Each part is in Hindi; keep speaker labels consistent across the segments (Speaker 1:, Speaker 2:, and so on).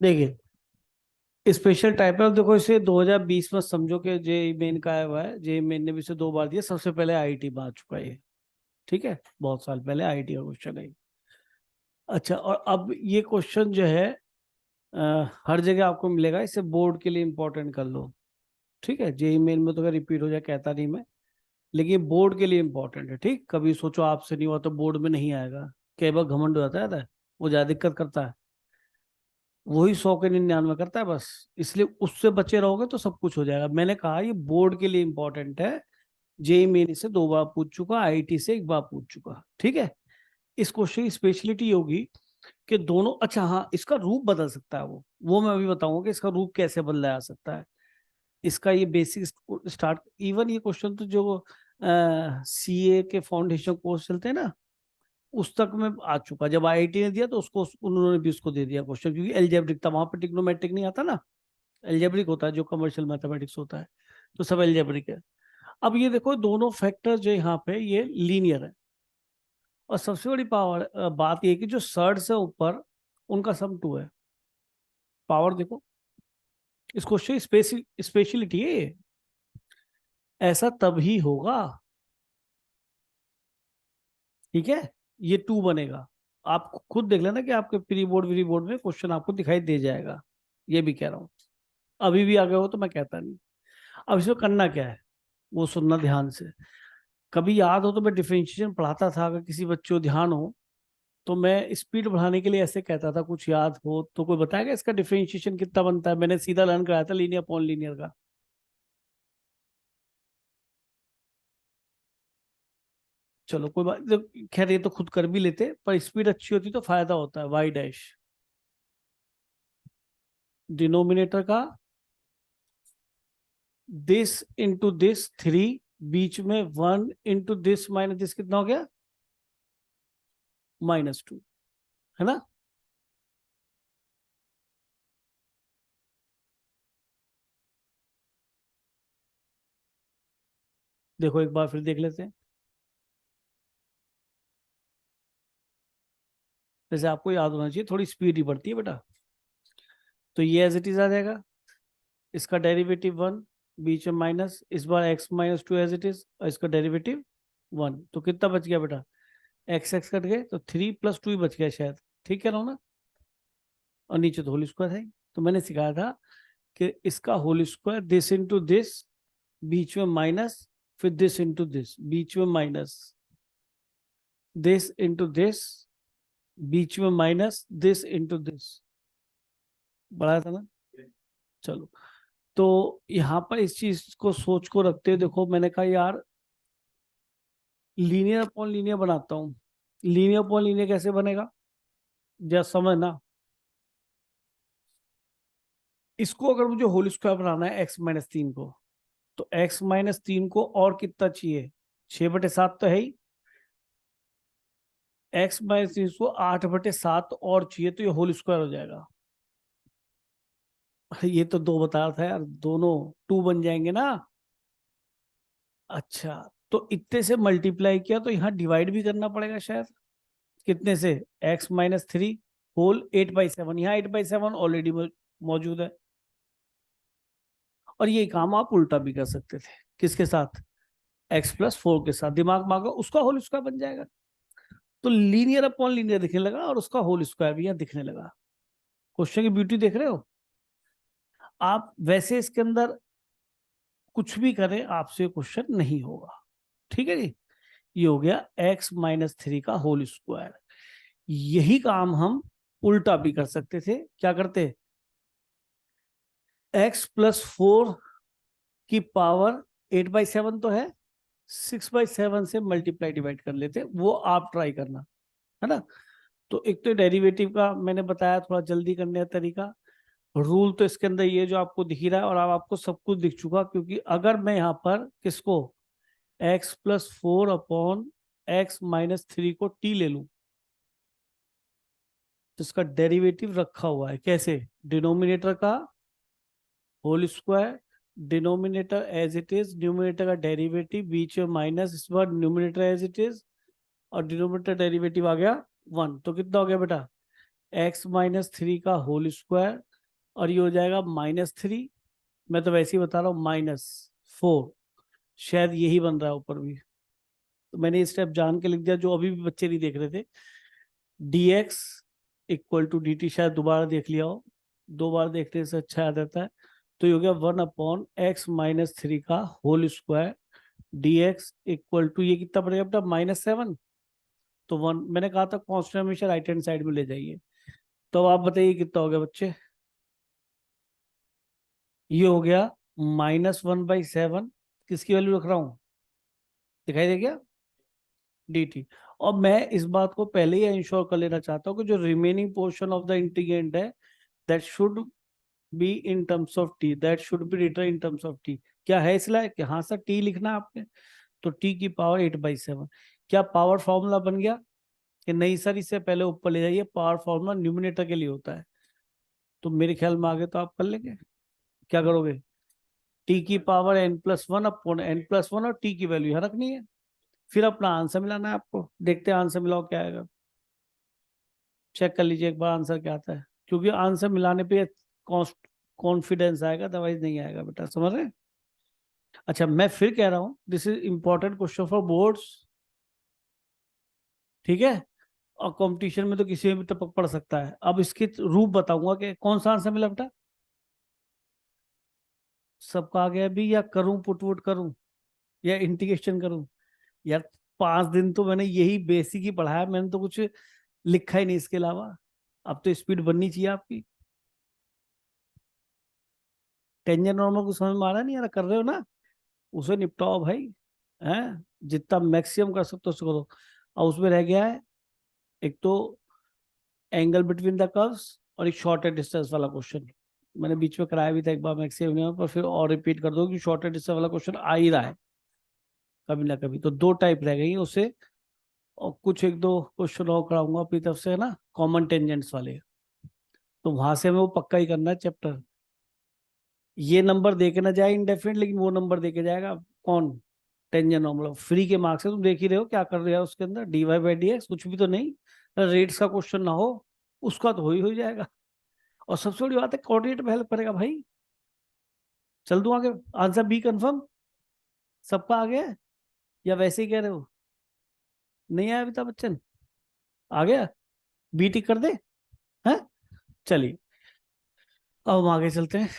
Speaker 1: देखिए स्पेशल टाइप है। देखो इसे 2020 में समझो कि जेईई मेन का आया हुआ है। जेईई मेन ने भी इसे 2 बार दिया, सबसे पहले आईआईटी में आ चुका है ये। ठीक है, बहुत साल पहले आईआईटी का क्वेश्चन है ये। अच्छा, और अब ये क्वेश्चन जो है हर जगह आपको मिलेगा, इसे बोर्ड के लिए इंपॉर्टेंट कर लो। ठीक है, जेईई मेन में तो रिपीट हो जाए कहता नहीं मैं, लेकिन ये बोर्ड के लिए इंपॉर्टेंट है। ठीक, कभी सोचो आपसे नहीं हुआ तो बोर्ड में नहीं आएगा, कई बार घमंड हो जाता है, वो ज्यादा दिक्कत करता है। वही 100 के 99 करता है बस। इसलिए उससे बचे रहोगे तो सब कुछ हो जाएगा। मैंने कहा ये बोर्ड के लिए इंपॉर्टेंट है। जेईई मेन से 2 बार पूछ चुका, आईआईटी से 1 बार पूछ चुका। ठीक है, इस क्वेश्चन की स्पेशलिटी होगी कि दोनों, अच्छा हाँ, इसका रूप बदल सकता है वो मैं अभी बताऊंगा कि इसका रूप कैसे बदला जा सकता है। इसका ये बेसिक स्टार्ट, इवन ये क्वेश्चन तो जो सीए के फाउंडेशन कोर्स चलते हैं ना, उस तक में आ चुका। जब आईआईटी ने दिया तो उसको उन्होंने भी उसको दे दिया क्वेश्चन, क्योंकि एल्जेब्रिक था वहां पे, ट्रिग्नोमेट्रिक नहीं आता ना। एल्जेब्रिक होता है जो कमर्शियल मैथमेटिक्स होता है, तो सब एल्जेब्रिक है। अब ये देखो दोनों फैक्टर जो यहाँ पे ये लीनियर है। और सबसे बड़ी पावर बात ये कि जो सर्ड से ऊपर उनका सम 2 है। पावर देखो, इस क्वेश्चन की स्पेशलिटी है ये। ऐसा तभी होगा, ठीक है, ये 2 बनेगा। आप खुद देख लेना कि आपके प्री बोर्ड वी बोर्ड में क्वेश्चन आपको दिखाई दे जाएगा। ये भी कह रहा हूँ, अभी भी आ गए हो तो मैं कहता नहीं। अब इसमें करना क्या है वो सुनना ध्यान से। कभी याद हो तो मैं डिफरेंशिएशन पढ़ाता था, अगर किसी बच्चे को ध्यान हो तो मैं स्पीड बढ़ाने के लिए ऐसे कहता था, कुछ याद हो तो कोई बताएगा इसका डिफरेंशिएशन कितना बनता है? मैंने सीधा लर्न कराया था लीनियर अपॉन लीनियर का। चलो कोई बात खैर ये तो खुद कर भी लेते, पर स्पीड अच्छी होती तो फायदा होता है। वाई डैश डिनोमिनेटर का दिस इंटू दिस 3, बीच में 1 इंटू दिस माइनस दिस, कितना हो गया? -2, है ना। देखो एक बार फिर देख लेते हैं। जैसे आपको याद होना चाहिए, थोड़ी स्पीड ही बढ़ती है बेटा। तो ये एज इट इज आ जाएगा, इसका डेरिवेटिव 1, बीच में माइनस, इस बार x-2 एज इट इज, और इसका डेरिवेटिव 1। तो कितना बच गया बेटा? एक्स एक्स कट गए तो 3 + 2 ही बच गया शायद। ठीक कह रहा हूँ ना? और नीचे तो होल स्क्वायर है। तो मैंने सिखाया था कि इसका whole square, this into this, बीच में माइनस, फिर दिस इंटू दिस, बीच में माइनस, दिस इंटू दिस, बीच में माइनस, दिस इंटू दिस। बढ़ाया था ना? चलो, तो यहाँ पर इस चीज को सोच को रखते हुए देखो, मैंने कहा यार लीनियर अपॉन लीनियर बनाता हूँ। लीनियर अपॉन लीनियर कैसे बनेगा जरा समझना। इसको अगर मुझे होल स्क्वायर बनाना है x-3 को, तो x-3 को और कितना चाहिए? 6/7 तो है ही। x-3 को 8/7 और चाहिए, तो ये होल स्क्वायर हो जाएगा। ये तो 2 बता रहा था यार, दोनों 2 बन जाएंगे ना। अच्छा, तो इतने से मल्टीप्लाई किया तो यहाँ डिवाइड भी करना पड़ेगा शायद। कितने से? x-3 whole 8/7। यहाँ 8/7 ऑलरेडी मौजूद है। और ये काम आप उल्टा भी कर सकते थे। किसके साथ? x+4 के साथ। दिमाग मांगो, उसका होल स्क्वायर बन जाएगा। तो लीनियर अपॉन लीनियर दिखने लगा, और उसका होल स्क्वायर भी यहाँ दिखने लगा। क्वेश्चन की ब्यूटी देख रहे हो आप? वैसे इसके अंदर कुछ भी करें आपसे क्वेश्चन नहीं होगा। ठीक है जी। ये हो गया x-3 का होल स्क्वायर। यही काम हम उल्टा भी कर सकते थे। क्या करते? x+4 की पावर 8/7 तो है, 6/7 से मल्टीप्लाई डिवाइड कर लेते। वो आप ट्राई करना, है ना। तो एक तो डेरिवेटिव का मैंने बताया, थोड़ा जल्दी करने का तरीका। रूल तो इसके अंदर ये जो आपको दिख ही रहा है, और अब आपको सब कुछ दिख चुका, क्योंकि अगर मैं यहाँ पर किसको x+4 अपॉन x-3 को t ले लूं, तो इसका डेरिवेटिव रखा हुआ है कैसे? डिनोमिनेटर का whole square, denominator as it is, numerator का डेरिवेटिव, बीच में माइनस, इस बार न्यूमिनेटर एज इट इज, और डिनोमिनेटर डेरिवेटिव आ गया 1। तो कितना हो गया बेटा? x-3 का होल स्क्वायर और ये हो जाएगा -3, मैं तो वैसे ही बता रहा हूँ -4, शायद यही बन रहा है ऊपर भी। तो मैंने स्टेप जान के लिख दिया, जो अभी भी बच्चे नहीं देख रहे थे। dx इक्वल टू dt, शायद दोबारा देख लिया हो, 2 बार देखने से अच्छा याद रहता है। तो ये हो गया 1/x-3 का whole square, dx equal to, ये कितना पड़ेगा बेटा, -7। तो 1, मैंने कहा था कॉन्स्टेंट हमेशा राइट हैंड साइड में ले जाइए। तो अब आप बताइए कितना हो गया बच्चे। ये हो गया -1/7, किसकी वैल्यू रख रहा हूं, दिखाई दे गया, dt। और मैं इस बात को पहले ही इंश्योर कर लेना चाहता हूँ कि जो remaining portion of the integrand है, that should be in terms of T, that should be written in terms of T. क्या है इस लायक कि हाँ सर टी लिखना है आपने, तो टी की पावर 8/7। क्या पावर फॉर्मूला बन गया कि नहीं सर, इससे पहले ऊपर ले जाइए, पावर फॉर्मूला न्यूमिनेटर के लिए होता है। तो मेरे ख्याल में आगे तो आप कर लेंगे, क्या करोगे, टी की पावर n+1/n+1, और टी की वैल्यू यहाँ रखनी है, फिर अपना आंसर मिलाना है आपको। देखते हैं आंसर मिलाओ क्या आएगा, चेक कर लीजिए एक बार आंसर क्या आता है, क्योंकि आंसर मिलाने पे कॉन्फिडेंस आएगा, अदरवाइज नहीं आएगा बेटा, समझ रहे हैं। अच्छा मैं फिर कह रहा हूं, this is important question for boards, ठीक है, और कंपटीशन में तो किसी में भी टपक पड़ सकता है। अब इसके रूप बताऊंगा कि कौन सा आंसर मिला बेटा, सबका आ गया भी, या करूं पुट वुट करूं, या इंटीग्रेशन करूं। यार 5 दिन तो मैंने यही बेसिक ही पढ़ाया, मैंने तो कुछ लिखा ही नहीं इसके अलावा। अब तो स्पीड बननी चाहिए आपकी। टेंजेंट नॉर्मल को समझ में आ रहा नहीं, यार कर रहे हो ना, उसे निपटाओ भाई, हैं, जितना मैक्सिमम कर सकते हो उसको करो। और उसमें रह गया है एक तो एंगल बिटवीन द कर्व्स, और एक शॉर्टेड डिस्टेंस वाला क्वेश्चन। मैंने बीच में कराया भी था एक बार मैक्सिमम में, पर फिर और रिपीट कर दो कि शॉर्टेड डिस्टेंस वाला क्वेश्चन आ ही रहा है कभी ना कभी। तो 2 टाइप रह गई उसे, और कुछ 1-2 क्वेश्चन और कराऊंगा अपनी तरफ से, है ना, कॉमन टेंजेंट्स वाले। तो वहां से हमें वो पक्का ही करना है चैप्टर। ये नंबर दे के ना जाए इंडेफिनिट, लेकिन वो नंबर दे के जाएगा, कौन, टेंजेंट नॉर्मल, फ्री के मार्क्स है, तुम देख ही रहे हो क्या कर रहे हो उसके अंदर, dy/dx कुछ भी तो नहीं, रेट्स का क्वेश्चन ना हो, उसका तो हो जाएगा। और सबसे बड़ी बात है कोऑर्डिनेट में हेल्प करेगा भाई। चल दूं आगे, आंसर बी कंफर्म, सबका आ गया है? या वैसे ही कह रहे हो, नहीं आया अमिताभ बच्चन, आ गया, बी टिक कर दे, हैं, चलिए अब हम आगे चलते हैं।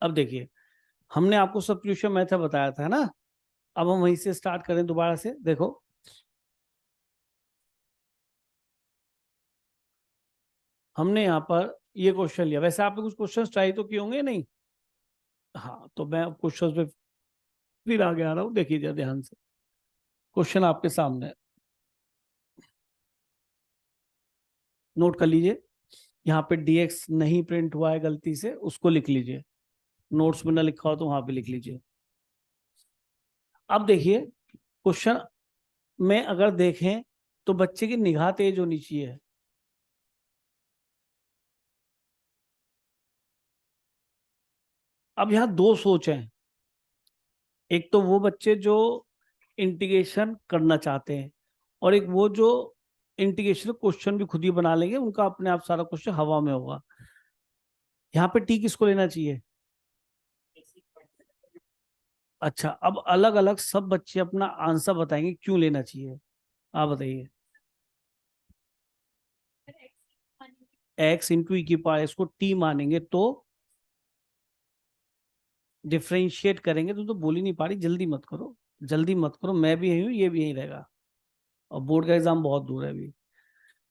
Speaker 1: अब देखिए, हमने आपको सब्स्टिट्यूशन मेथड बताया था ना, अब हम वहीं से स्टार्ट करें दोबारा से। देखो हमने यहाँ पर ये क्वेश्चन लिया, वैसे आपने कुछ क्वेश्चन ट्राई तो किए होंगे नहीं, हाँ, तो मैं क्वेश्चन पे फिर आगे आ रहा हूँ, देखिए ध्यान से, क्वेश्चन आपके सामने है, नोट कर लीजिए। यहाँ पे dx नहीं प्रिंट हुआ है गलती से, उसको लिख लीजिए, नोट्स में ना लिखा हो तो वहां पे लिख लीजिए। अब देखिए क्वेश्चन में अगर देखें तो बच्चे की निगाह तेज होनी चाहिए। अब यहाँ 2 सोच हैं, एक तो वो बच्चे जो इंटीग्रेशन करना चाहते हैं, और एक वो जो इंटीग्रेशन क्वेश्चन भी खुद ही बना लेंगे, उनका अपने आप सारा क्वेश्चन हवा में होगा। यहाँ पे टी किसको लेना चाहिए, अच्छा अब अलग अलग सब बच्चे अपना आंसर बताएंगे क्यों लेना चाहिए, आप बताइए। x × e इसको t मानेंगे तो डिफ्रेंशिएट करेंगे, तो बोल ही नहीं पा रही, जल्दी मत करो, जल्दी मत करो, मैं भी यही हूँ, ये भी यही रहेगा, और बोर्ड का एग्जाम बहुत दूर है अभी।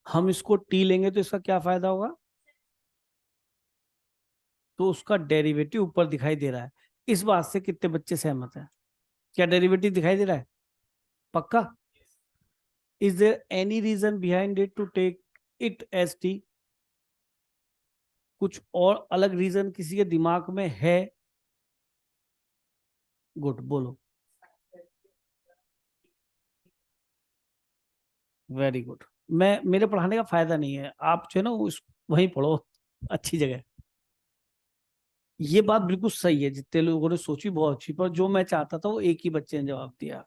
Speaker 1: हम इसको टी लेंगे तो इसका क्या फायदा होगा, तो उसका डेरिवेटिव ऊपर दिखाई दे रहा है। इस बात से कितने बच्चे सहमत हैं, क्या डेरिवेटिव दिखाई दे रहा है, पक्का। Is there any reason behind it to take it as T, कुछ और अलग रीजन किसी के दिमाग में है, गुड बोलो, वेरी गुड। मैं, मेरे पढ़ाने का फायदा नहीं है, आप जो है ना उस वहीं पढ़ो, अच्छी जगह। ये बात बिल्कुल सही है, जितने लोगों ने सोची बहुत अच्छी, पर जो मैं चाहता था वो एक ही बच्चे ने जवाब दिया,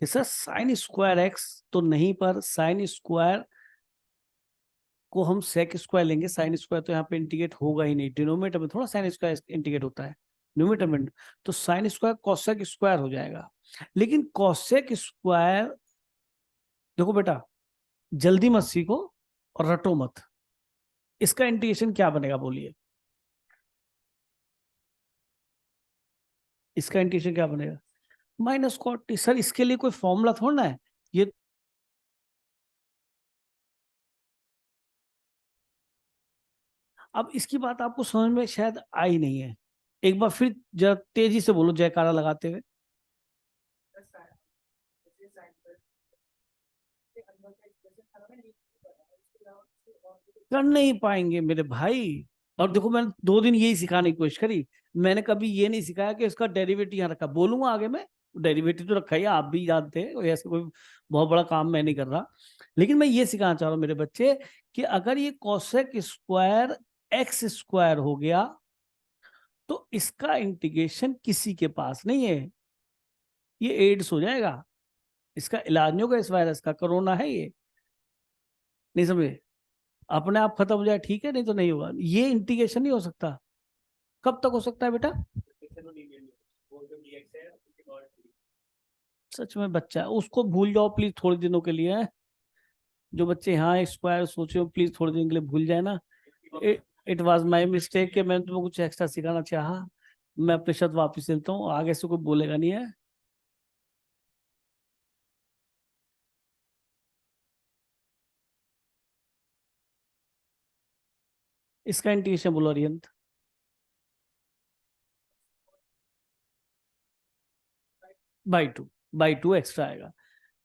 Speaker 1: कि सर साइन स्क्वायर एक्स तो नहीं, पर साइन स्क्वायर को हम सेक स्क्वायर लेंगे। साइन स्क्वायर तो यहाँ पे इंटीग्रेट होगा ही नहीं, डिनोमिनेटर में थोड़ा साइन स्क्वायर इंटीग्रेट होता है, न्यूमरेटर में। तो साइन स्क्वायर कोसेक स्क्वायर हो जाएगा। लेकिन कोसेक स्क्वायर, देखो बेटा, जल्दी मत सीखो और रटो मत। इसका इंटीग्रेशन क्या बनेगा बोलिए, इसका इंटीग्रेशन क्या बनेगा? Minus cot T. सर इसके लिए कोई फॉर्मूला थोड़ा ना है ये। अब इसकी बात आपको समझ में शायद आई नहीं है, एक बार फिर जरा तेजी से बोलो जयकारा लगाते हुए। कर नहीं पाएंगे मेरे भाई। और देखो मैंने 2 दिन यही सिखाने की कोशिश करी, मैंने कभी ये नहीं सिखाया कि इसका डेरिवेटिव यहाँ रखा। बोलूंगा आगे में, डेरिवेटिव तो रखा ही है, आप भी जानते हैं, ऐसे कोई बहुत बड़ा काम मैं नहीं कर रहा। लेकिन मैं ये सिखाना चाह रहा हूँ मेरे बच्चे कि अगर ये कोसेक स्क्वायर एक्स स्क्वायर हो गया तो इसका इंटीग्रेशन किसी के पास नहीं है, ये एड्स हो जाएगा। इसका इलाज नहीं होगा, इस वायरस का, कोरोना है ये, नहीं समझे? अपने आप खत्म हो जाए ठीक है, नहीं तो नहीं होगा। ये इंटीग्रेशन नहीं हो सकता। कब तक हो सकता है बेटा? सच में बच्चा है, उसको भूल जाओ प्लीज थोड़े दिनों के लिए। जो बच्चे यहाँ स्क्वायर सोचे हो प्लीज थोड़े दिन के लिए भूल जाए ना। इट वॉज माई मिस्टेक कि मैंने तुमको कुछ एक्स्ट्रा सिखाना चाहा। मैं अपने शब्द वापिस लेता हूँ, आगे से कोई बोलेगा नहीं है। इसका इंटीग्रेशन बोलो अरियंत। बाई टू एक्स्ट्रा आएगा।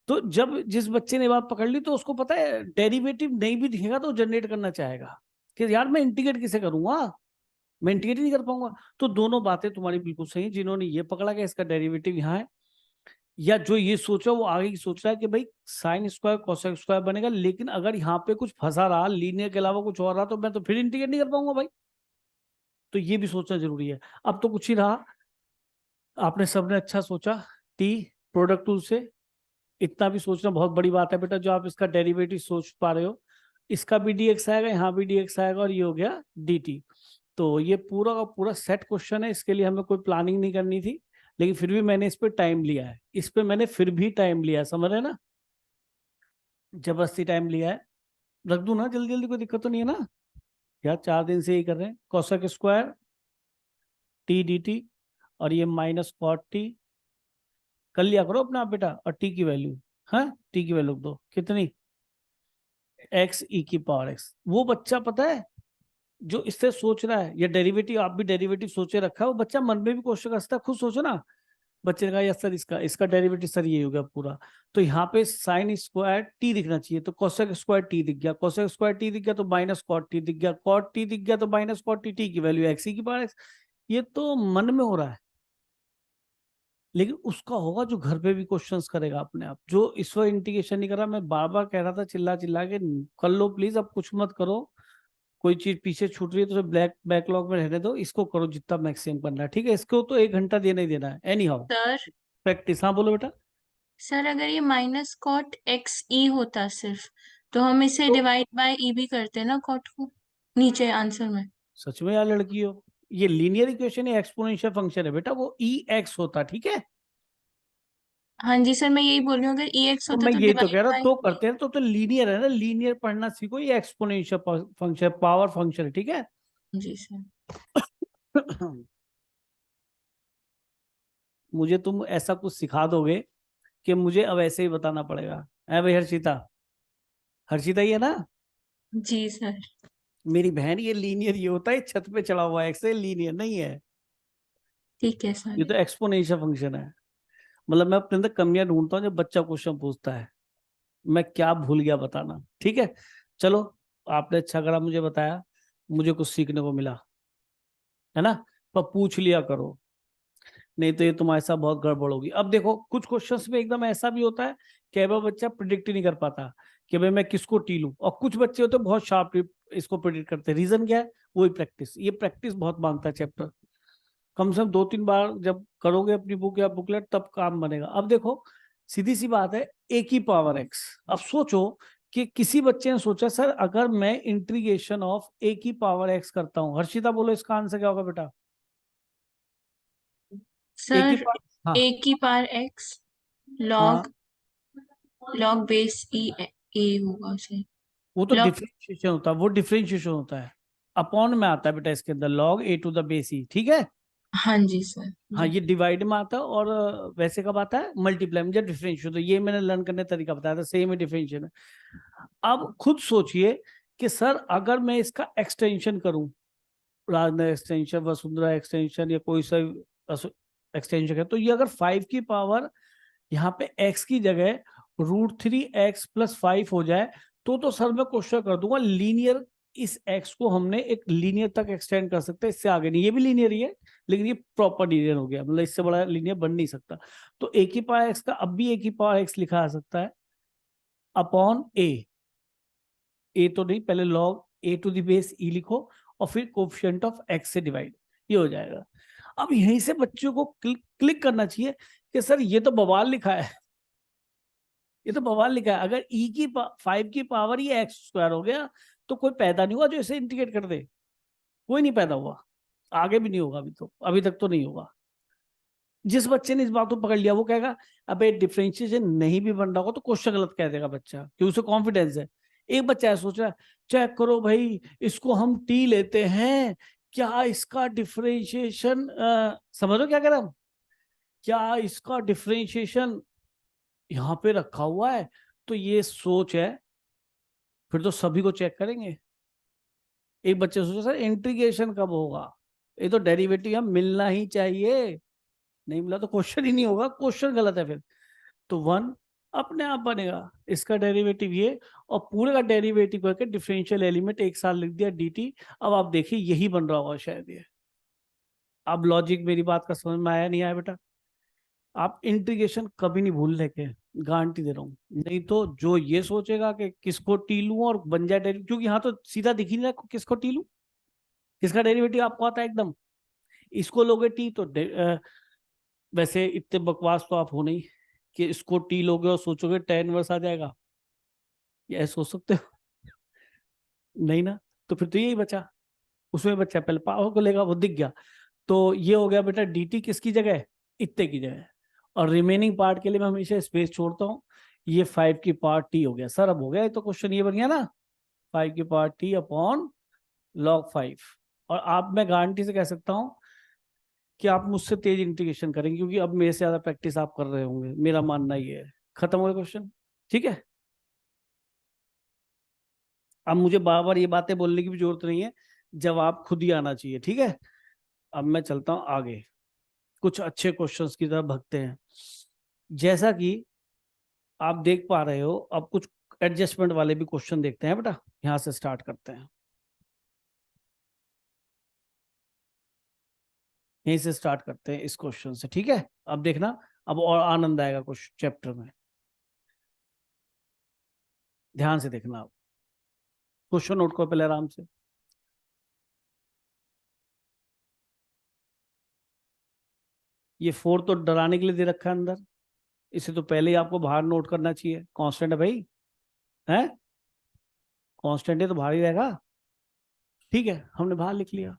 Speaker 1: तो जब जिस बच्चे ने बात पकड़ ली तो उसको पता है डेरिवेटिव नहीं भी दिखेगा तो जनरेट करना चाहेगा कि यार मैं इंटीग्रेट किसे करूंगा, मैं इंटीग्रेट नहीं कर पाऊंगा। तो दोनों बातें तुम्हारी बिल्कुल सही, जिन्होंने ये पकड़ा कि इसका डेरिवेटिव यहाँ है, या जो ये सोचा वो आगे की सोच रहा है कि भाई साइन स्क्वायर कोसेक स्क्वायर बनेगा, लेकिन अगर यहाँ पे कुछ फंसा रहा, लीनियर के अलावा कुछ और रहा, तो मैं तो फिर इंटीग्रेट नहीं कर पाऊंगा भाई। तो ये भी सोचना जरूरी है। अब तो कुछ ही रहा, आपने सबने अच्छा सोचा, टी प्रोडक्ट टूल से। इतना भी सोचना बहुत बड़ी बात है बेटा, जो आप इसका डेरिवेटिव सोच पा रहे हो। इसका भी dx आएगा, यहाँ भी dx आएगा, और ये हो गया dt। तो ये पूरा का पूरा सेट क्वेश्चन है, इसके लिए हमें कोई प्लानिंग नहीं करनी थी, लेकिन फिर भी मैंने इस पे टाइम लिया है, इस पे मैंने फिर भी टाइम लिया है, समझ रहे ना? जबरदस्ती टाइम लिया है। रख दूं ना जल्दी जल्दी, कोई दिक्कत तो नहीं है ना? यार 4 दिन से ही कर रहे हैं। Cosec square T D T, और ये माइनस कॉट टी। कर लिया करो अपना आप बेटा। और टी की वैल्यू, हाँ टी की वैल्यू दो कितनी, एक्स ई की पावर एक्स। वो बच्चा पता है जो इससे सोच रहा है, या डेरिवेटिव आप भी डेरिवेटिव सोचे रखा है, वो बच्चा मन में भी क्वेश्चन कर सकता है, खुद सोचो ना। बच्चे ने कहा यस सर इसका इसका डेरिवेटिव सर ये हो गया पूरा। तो यहाँ पे साइन स्क्वायर टी दिखना चाहिए, तो कोसेक स्क्वायर टी दिख गया, कोसेक स्क्वायर टी दिख गया तो माइनस कॉट टी दिख गया, कॉट टी दिख गया तो माइनस कॉट टी, टी की वैल्यू एक्स की पावर एक्स। ये तो मन में हो रहा है, लेकिन उसका होगा जो घर पे भी क्वेश्चंस करेगा अपने आप, जो इस वक्त इंटीग्रेशन नहीं कर रहा। मैं बार बार कह रहा था चिल्ला चिल्ला के, कर लो प्लीज, अब कुछ मत करो। कोई चीज पीछे छूट रही है तो ब्लैक बैकलॉग में रहने दो, इसको करो जितना मैक्सिमम करना है, ठीक है? इसको तो 1 घंटा देना ही देना है एनी हाउ।
Speaker 2: सर
Speaker 1: प्रैक्टिस, हाँ बोलो बेटा।
Speaker 2: सर अगर ये माइनस कॉट एक्स ई होता सिर्फ, तो हम इसे
Speaker 1: तो
Speaker 2: डिवाइड बाय ई भी करते ना कॉट को, नीचे आंसर में।
Speaker 1: सच में यार लड़की हो, ये लीनियर इक्वेशन है, एक्सपोनेंशियल फंक्शन है बेटा, वो ई एक्स होता, ठीक है?
Speaker 2: हाँ जी सर, मैं यही बोल रही हूँ, अगर ई एक्स
Speaker 1: तो
Speaker 2: होता
Speaker 1: मैं
Speaker 2: तो
Speaker 1: यही तो
Speaker 2: डिवाइड
Speaker 1: कह रहा हूँ,
Speaker 2: बाय।
Speaker 1: तो करते हैं तो लीनियर है ना, लीनियर पढ़ना सीखो, ये एक्सपोनेंशियल फंक्शन, पावर फंक्शन है, ठीक है?
Speaker 2: जी सर।
Speaker 1: मुझे तुम ऐसा कुछ सिखा दोगे कि मुझे अब ऐसे ही बताना पड़ेगा, है भाई हर्षिता? हर्षिता ही है ना?
Speaker 2: जी सर।
Speaker 1: मेरी बहन, ये लीनियर ये होता है छत पे चढ़ा हुआ है, एक्स लीनियर नहीं है।
Speaker 2: ठीक है
Speaker 1: ये
Speaker 2: सर।
Speaker 1: तो एक्सपोनेंशियल फंक्शन है। मतलब मैं अपने अंदर कमियां ढूंढता हूँ जब बच्चा क्वेश्चन पूछता है, मैं क्या भूल गया बताना, ठीक है? चलो, आपने अच्छा करा मुझे बताया, मुझे कुछ सीखने को मिला, है ना? पर पूछ लिया करो, नहीं तो ये तुम्हारे साथ बहुत गड़बड़ होगी। अब देखो कुछ क्वेश्चंस में एकदम ऐसा भी होता है कि अब बच्चा प्रिडिक्ट ही नहीं कर पाता कि भाई मैं किसको टी लूं, और कुछ बच्चे होते हैं बहुत शार्प इसको प्रिडिक्ट करते हैं। रीजन क्या है? वही प्रैक्टिस, ये प्रैक्टिस बहुत मांगता है चैप्टर। कम से कम 2-3 बार जब करोगे अपनी बुक या बुकलेट, तब काम बनेगा। अब देखो सीधी सी बात है, ए की पावर एक्स। अब सोचो कि किसी बच्चे ने सोचा सर अगर मैं इंटीग्रेशन ऑफ ए की पावर एक्स करता हूं, हर्षिता बोलो इसका आंसर क्या होगा बेटा? ए की
Speaker 2: सर
Speaker 1: पावर, हाँ
Speaker 2: ए की पावर एक्स
Speaker 1: हाँ,
Speaker 2: लॉग लॉग बेस ई ए होगा सर।
Speaker 1: वो तो
Speaker 2: लॉग,
Speaker 1: डिफरेंशिएशन होता है, वो डिफरेंशिएशन होता है, अपॉन में आता है बेटा इसके अंदर, log A to the base E, ठीक है।
Speaker 2: हाँ जी सर
Speaker 1: हाँ,
Speaker 2: जी।
Speaker 1: ये डिवाइड में आता है, और वैसे कब आता है? मल्टीप्लाई में, जब डिफरेंशिएशन। तो ये मैंने लर्न करने का तरीका बताया था, सेम ही डिफरेंशिएशन है। अब खुद सोचिए कि सर अगर मैं इसका एक्सटेंशन करूं, राजनगर एक्सटेंशन, वसुंधरा एक्सटेंशन, या कोई सा एक्सटेंशन है, तो ये अगर 5 की पावर यहाँ पे x की जगह √3x + 5 हो जाए, तो सर मैं क्वेश्चन कर दूंगा लीनियर। इस x को हमने एक लीनियर तक एक्सटेंड कर सकते हैं, इससे आगे नहीं। ये भी लीनियर ही है, लेकिन ये प्रॉपर लीनियर हो गया, मतलब इससे बड़ा लीनियर बन नहीं सकता। तो a की पावर x का अब भी a की पावर x लिखा जा सकता है अपॉन ए तो नहीं, पहले log A to the base E लिखो, और फिर कोफिशिएंट ऑफ x से डिवाइड, ये हो जाएगा। अब यहीं से बच्चों को क्लिक करना चाहिए कि सर ये तो बवाल लिखा है, ये तो बवाल लिखा है। अगर ई की 5 की पावर ही x² हो गया, तो कोई पैदा नहीं हुआ जो इसे इंटीग्रेट कर दे, कोई नहीं पैदा हुआ, आगे भी नहीं होगा, अभी तो, अभी तक तो नहीं होगा। जिस बच्चे ने इस बात को पकड़ लिया वो कहेगा अबे डिफरेंशिएशन नहीं भी बन रहा होगा तो क्वेश्चन गलत कह देगा बच्चा, कि उसे कॉन्फिडेंस है। एक बच्चा है सोच रहा है चेक करो भाई, इसको हम टी लेते हैं, क्या इसका डिफरेंशिएशन, समझ लो क्या कह रहा हूं, क्या इसका डिफरेंशिएशन यहाँ पे रखा हुआ है? तो ये सोच है, फिर तो सभी को चेक करेंगे। एक बच्चे सोचा सर इंटीग्रेशन कब होगा, ये तो डेरिवेटिव हम मिलना ही चाहिए, नहीं मिला तो क्वेश्चन ही नहीं होगा, क्वेश्चन गलत है फिर। तो 1 अपने आप बनेगा, इसका डेरिवेटिव ये, और पूरे का डेरिवेटिव करके डिफरेंशियल एलिमेंट एक साथ लिख दिया dt। अब आप देखिए यही बन रहा होगा शायद ये। अब लॉजिक मेरी बात का समझ में आया नहीं आया बेटा? आप इंटीग्रेशन कभी नहीं भूलने के, गारंटी दे रहा हूँ। नहीं तो जो ये सोचेगा कि किसको टी लूं और बन जाए डेरिवेटिव, क्योंकि यहाँ तो सीधा दिख ही नहीं रहा किसको टी लूं, किसका डेरिवेटिव आपको आता है एकदम। इसको लोगे टी तो वैसे इतने बकवास तो आप हो नहीं कि इसको टी लोगे और सोचोगे tan इनवर्स आ जाएगा, ये ऐसे सोच सकते हो? नहीं ना। तो फिर तो यही बचा, उसमें बच्चा पहले पावर को लेगा, वो दिख गया। तो ये हो गया बेटा dt किसकी जगह, इतने की जगह, और रिमेनिंग पार्ट के लिए मैं हमेशा स्पेस छोड़ता हूँ। ये 5 की पावर टी हो गया सर, अब हो गया तो क्वेश्चन ये बन गया ना, 5 की पावर टी अपॉन log 5। और आप, मैं गारंटी से कह सकता हूँ कि आप मुझसे तेज इंटीग्रेशन करेंगे, क्योंकि अब मेरे से ज्यादा प्रैक्टिस आप कर रहे होंगे, मेरा मानना ये है। खत्म हो गया क्वेश्चन, ठीक है। अब मुझे बार बार ये बातें बोलने की भी जरूरत नहीं है, जवाब खुद ही आना चाहिए, ठीक है। अब मैं चलता हूं आगे, कुछ अच्छे क्वेश्चंस की तरफ भगते हैं। जैसा कि आप देख पा रहे हो, अब कुछ एडजस्टमेंट वाले भी क्वेश्चन देखते हैं बेटा, यहां से स्टार्ट करते हैं, यहीं से स्टार्ट करते हैं इस क्वेश्चन से, ठीक है। अब देखना, अब और आनंद आएगा कुछ चैप्टर में, ध्यान से देखना। आप क्वेश्चन नोट करो पहले आराम से। ये 4 तो डराने के लिए दे रखा है अंदर, इसे तो पहले ही आपको बाहर नोट करना चाहिए, कांस्टेंट है भाई, है कांस्टेंट है तो बाहर ही रहेगा, ठीक है, हमने बाहर लिख लिया।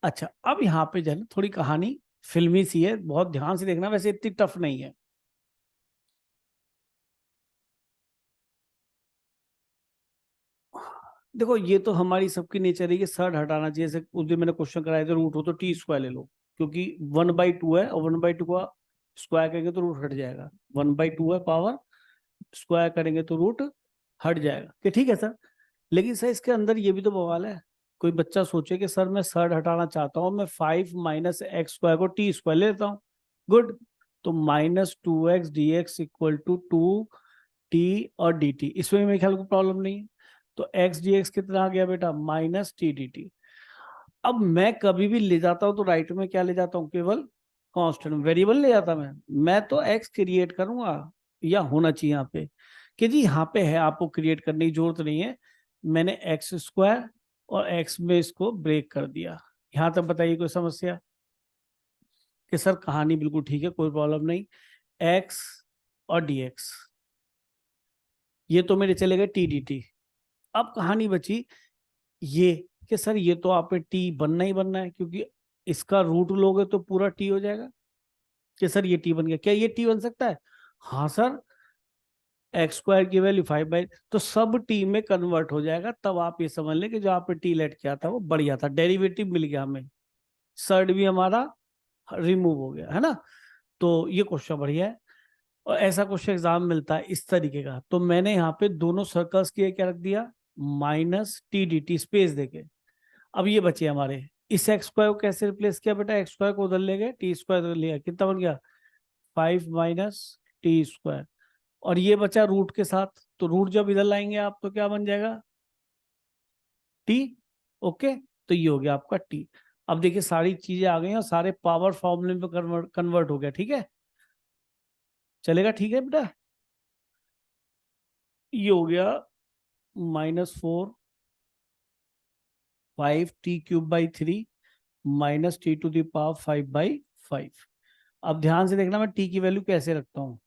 Speaker 1: अच्छा, अब यहाँ पे जो है ना थोड़ी कहानी फिल्मी सी है, बहुत ध्यान से देखना, वैसे इतनी टफ नहीं है। देखो ये तो हमारी सबकी नेचर है कि सर हटाना चाहिए, जैसे उस दिन मैंने क्वेश्चन कराया था रूट हो तो t² ले लो, क्योंकि 1/2 है, और 1/2 का स्क्वायर करेंगे तो रूट हट जाएगा, 1/2 है पावर, स्क्वायर करेंगे तो रूट हट जाएगा, कि ठीक है सर। लेकिन सर इसके अंदर ये भी तो बवाल है, कोई बच्चा सोचे कि सर मैं सर हटाना चाहता हूँ, मैं 5 - x² को t² ले लेता हूँ, गुड। तो -2x dx = 2t और dt, इसमें मेरे ख्याल को प्रॉब्लम नहीं है। तो x dx कितना आ गया बेटा, -t dt। अब मैं कभी भी ले जाता हूं तो राइट में क्या ले जाता हूं, केवल कांस्टेंट वेरिएबल ले जाता मैं तो x क्रिएट करूंगा, या होना चाहिए यहाँ पे कि जी यहाँ पे है, आपको क्रिएट करने की जरूरत नहीं है। मैंने x² और x में इसको ब्रेक कर दिया। यहां तक बताइए कोई समस्या? कि सर कहानी बिल्कुल ठीक है, कोई प्रॉब्लम नहीं, एक्स और डीएक्स ये तो मेरे चले गए टी डी टी। अब कहानी बची ये कि सर ये तो आप पे टी बनना ही बनना है, क्योंकि इसका रूट लोगे तो पूरा टी हो जाएगा। कि सर ये टी बन गया, क्या ये टी बन सकता है? हाँ सर, एक्स स्क्वायर की वैल्यू 5/, तो सब टी में कन्वर्ट हो जाएगा। तब आप ये समझ लें कि जो आप पे टी लेट किया था वो बढ़िया था, डेरिवेटिव मिल गया हमें, सर्ड भी हमारा रिमूव हो गया, है ना। तो ये क्वेश्चन बढ़िया है, और ऐसा क्वेश्चन एग्जाम मिलता है इस तरीके का। तो मैंने यहाँ पे दोनों सर्कल्स के क्या रख दिया, minus T D T space देके। अब ये बचे हमारे, इस एक्स स्क्वायर को कैसे रिप्लेस किया बेटा, एक्स स्क्वायर को उधर ले गए, टी स्क्वायर उधर लिया, कितना बन गया 5 माइनस टी स्क्वायर। और ये बचा रूट के साथ, तो रूट जब इधर लाएंगे आप तो क्या बन जाएगा, टी। ओके, तो ये हो गया आपका टी। अब देखिए सारी चीजें आ गई और सारे पावर फॉर्मूले में कन्वर्ट हो गया, ठीक है, चलेगा, ठीक है बेटा। ये हो गया -4 5t³/3 माइनस t⁵ अब ध्यान से देखना मैं टी की वैल्यू कैसे रखता हूँ,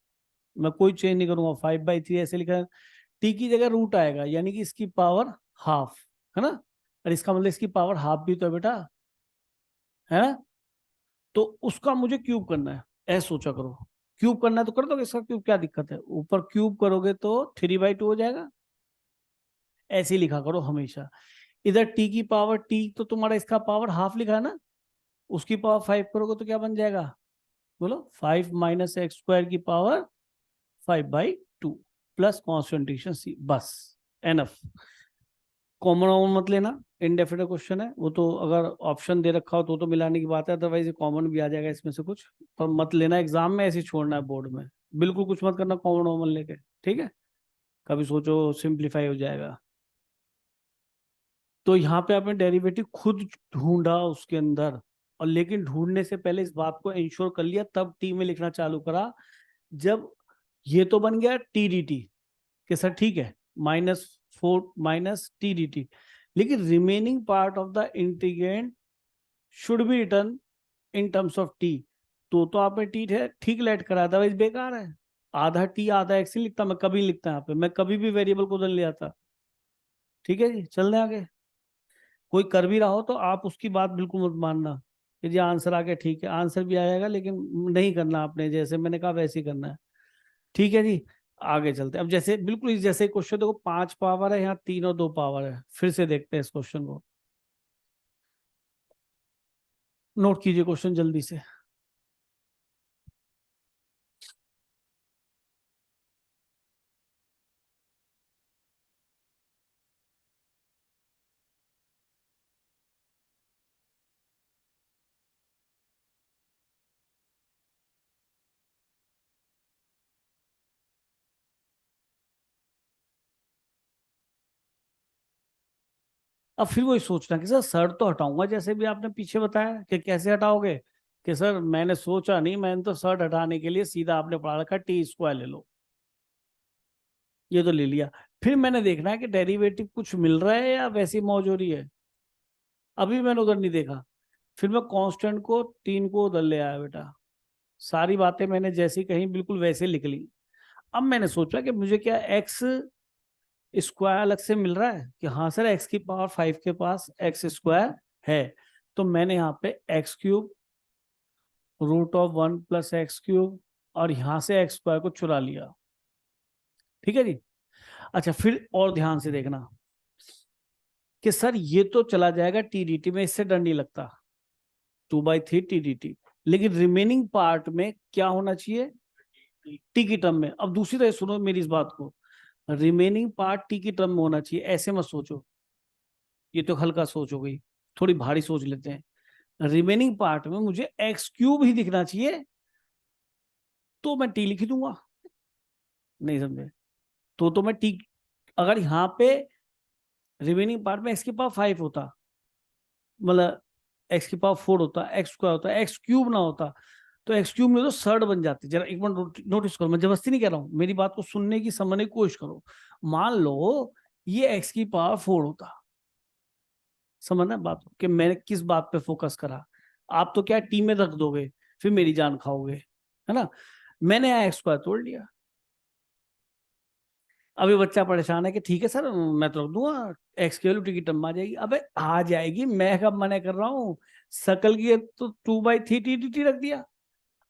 Speaker 1: मैं कोई चेंज नहीं करूंगा, 5/3 ऐसे लिखा है। टी की जगह रूट आएगा, यानी कि इसकी पावर हाफ, है ना, और इसका मतलब इसकी पावर हाफ भी तो है बेटा, है ना। तो उसका मुझे क्यूब करना है, ऐसे सोचा करो, क्यूब करना है तो कर दो, इसका क्यूब क्या दिक्कत है, ऊपर क्यूब करोगे तो 3/2 हो जाएगा, ऐसे ही लिखा करो हमेशा। इधर टी की पावर टी, तो तुम्हारा इसका पावर हाफ लिखा है ना, उसकी पावर 5 करोगे तो क्या बन जाएगा, बोलो 5 माइनस एक्स स्क्वायर की पावर 5/2 प्लस कॉन्स्टेंटेशन सी, बस एनफ। कॉमन ऑमन मत लेना, इनडेफिनेट क्वेश्चन है वो, तो अगर ऑप्शन दे रखा हो तो मिलाने की बात है, अदरवाइज कॉमन भी आ जाएगा इसमें से कुछ, पर मत लेना एग्जाम में, ऐसे ही छोड़ना है बोर्ड में, बिल्कुल कुछ मत करना कॉमन ऑमन लेके, ठीक है, कभी सोचो सिंप्लीफाई हो जाएगा। तो यहाँ पे आपने डेरिवेटिव खुद ढूंढा उसके अंदर, और लेकिन ढूंढने से पहले इस बात को इंश्योर कर लिया, तब टी में लिखना चालू करा। जब ये तो बन गया टी डी टी, कि सर ठीक है, -4 माइनस टी डी टी, लेकिन remaining part of the integrand should be return in terms of T. तो आपने टी ठीक लेट करा, अदरवाइज बेकार है, आधा टी आधा एक्स ही लिखता, मैं कभी लिखता यहाँ पे, मैं कभी भी वेरिएबल को उधर ले आता। ठीक है जी, चल रहे आगे। कोई कर भी रहा हो तो आप उसकी बात बिल्कुल मत मानना कि जी आंसर आ गया, ठीक है आंसर भी आएगा, लेकिन नहीं करना आपने, जैसे मैंने कहा वैसे ही करना है, ठीक है जी। आगे चलते हैं। अब जैसे बिल्कुल जैसे क्वेश्चन देखो, 5 पावर है यहाँ, 3 और 2 पावर है, फिर से देखते हैं इस क्वेश्चन को, नोट कीजिए क्वेश्चन जल्दी से। अब फिर वही सोचना कि सर सर तो हटाऊंगा, जैसे भी आपने पीछे बताया कि कैसे हटाओगे, कि सर मैंने सोचा नहीं, मैंने तो सर हटाने के लिए सीधा आपने पढ़ा रखा टी² ले लो, ये तो ले लिया। फिर मैंने देखना है कि डेरिवेटिव कुछ मिल रहा है या वैसी मौज हो रही है, अभी मैंने उधर नहीं देखा। फिर मैं कांस्टेंट को 3 को उधर ले आया बेटा, सारी बातें मैंने जैसी कही बिल्कुल वैसे लिख ली। अब मैंने सोचा कि मुझे क्या एक्स स्क्वायर अलग से मिल रहा है, कि हाँ सर एक्स की पावर 5 के पास एक्स स्क्वायर है, तो मैंने यहाँ पे x³ √1 + x³ और यहाँ से एक्स स्क्वायर को चुरा लिया, ठीक है जी। अच्छा फिर और ध्यान से देखना कि सर ये तो चला जाएगा टी डी टी में, इससे डर नहीं लगता, 2/3 टी डी टी, लेकिन रिमेनिंग पार्ट में क्या होना चाहिए, टी की टर्म में। अब दूसरी तरह सुनो मेरी इस बात को, रिमेनिंग पार्ट टी की टर्म में होना चाहिए, ऐसे मत सोचो, ये तो हल्का सोच हो गई, थोड़ी भारी सोच लेते हैं। रिमेनिंग पार्ट में मुझे x³ ही दिखना चाहिए, तो मैं टी लिख दूंगा, नहीं समझे, तो मैं टी, अगर यहाँ पे रिमेनिंग पार्ट में एक्स की पावर 5 होता, मतलब एक्स की पावर 4 होता, x² होता, x³ ना होता, तो x³ में तो सर्ड बन जाती। जरा एक बार नोटिस करो, मैं जबरदस्ती नहीं कह रहा हूं, मेरी बात को सुनने की समझने की कोशिश करो। मान लो ये x की पावर 4 होता, समझना बात कि मैंने किस बात पे फोकस करा, आप तो क्या टी में रख दोगे, फिर मेरी जान खाओगे, है ना। मैंने यहाँ एक्स स्क्वायर तोड़ लिया। अभी बच्चा परेशान है कि ठीक है सर मैं तो रख दूंगा, एक्स की वैल्यू टी की टर्म आ जाएगी। अबे आ जाएगी, मैं कब मना कर रहा हूँ। सकल की तो 2/3 टी डी टी रख दिया।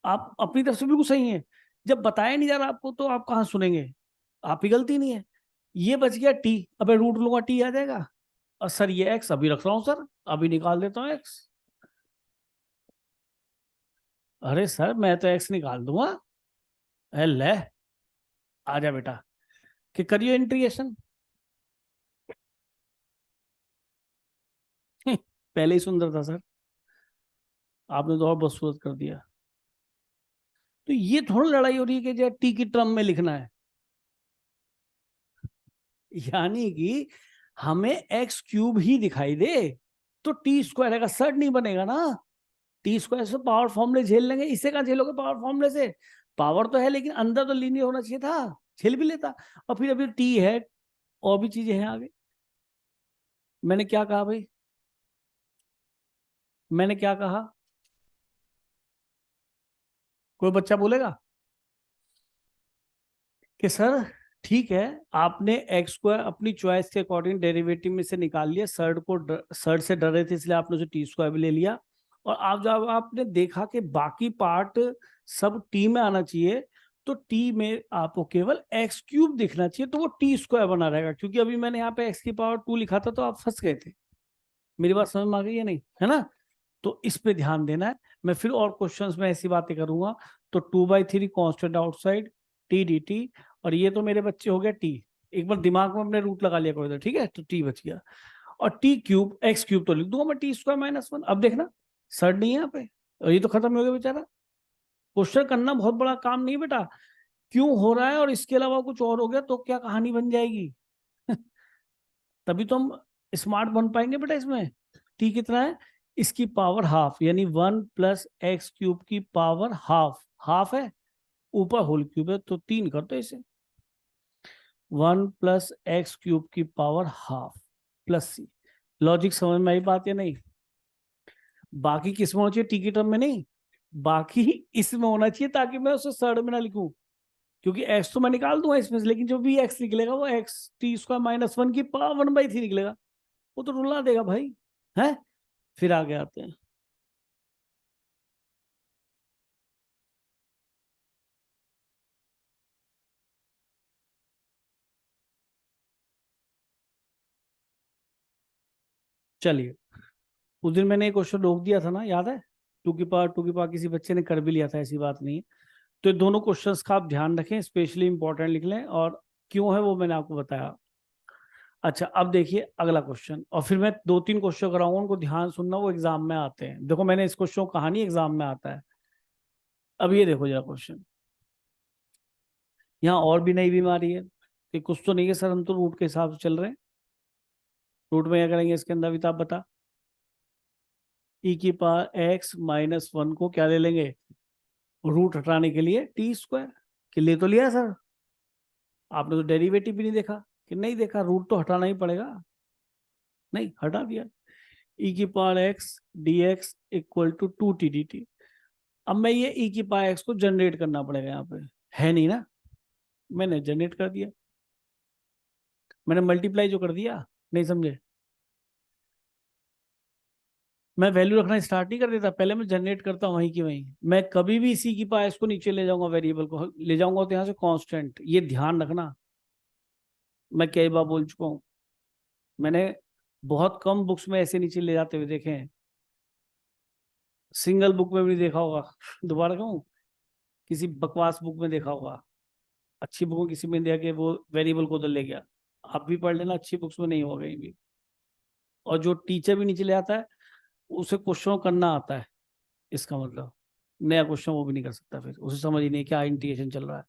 Speaker 1: आप अपनी तरफ से बिल्कुल सही है, जब बताया नहीं जा रहा आपको तो आप कहाँ सुनेंगे। आप ही गलती नहीं है। ये बच गया टी, अबे रूट लूंगा टी आ जाएगा। और सर ये एक्स अभी रख रहा हूँ सर, अभी निकाल देता हूँ एक्स। अरे सर मैं तो एक्स निकाल दूंगा। ले, आजा बेटा, कि करियो इंटीग्रेशन। पहले ही सुंदर था सर, आपने तो और बदसूरत कर दिया। तो ये थोड़ा लड़ाई हो रही है कि जो टी की टर्म में लिखना है, यानी कि हमें एक्स क्यूब ही दिखाई दे तो टी स्क्वायर का सर्ट नहीं बनेगा ना। टी स्क्वायर से पावर फॉर्मूले झेल लेंगे, इससे कहाँ झेलोगे पावर फॉर्मूले से। पावर तो है लेकिन अंदर तो लीनियर होना चाहिए था, झेल भी लेता। और फिर अभी टी है, और भी चीजें हैं आगे। मैंने क्या कहा भाई, मैंने क्या कहा, कोई बच्चा बोलेगा कि सर ठीक है, आपने एक्स स्क्वायर अपनी चॉइस के अकॉर्डिंग डेरिवेटिव में से निकाल लिया, सर्ड से डर रहे थे इसलिए आपने उसे टी स्क्वायर भी ले लिया। और आप जब आपने देखा कि बाकी पार्ट सब टी में आना चाहिए, तो टी में आपको केवल एक्स क्यूब दिखना चाहिए, तो वो टी स्क्वायर बना रहेगा। क्योंकि अभी मैंने यहाँ पे एक्स की पावर 2 लिखा था तो आप फंस गए थे। मेरी बात समझ में आ गई है नहीं, है ना। तो इस पे ध्यान देना है। मैं फिर और क्वेश्चंस में ऐसी बातें करूंगा। तो 2/3 constant outside T D T, और ये तो मेरे बच्चे हो गया टी। एक बार दिमाग में अपने रूट लगा लिया करो इधर, ठीक है। तो टी बच गया, और टी क्यूब एक्स क्यूब तो लिख दूंगा मैं टी स्क्वायर -1। अब देखना सर नहीं है यहाँ पे, और ये तो खत्म हो गया बेचारा। क्वेश्चन करना बहुत बड़ा काम नहीं बेटा, क्यों हो रहा है और इसके अलावा कुछ और हो गया तो क्या कहानी बन जाएगी। तभी तो हम स्मार्ट बन पाएंगे बेटा इसमें। टी कितना है, इसकी पावर हाफ, यानी 1 + x³ की पावर हाफ। हाफ है, ऊपर होल क्यूब है तो 3 कर दो इसे। 1 + x³ की पावर हाफ प्लस सी। लॉजिक समझ में आई बात या नहीं। बाकी किस में होना चाहिए, टी की टर्म में नहीं, बाकी इसमें होना चाहिए, ताकि मैं उसे सर्ड में ना लिखूं। क्योंकि एक्स तो मैं निकाल दूंगा इसमें से, लेकिन जो भी एक्स निकलेगा वो एक्स टी स्क्वायर -1 की पावर 1/3 निकलेगा। वो तो रुला देगा भाई, है। फिर आगे आते हैं। चलिए, उस दिन मैंने एक क्वेश्चन रोक दिया था ना, याद है। टू की पावर किसी बच्चे ने कर भी लिया था, ऐसी बात नहीं है। तो ये दोनों क्वेश्चंस का आप ध्यान रखें, स्पेशली इंपॉर्टेंट लिख लें, और क्यों है वो मैंने आपको बताया। अच्छा अब देखिए अगला क्वेश्चन, और फिर मैं 2-3 क्वेश्चन कराऊंगा, उनको ध्यान सुनना, वो एग्जाम में आते हैं। देखो मैंने इस क्वेश्चन को कहा नहीं एग्जाम में आता है। अब ये देखो जरा क्वेश्चन, यहाँ और भी नई बीमारी है कि कुछ तो नहीं है सर, हम तो रूट के हिसाब से चल रहे हैं। रूट में क्या करेंगे इसके अंदर भी, तो आप बता। e⁻x-1 को क्या ले लेंगे, रूट हटाने के लिए टी स्क्वायर के लिए तो लिया सर। आपने तो डेरिवेटिव भी नहीं देखा, कि नहीं देखा, रूट तो हटाना ही पड़ेगा। नहीं, हटा दिया। e⁻x dx = 2t dt। अब मैं ये e⁻x को जनरेट करना पड़ेगा, यहाँ पे है नहीं ना, मैंने जनरेट कर दिया। मैंने मल्टीप्लाई जो कर दिया, नहीं समझे। मैं वैल्यू रखना स्टार्ट नहीं कर देता, पहले मैं जनरेट करता हूँ वहीं की वहीं। मैं कभी भी इसी की पास को नीचे ले जाऊंगा, वेरिएबल को ले जाऊंगा तो यहाँ से कांस्टेंट, ये ध्यान रखना। मैं कई बार बोल चुका हूँ, मैंने बहुत कम बुक्स में ऐसे नीचे ले जाते हुए देखे हैं। सिंगल बुक में भी नहीं देखा होगा। दोबारा कहूँ, किसी बकवास बुक में देखा होगा। अच्छी बुक में किसी में दिया कि वो वेरिएबल को उधर ले गया। आप भी पढ़ लेना, अच्छी बुक्स में नहीं होगा कहीं भी। और जो टीचर भी नीचे ले आता है, उसे क्वेश्चन करना आता है, इसका मतलब नया क्वेश्चन वो भी नहीं कर सकता, फिर उसे समझ ही नहीं क्या इंटीग्रेशन चल रहा है।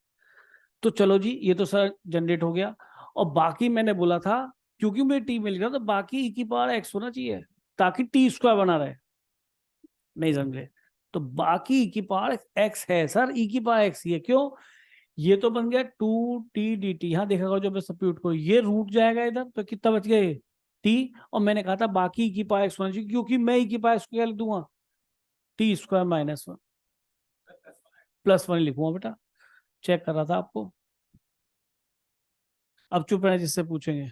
Speaker 1: तो चलो जी, ये तो सर जनरेट हो गया। और बाकी मैंने बोला था, क्योंकि मुझे टी मिल गया तो बाकी e⁻x होना चाहिए, ताकि टी स्क्वायर बना रहे। नहीं समझे, तो बाकी e⁻x है सर, e⁻x ये क्यों, ये तो बन गया 2t dt। यहाँ देखा जो मैं सब्स्टिट्यूट को, ये रूट जाएगा इधर तो कितना बच गया टी। और मैंने कहा था बाकी e⁻x होना चाहिए, क्योंकि मैं e⁻x को क्या लिख दूंगा, टी स्क्वायर -1। +1 लिखूंगा बेटा, चेक कर रहा था आपको। अब चुप रहना जिससे पूछेंगे।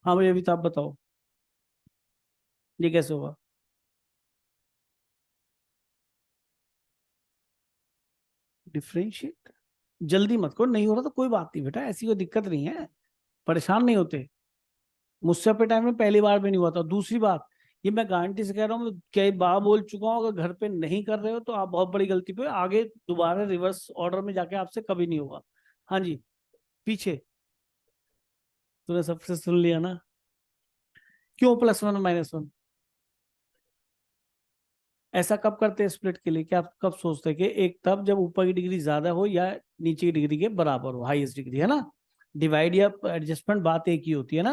Speaker 1: हाँ भाई अभी तो आप बताओ ये कैसे होगा। डिफरेंशिएट जल्दी मत करो, नहीं हो रहा तो कोई बात नहीं बेटा, ऐसी कोई दिक्कत नहीं है, परेशान नहीं होते। मुझसे अपने टाइम में पहली बार भी नहीं हुआ था। दूसरी बात, ये मैं गारंटी से कह रहा हूँ, मैं कई बार बोल चुका हूँ, अगर घर पे नहीं कर रहे हो तो आप बहुत बड़ी गलती पे हो। आगे दोबारा रिवर्स ऑर्डर में जाके आपसे कभी नहीं होगा। हाँ जी, पीछे तूने सबसे सुन लिया ना। क्यों +1 और -1? ऐसा कब करते हैं स्प्लिट के लिए? क्या आप कब सोचते हैं कि एक तब जब ऊपर की डिग्री ज्यादा हो या नीचे की डिग्री के बराबर हो, हाईएस्ट डिग्री, है ना। डिवाइड या एडजस्टमेंट बात एक ही होती है ना,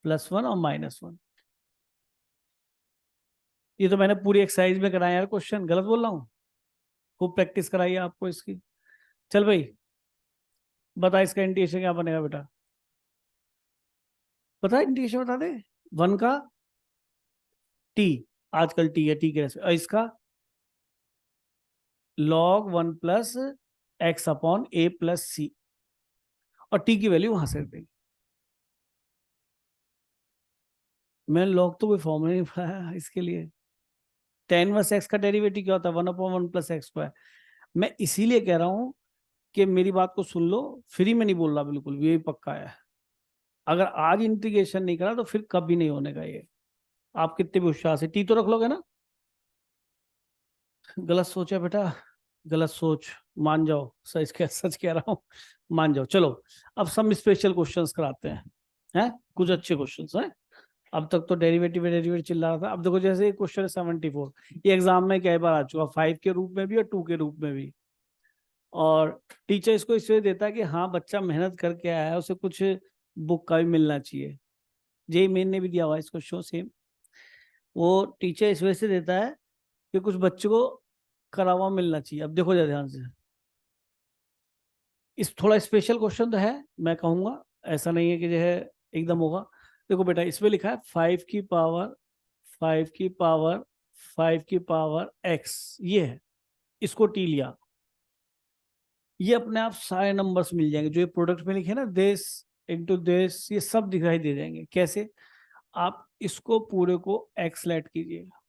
Speaker 1: +1 और -1। ये तो मैंने पूरी एक्सरसाइज में कराया यार क्वेश्चन, गलत बोल रहा हूँ? खूब प्रैक्टिस कराई है आपको इसकी। चल भाई बता, इसका इंटीग्रेशन क्या बनेगा बेटा? पता है इंटीग्रेशन? बता दे। 1 का टी, आजकल टी है, टी के रेस्पेक्ट, और इसका log 1 + x/a+c, और टी की वैल्यू वहां से रख देंगे। मैंने log तो कोई फॉर्मूला नहीं पढ़ाया इसके लिए। tan इनवर्स x का डेरिवेटिव क्या होता है? 1/1 + x²। मैं इसीलिए कह रहा हूं कि मेरी बात को सुन लो, फ्री में नहीं बोल रहा, बिल्कुल ये पक्का है। अगर आज इंटीग्रेशन नहीं करा तो फिर कभी नहीं होने का ये। आप कितने भी होशियार से टी तो रख लोगे ना। गलत सोचा बेटा, गलत सोच, मान जाओ, सच कह रहा हूँ, मान जाओ। चलो अब सब स्पेशल क्वेश्चंस कराते हैं कुछ अच्छे क्वेश्चंस हैं। अब तक तो डेरिवेटिव डेरिवेटिव चिल्ला रहा था, अब देखो जैसे क्वेश्चन है 74, ये एग्जाम में कई बार आ चुका, 5 के रूप में भी और 2 के रूप में भी। और टीचर इसको इसलिए देता है कि हाँ बच्चा मेहनत करके आया है, उसे कुछ बुक का भी मिलना चाहिए। जेई मेन ने भी दिया हुआ है इसको शो सेम। वो टीचर इस वजह से देता है कि कुछ बच्चों को करा हुआ मिलना चाहिए। अब देखो जरा ध्यान से, इस थोड़ा स्पेशल क्वेश्चन तो है, मैं कहूंगा, ऐसा नहीं है कि जो है एकदम होगा। देखो बेटा इसमें लिखा है 5 की पावर 5 की पावर 5 की पावर x, ये है, इसको टी लिया। ये अपने आप सारे नंबर्स मिल जाएंगे जो ये प्रोडक्ट में लिखे ना, देश इनटू देश, ये सब दिखाई दे जाएंगे। कैसे? आप इसको पूरे को x लेट कीजिएगा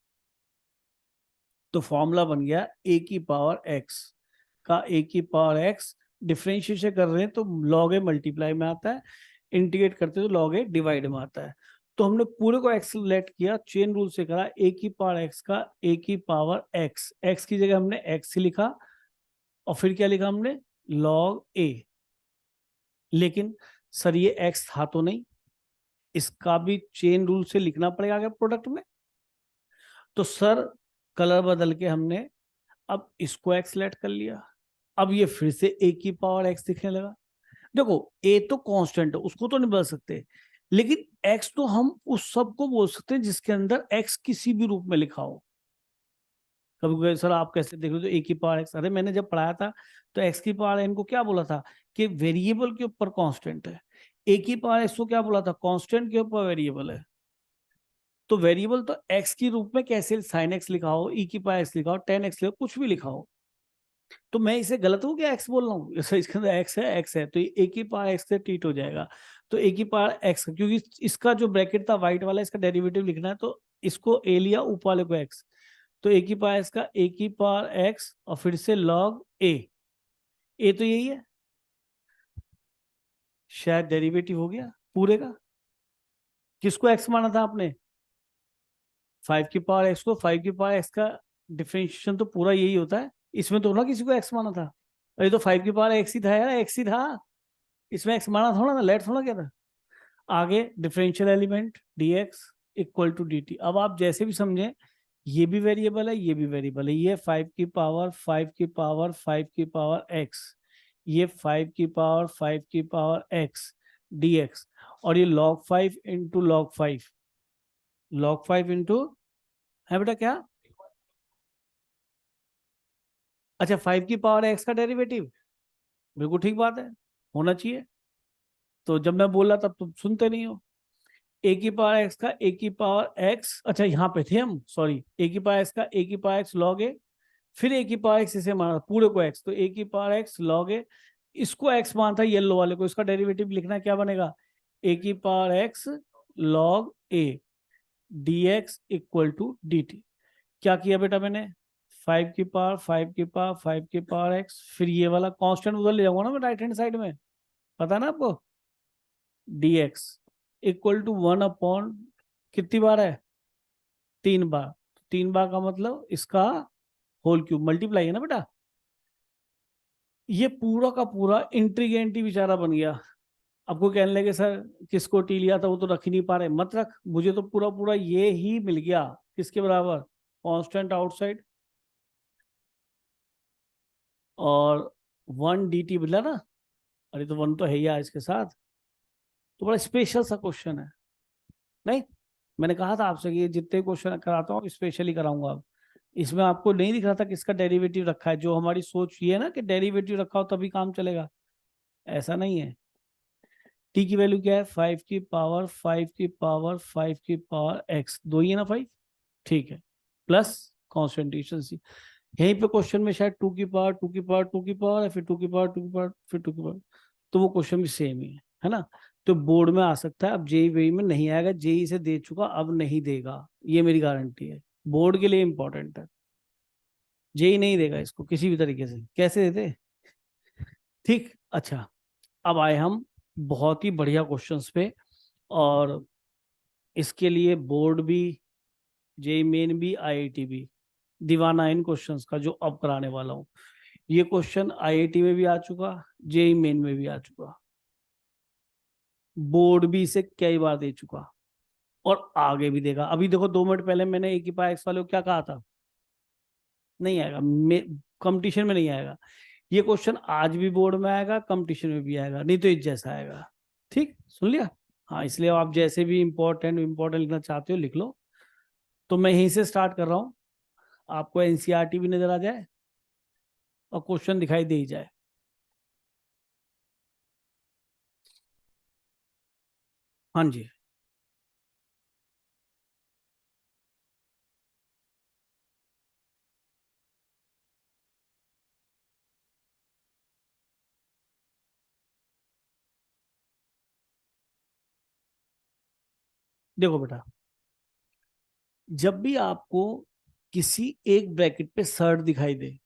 Speaker 1: तो फॉर्मूला बन गया a की पावर x का a की पावर x। डिफ्रेंशिएशन कर रहे हैं तो log a मल्टीप्लाई में आता है, इंटीग्रेट करते हैं तो log a डिवाइड में आता है। तो हमने पूरे को x लेट किया, चेन रूल से करा, a की पावर x का a की पावर x, x की जगह हमने x ही लिखा, और फिर क्या लिखा हमने? log a। लेकिन सर ये x था तो नहीं, इसका भी चेन रूल से लिखना पड़ेगा आगे प्रोडक्ट में। तो सर कलर बदल के हमने अब इसको x लेट कर लिया, अब ये फिर से a की पावर x दिखने लगा। देखो a तो कांस्टेंट है, उसको तो नहीं बदल सकते, लेकिन x तो हम उस सब को बोल सकते हैं जिसके अंदर x किसी भी रूप में लिखा हो। कभी कभी सर आप कैसे देख रहे हो तो a की पावर x, अरे मैंने जब पढ़ाया था तो x की पावर n को क्या बोला था कि वेरिएबल के ऊपर कांस्टेंट है, a की पावर x को क्या बोला था? कांस्टेंट के ऊपर वेरिएबल है। तो वेरिएबल तो x के रूप में कैसे sin x लिखा हो, e की पावर x लिखा हो, tan x लिखा हो, कुछ भी लिखा हो। तो मैं इसे गलत हूँ क्या x बोल रहा हूँ? इसके अंदर x है तो ये a की पावर x से टीट हो जाएगा। तो a की पावर x, क्योंकि इसका जो ब्रैकेट था व्हाइट वाला, इसका डेरिवेटिव लिखना है तो इसको a लिया, ऊपर वाले को x, तो a की पावर x का a की पावर x और फिर से log a तो यही है, शायद डेरिवेटिव हो गया पूरे का। किसको x माना था आपने? 5 की पावर x को, 5 की पावर x का डिफरेंशिएशन तो पूरा यही होता है, इसमें तो ना किसी को x माना था। अरे तो 5 की पावर x ही था यार, x ही था, इसमें x माना थोड़ा ना, लेट थोड़ा क्या था। आगे differential element dx equal to dt। अब आप जैसे भी समझें, ये भी वेरिएबल है, ये भी वेरिएबल है, ये 5 की पावर 5 की पावर 5 की पावर x, ये 5 की पावर 5 की पावर x dx, और ये log 5 इंटू log 5 इंटू, है बेटा क्या? अच्छा 5 की पावर x का डेरिवेटिव, बिल्कुल ठीक बात है, होना चाहिए। तो जब मैं बोला तब तुम सुनते नहीं हो। ए की पावर एक्स का ए की पावर एक्स, अच्छा यहाँ पे थे हम, सॉरी, ए की पावर एक्स का ए की पावर एक्स लॉग ए, फिर ए की पावर एक्स इसे माना पूरे को एक्स, तो ए की पावर एक्स लॉग ए, इसको एक्स माना था येलो वाले को, इसका डेरिवेटिव लिखना क्या बनेगा, ए की power x log a d x equal to d t. क्या किया बेटा मैंने, 5 की पावर 5 की पावर 5 की पावर एक्स, फिर ये वाला कांस्टेंट उधर ले जाऊंगा ना मैं राइट हैंड साइड में, पता है ना आपको, d x equal to 1 upon कितनी बार है, 3 बार, 3 बार का मतलब इसका होल क्यूब मल्टीप्लाई है ना बेटा। ये पूरा का पूरा इंट्रीगेंट ही बेचारा बन गया। आपको कहने लगे सर किसको टी लिया था वो तो रख ही नहीं पा रहे, मत रख, मुझे तो पूरा पूरा ये ही मिल गया, किसके बराबर, कांस्टेंट आउटसाइड और 1 dt मिला ना, अरे तो 1 तो है ही यार इसके साथ, तो बड़ा स्पेशल सा क्वेश्चन है। नहीं, मैंने कहा था आपसे कि ये जितने क्वेश्चन कराता हूँ स्पेशली कराऊंगा। अब इसमें आपको नहीं दिख रहा था किसका डेरिवेटिव रखा है, जो हमारी सोच ये है ना कि डेरिवेटिव रखा हो तभी काम चलेगा, ऐसा नहीं है। टी की वैल्यू क्या है, 5 की पावर 5 की पावर 5 की पावर एक्स, दो ही है ना 5, ठीक है, प्लस कॉन्स्टेंटेशन सी। यहीं पे क्वेश्चन में शायद 2 की पावर 2 की पावर 2 की पावर, फिर 2 की पावर 2 की पावर फिर 2 की पावर, तो वो क्वेश्चन भी सेम ही है ना। तो बोर्ड में आ सकता है, अब जेई वेई में नहीं आएगा, जेई से दे चुका अब नहीं देगा, ये मेरी गारंटी है, बोर्ड के लिए इंपॉर्टेंट है। जेई नहीं देगा इसको किसी भी तरीके से, कैसे देते, ठीक। अच्छा, अब आए हम बहुत ही बढ़िया क्वेश्चंस पे, और इसके लिए बोर्ड भी, जेई मेन भी, आईआईटी भी दीवाना इन क्वेश्चंस का जो अब कराने वाला हूँ। ये क्वेश्चन आईआईटी में भी आ चुका, जेई मेन में भी आ चुका, बोर्ड भी इसे कई बार दे चुका और आगे भी देगा। अभी देखो 2 मिनट पहले मैंने एक ही पावर एक्स वाले को क्या कहा था, नहीं आएगा, कंपटीशन में नहीं आएगा। ये क्वेश्चन आज भी बोर्ड में आएगा, कंपटीशन में भी आएगा, नहीं तो इस जैसा आएगा, ठीक, सुन लिया। हाँ, इसलिए आप जैसे भी इंपॉर्टेंट इंपॉर्टेंट लिखना चाहते हो लिख लो। तो मैं यहीं से स्टार्ट कर रहा हूँ, आपको एनसीईआरटी भी नजर आ जाए और क्वेश्चन दिखाई दे ही जाए। हाँ जी, देखो बेटा, जब भी आपको किसी एक ब्रैकेट पे सर्ड दिखाई दे,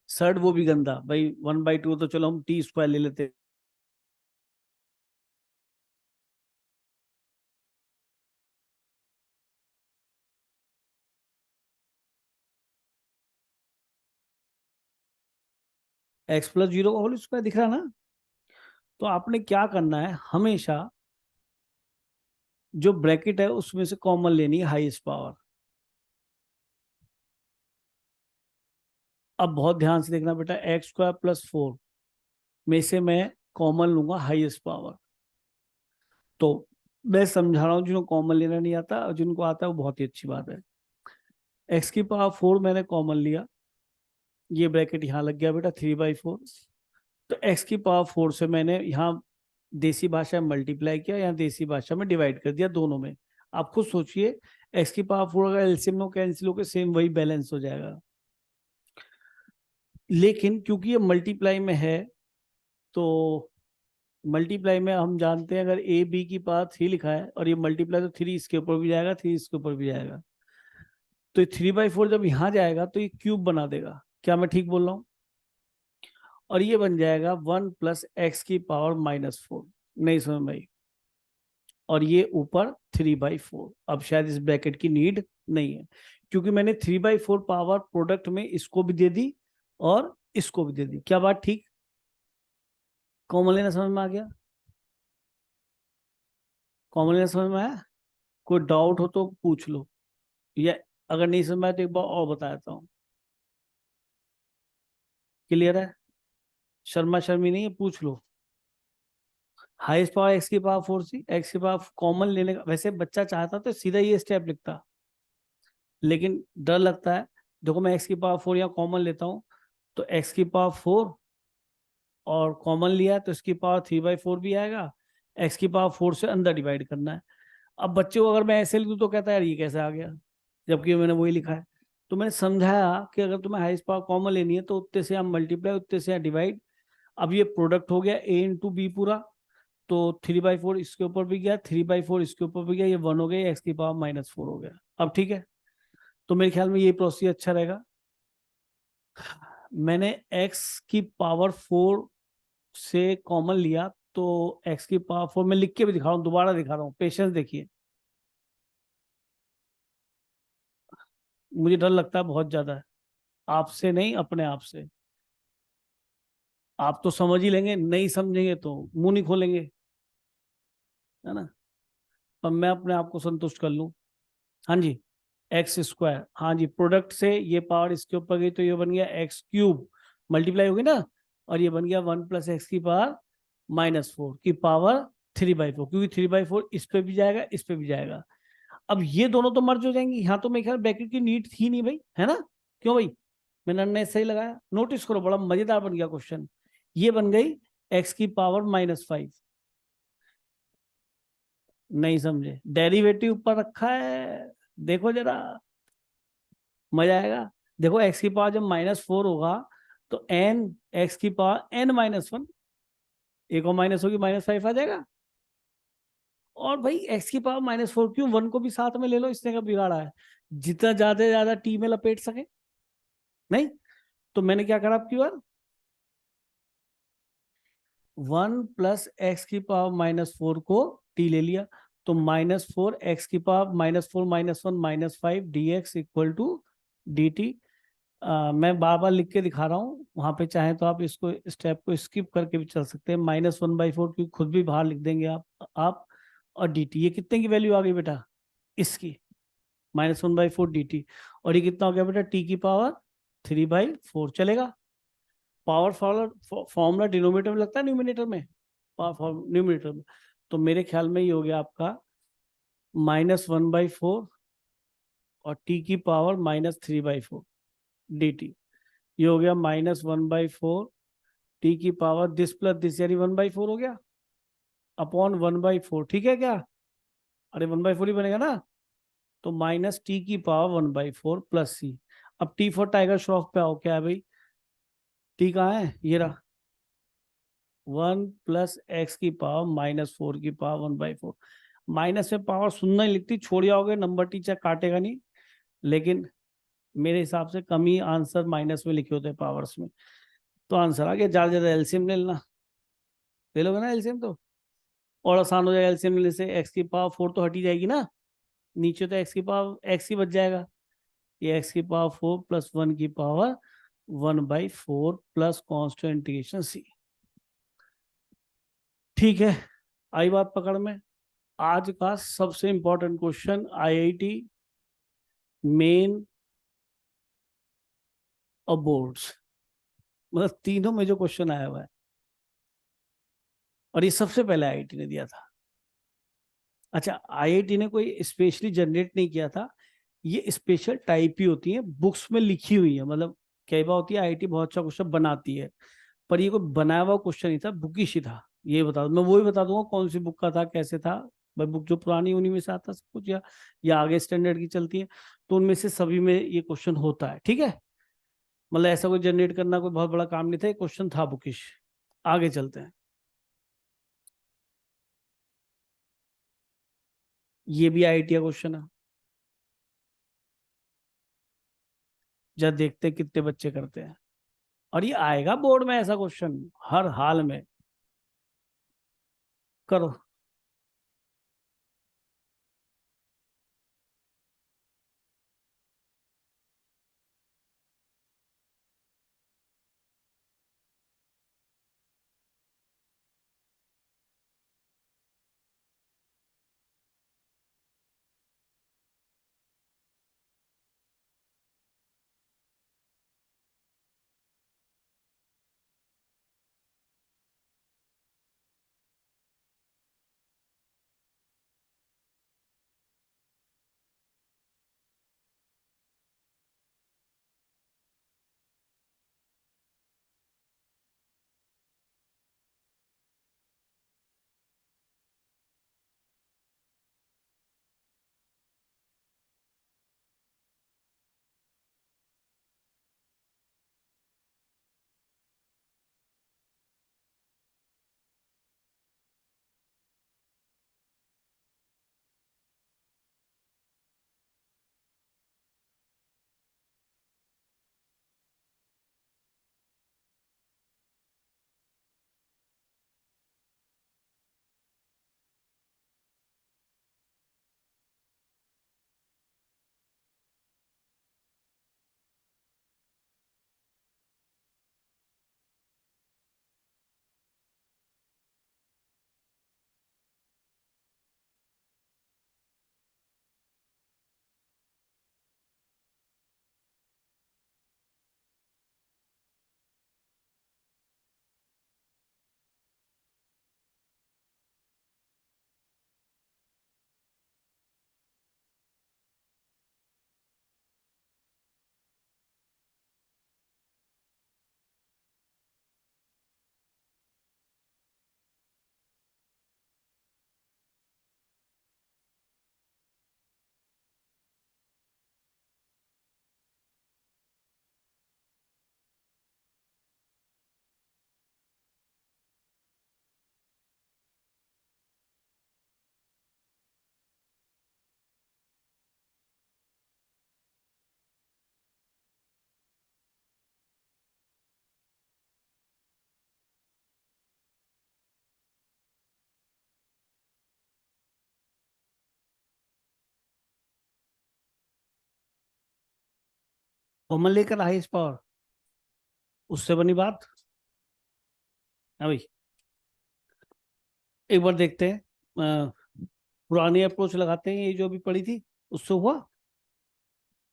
Speaker 1: सर्ड वो भी गंदा भाई, 1/2 तो चलो हम टी स्क्वायर ले लेते, x+0 का होल स्क्वायर दिख रहा ना, तो आपने क्या करना है, हमेशा जो ब्रैकेट है उसमें से कॉमन लेनी है हाईएस्ट पावर। अब बहुत ध्यान से देखना बेटा, x² + 4 में से मैं कॉमन लूंगा हाईएस्ट पावर। तो मैं समझा रहा हूँ, जिनको कॉमन लेना नहीं आता और जिनको आता है वो बहुत ही अच्छी बात है। x⁴ मैंने कॉमन लिया, ये ब्रैकेट यहाँ लग गया बेटा 3/4, तो x⁴ से मैंने यहाँ देसी भाषा में मल्टीप्लाई किया, यहाँ देसी भाषा में डिवाइड कर दिया दोनों में। आप खुद सोचिए, x⁴ अगर एलसीएम में कैंसिल होकर सेम वही बैलेंस हो जाएगा, लेकिन क्योंकि ये मल्टीप्लाई में है, तो मल्टीप्लाई में हम जानते हैं अगर ए बी की पावर 3 लिखा है और ये मल्टीप्लाई, तो 3 इसके ऊपर भी जाएगा, 3 इसके ऊपर भी जाएगा, तो 3/4 जब यहाँ जाएगा तो ये क्यूब बना देगा, क्या मैं ठीक बोल रहा हूँ, और ये बन जाएगा 1 + x⁻⁻4, नहीं समझ में आई, और ये ऊपर 3/4। अब शायद इस ब्रैकेट की नीड नहीं है, क्योंकि मैंने 3/4 पावर प्रोडक्ट में इसको भी दे दी और इसको भी दे दी, क्या बात ठीक, कॉमन लेना समझ में आ गया, कॉमन लेना समझ में आया, कोई डाउट हो तो पूछ लो, या अगर नहीं समझ में आया तो एक बार और बता देता हूँ, क्लियर है, शर्मा शर्मी नहीं है, पूछ लो। हाईएस्ट पावर x⁴ सी, x⁴ कॉमन लेने का, वैसे बच्चा चाहता तो सीधा ये स्टेप लिखता, लेकिन डर लगता है। देखो मैं x⁴ यहाँ कॉमन लेता हूँ, तो x⁴ और कॉमन लिया तो इसकी पावर 3/4 भी आएगा, x⁴ से अंदर डिवाइड करना है। अब बच्चे को अगर मैं ऐसे लिख दूँ तो कहता है यार ये कैसे आ गया, जबकि मैंने वही लिखा है। तो मैंने समझाया कि अगर तुम्हें हाईएस्ट पावर कॉमन लेनी है तो उतने से यहाँ मल्टीप्लाई, उतने से यहाँ डिवाइड। अब ये प्रोडक्ट हो गया ए इंटू बी पूरा, तो 3/4 इसके ऊपर भी गया, 3/4 इसके ऊपर भी गया, ये 1 हो गया, एक्स की पावर -4 हो गया। अब ठीक है, तो मेरे ख्याल में ये प्रोसीजर अच्छा रहेगा। मैंने एक्स की पावर 4 से कॉमन लिया, तो एक्स की पावर 4 मैं लिख के भी दिखा रहा हूँ, दोबारा दिखा रहा हूँ, पेशेंस देखिए। मुझे डर लगता है बहुत ज्यादा, आपसे नहीं अपने आप से। आप तो समझ ही लेंगे, नहीं समझेंगे तो मुंह नहीं खोलेंगे, है ना। पर मैं अपने आप को संतुष्ट कर लूं। हाँ जी, एक्स स्क्वायर, हाँ जी, प्रोडक्ट से ये पावर इसके ऊपर गई तो ये बन गया एक्स क्यूब, मल्टीप्लाई होगी ना, और ये बन गया 1 + एक्स की पावर -4 की पावर 3/4, क्योंकि 3/4 इस पे भी जाएगा, इस पे भी जाएगा। अब ये दोनों तो मर्ज हो जाएंगी, यहाँ तो मेरे ख्याल ब्रैकेट की नीड थी नहीं भाई, है ना। क्यों भाई, मैंने अन्य सही लगाया। नोटिस करो, बड़ा मजेदार बन गया क्वेश्चन। ये बन गई एक्स की पावर -5। नहीं समझे, डेरिवेटिव ऊपर रखा है, देखो जरा, मजा आएगा। देखो एक्स की पावर जब -4 होगा तो एन, एक्स की पावर n-1, एक और माइनस होगी, -5 आ जाएगा। और भाई एक्स की पावर -4 क्यों, 1 को भी साथ में ले लो, इसने का बिगाड़ा है, जितना ज्यादा से ज्यादा टी में लपेट सके। नहीं, तो मैंने क्या करा, आपकी बार 1 + एक्स की पावर -4 को टी ले लिया, तो -4 एक्स की power -4 -1 -5 dx equal to dt। मैं बार बार लिख के दिखा रहा हूँ, वहां पे चाहे तो आप इसको स्टेप को स्किप करके भी चल सकते हैं। -1/4 की खुद भी बाहर लिख देंगे आप। और dt, ये कितने की वैल्यू आ गई बेटा, इसकी -1/4 dt। और ये कितना हो गया बेटा, t की पावर 3/4 चलेगा। पावर फॉर्मूला डिनोमिनेटर में लगता है, न्यूमिनेटर में, पावर न्यूमिनेटर में। तो मेरे ख्याल में ये हो गया आपका -1/4 और t की पावर -3/4 dt। ये हो गया -1/4 टी की पावर दिस प्लस दिस, यानी 1/4 हो गया, अपॉन 1/4, ठीक है क्या। अरे 1/4 ही बनेगा ना। तो -t की पावर 1/4 प्लस सी। अब टी फॉर टाइगर श्रॉफ पे आओ, क्या है भाई, टी कहाँ है, ये रहा, 1 + एक्स की पावर -4 की पावर 1/4। माइनस में पावर सुनना ही लिखती, छोड़ जाओगे, नंबर टीचर काटेगा नहीं। लेकिन मेरे हिसाब से कम ही आंसर माइनस में लिखे होते हैं पावर्स में। तो आंसर आ गया, ज्यादा ज्यादा एलसीएम ले लेना, ले लोगे ना एलसीएम तो और आसान हो जाएगा। एलसीएम लेने से एक्स की पावर 4 तो हट ही जाएगी ना, नीचे तो एक्स की पावर एक्स ही बच जाएगा। ये एक्स की पावर 4 + 1 की पावर 1/4 प्लस कॉन्स्टेंट इंटीग्रेशन सी। ठीक है, आई बात पकड़ में। आज का सबसे इंपॉर्टेंट क्वेश्चन, आईआईटी मेन और बोर्ड्स, मतलब तीनों में जो क्वेश्चन आया हुआ है, और ये सबसे पहले आईआईटी ने दिया था। अच्छा, आईआईटी ने कोई स्पेशली जनरेट नहीं किया था, ये स्पेशल टाइप ही होती है, बुक्स में लिखी हुई है। मतलब कई बार होती है आईआईटी बहुत अच्छा क्वेश्चन बनाती है, पर ये कोई बनाया हुआ क्वेश्चन नहीं था, बुकिश ही था। ये बता दो, मैं वही बता दूंगा कौन सी बुक का था, कैसे था। भाई बुक जो पुरानी उन्हीं में से आता सब कुछ, या आगे स्टैंडर्ड की चलती है, तो उनमें से सभी में ये क्वेश्चन होता है, ठीक है। मतलब ऐसा कोई जनरेट करना कोई बहुत बड़ा काम नहीं था, क्वेश्चन था बुकिश। आगे चलते हैं, ये भी आईआईटी का क्वेश्चन है। जब देखते हैं कितने बच्चे करते हैं, और ये आएगा बोर्ड में ऐसा क्वेश्चन हर हाल में। करो। कॉमन लेकर हाईएस्ट पावर, उससे बनी बात। हाँ भाई, एक बार देखते हैं, पुरानी अप्रोच लगाते हैं, ये जो भी पड़ी थी उससे हुआ।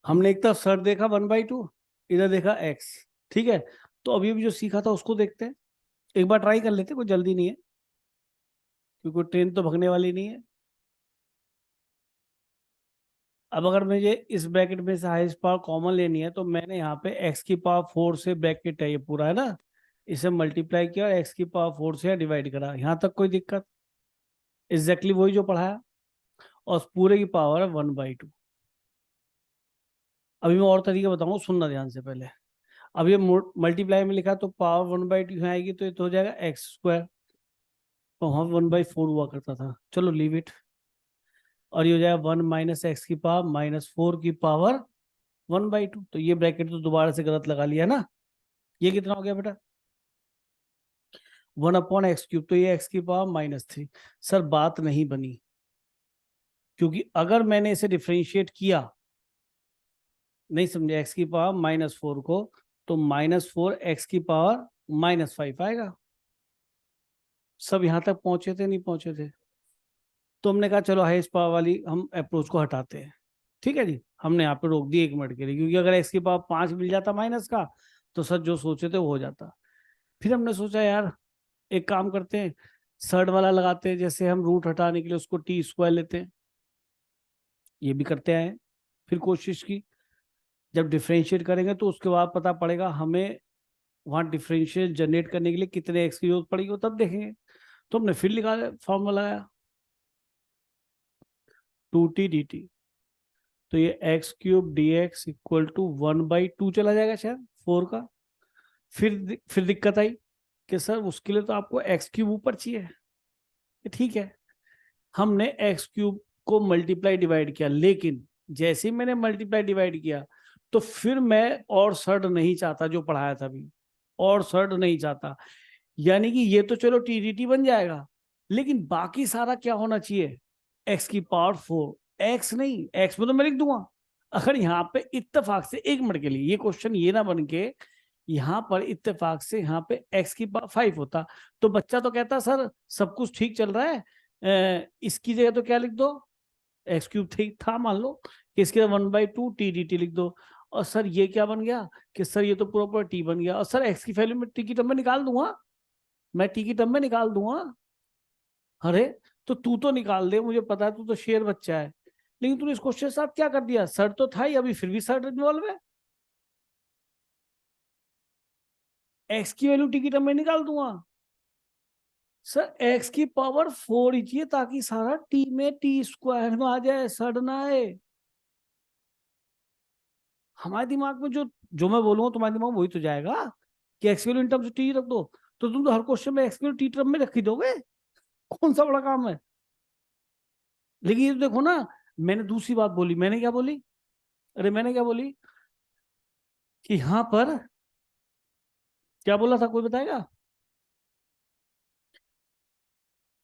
Speaker 1: हमने एक तरफ सर देखा 1/2, इधर देखा एक्स, ठीक है। तो अभी भी जो सीखा था उसको देखते हैं, एक बार ट्राई कर लेते हैं, कोई जल्दी नहीं है, क्योंकि ट्रेन तो भगने वाली नहीं है। अब अगर मुझे इस ब्रैकेट में से हाईएस्ट पावर कॉमन लेनी है, तो मैंने यहाँ पे x की पावर 4 से ब्रैकेट है ये पूरा, है ना, इसे मल्टीप्लाई किया और x की पावर 4 से डिवाइड करा, यहाँ तक कोई दिक्कत? एग्जैक्टली वही जो पढ़ाया, और उस पूरे की पावर है 1/2। अभी मैं और तरीके बताऊंगा, सुनना ध्यान से पहले। अब ये मल्टीप्लाई में लिखा तो पावर 1/2 यहाँ आएगी, तो ये तो हो जाएगा x², तो वहाँ 1/4 हुआ करता था, चलो लीव इट। और ये हो जाएगा 1 माइनस एक्स की पावर -4 की पावर 1/2। तो ये ब्रैकेट तो दोबारा से गलत लगा लिया ना। ये कितना हो गया बेटा? 1/x³, तो ये x की पावर -3। सर बात नहीं बनी, क्योंकि अगर मैंने इसे डिफ्रेंशिएट किया, नहीं समझे, x की पावर -4 को, तो -4 x की पावर -5 आएगा। सब यहां तक पहुंचे थे, नहीं पहुंचे थे? तो हमने कहा चलो हाईएस्ट पावर वाली हम अप्रोच को हटाते हैं, ठीक है जी। हमने यहाँ पे रोक दिया 1 मिनट के लिए, क्योंकि अगर x की पावर 5 मिल जाता माइनस का, तो सर जो सोचे थे वो हो जाता। फिर हमने सोचा यार एक काम करते हैं, सर्ड वाला लगाते हैं, जैसे हम रूट हटाने के लिए उसको t² लेते हैं, ये भी करते आए। फिर कोशिश की, जब डिफ्रेंशिएट करेंगे तो उसके बाद पता पड़ेगा हमें वहां डिफरेंशियल जनरेट करने के लिए कितने एक्स की जरूरत पड़ेगी, वो तब देखेंगे। तो हमने फिर निकाला, फॉर्मूला लगाया 2t dt, तो ये x³ dx इक्वल टू 1/2 चला जाएगा शायद 4 का। फिर दिक्कत आई कि सर उसके लिए तो आपको x³ ऊपर चाहिए, ठीक है। हमने x³ को मल्टीप्लाई डिवाइड किया, लेकिन जैसे ही मैंने मल्टीप्लाई डिवाइड किया, तो फिर मैं और सर्ड नहीं चाहता जो पढ़ाया था अभी, और सर्ड नहीं चाहता। यानी कि ये तो चलो टीडीटी बन जाएगा, लेकिन बाकी सारा क्या होना चाहिए? x की पावर 4, x नहीं, x में तो मैं लिख दूंगा। अगर यहाँ पे इत्तेफाक से, 1 मिनट के लिए ये क्वेश्चन ये ना बन के यहाँ पर इत्तेफाक से यहाँ पे x की पावर 5 होता, तो बच्चा तो कहता सर सब कुछ ठीक चल रहा है, इसकी जगह तो क्या लिख दो, x³ ठीक था मान लो, कि इसके 1/2 t/dt लिख दो। और सर ये क्या बन गया कि सर ये तो पूरा पूरा t बन गया, और सर x की वैल्यू में t की टर्म में निकाल दूंगा, मैं टी की टर्म में निकाल दूंगा। अरे तो तू तो निकाल दे, मुझे पता है तू तो शेर बच्चा है, लेकिन तूने इस क्वेश्चन के साथ क्या कर दिया? सर तो था ही, अभी फिर भी सर इन्वॉल्व है। एक्स की वैल्यू टी की टर्म में निकाल दूंगा, सर एक्स की पावर 4 ही चाहिए, ताकि सारा टी में t² में आ जाए, सर ना आए। हमारे दिमाग में जो जो मैं बोलूंगा तुम्हारे दिमाग में वही तो जाएगा, कि x value in terms of T रख दो। तो तुम तो हर क्वेश्चन में एक्स वैल्यू टी टर्म में रख ही दोगे, कौन सा बड़ा काम है? लेकिन ये तो देखो ना, मैंने दूसरी बात बोली, मैंने क्या बोली? अरे मैंने क्या बोली कि यहां पर क्या बोला था, कोई बताएगा?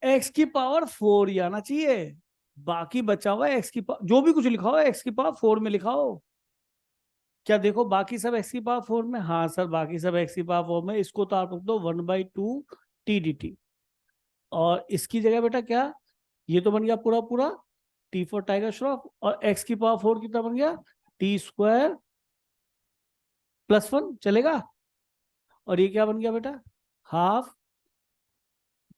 Speaker 1: एक्स की पावर 4 ही आना चाहिए, बाकी बचा हुआ एक्स की पावर, जो भी कुछ लिखा हो एक्स की पावर 4 में लिखा हो। क्या देखो बाकी सब एक्स की पावर 4 में? हाँ सर बाकी सब एक्स की पावर 4 में, इसको तो आप रख दो 1/2 t/dt। और इसकी जगह बेटा क्या, ये तो बन गया पूरा पूरा t फॉर टाइगर श्रॉफ, और एक्स की पावर 4 कितना बन गया, t² +1 चलेगा। और ये क्या बन गया बेटा, हाफ,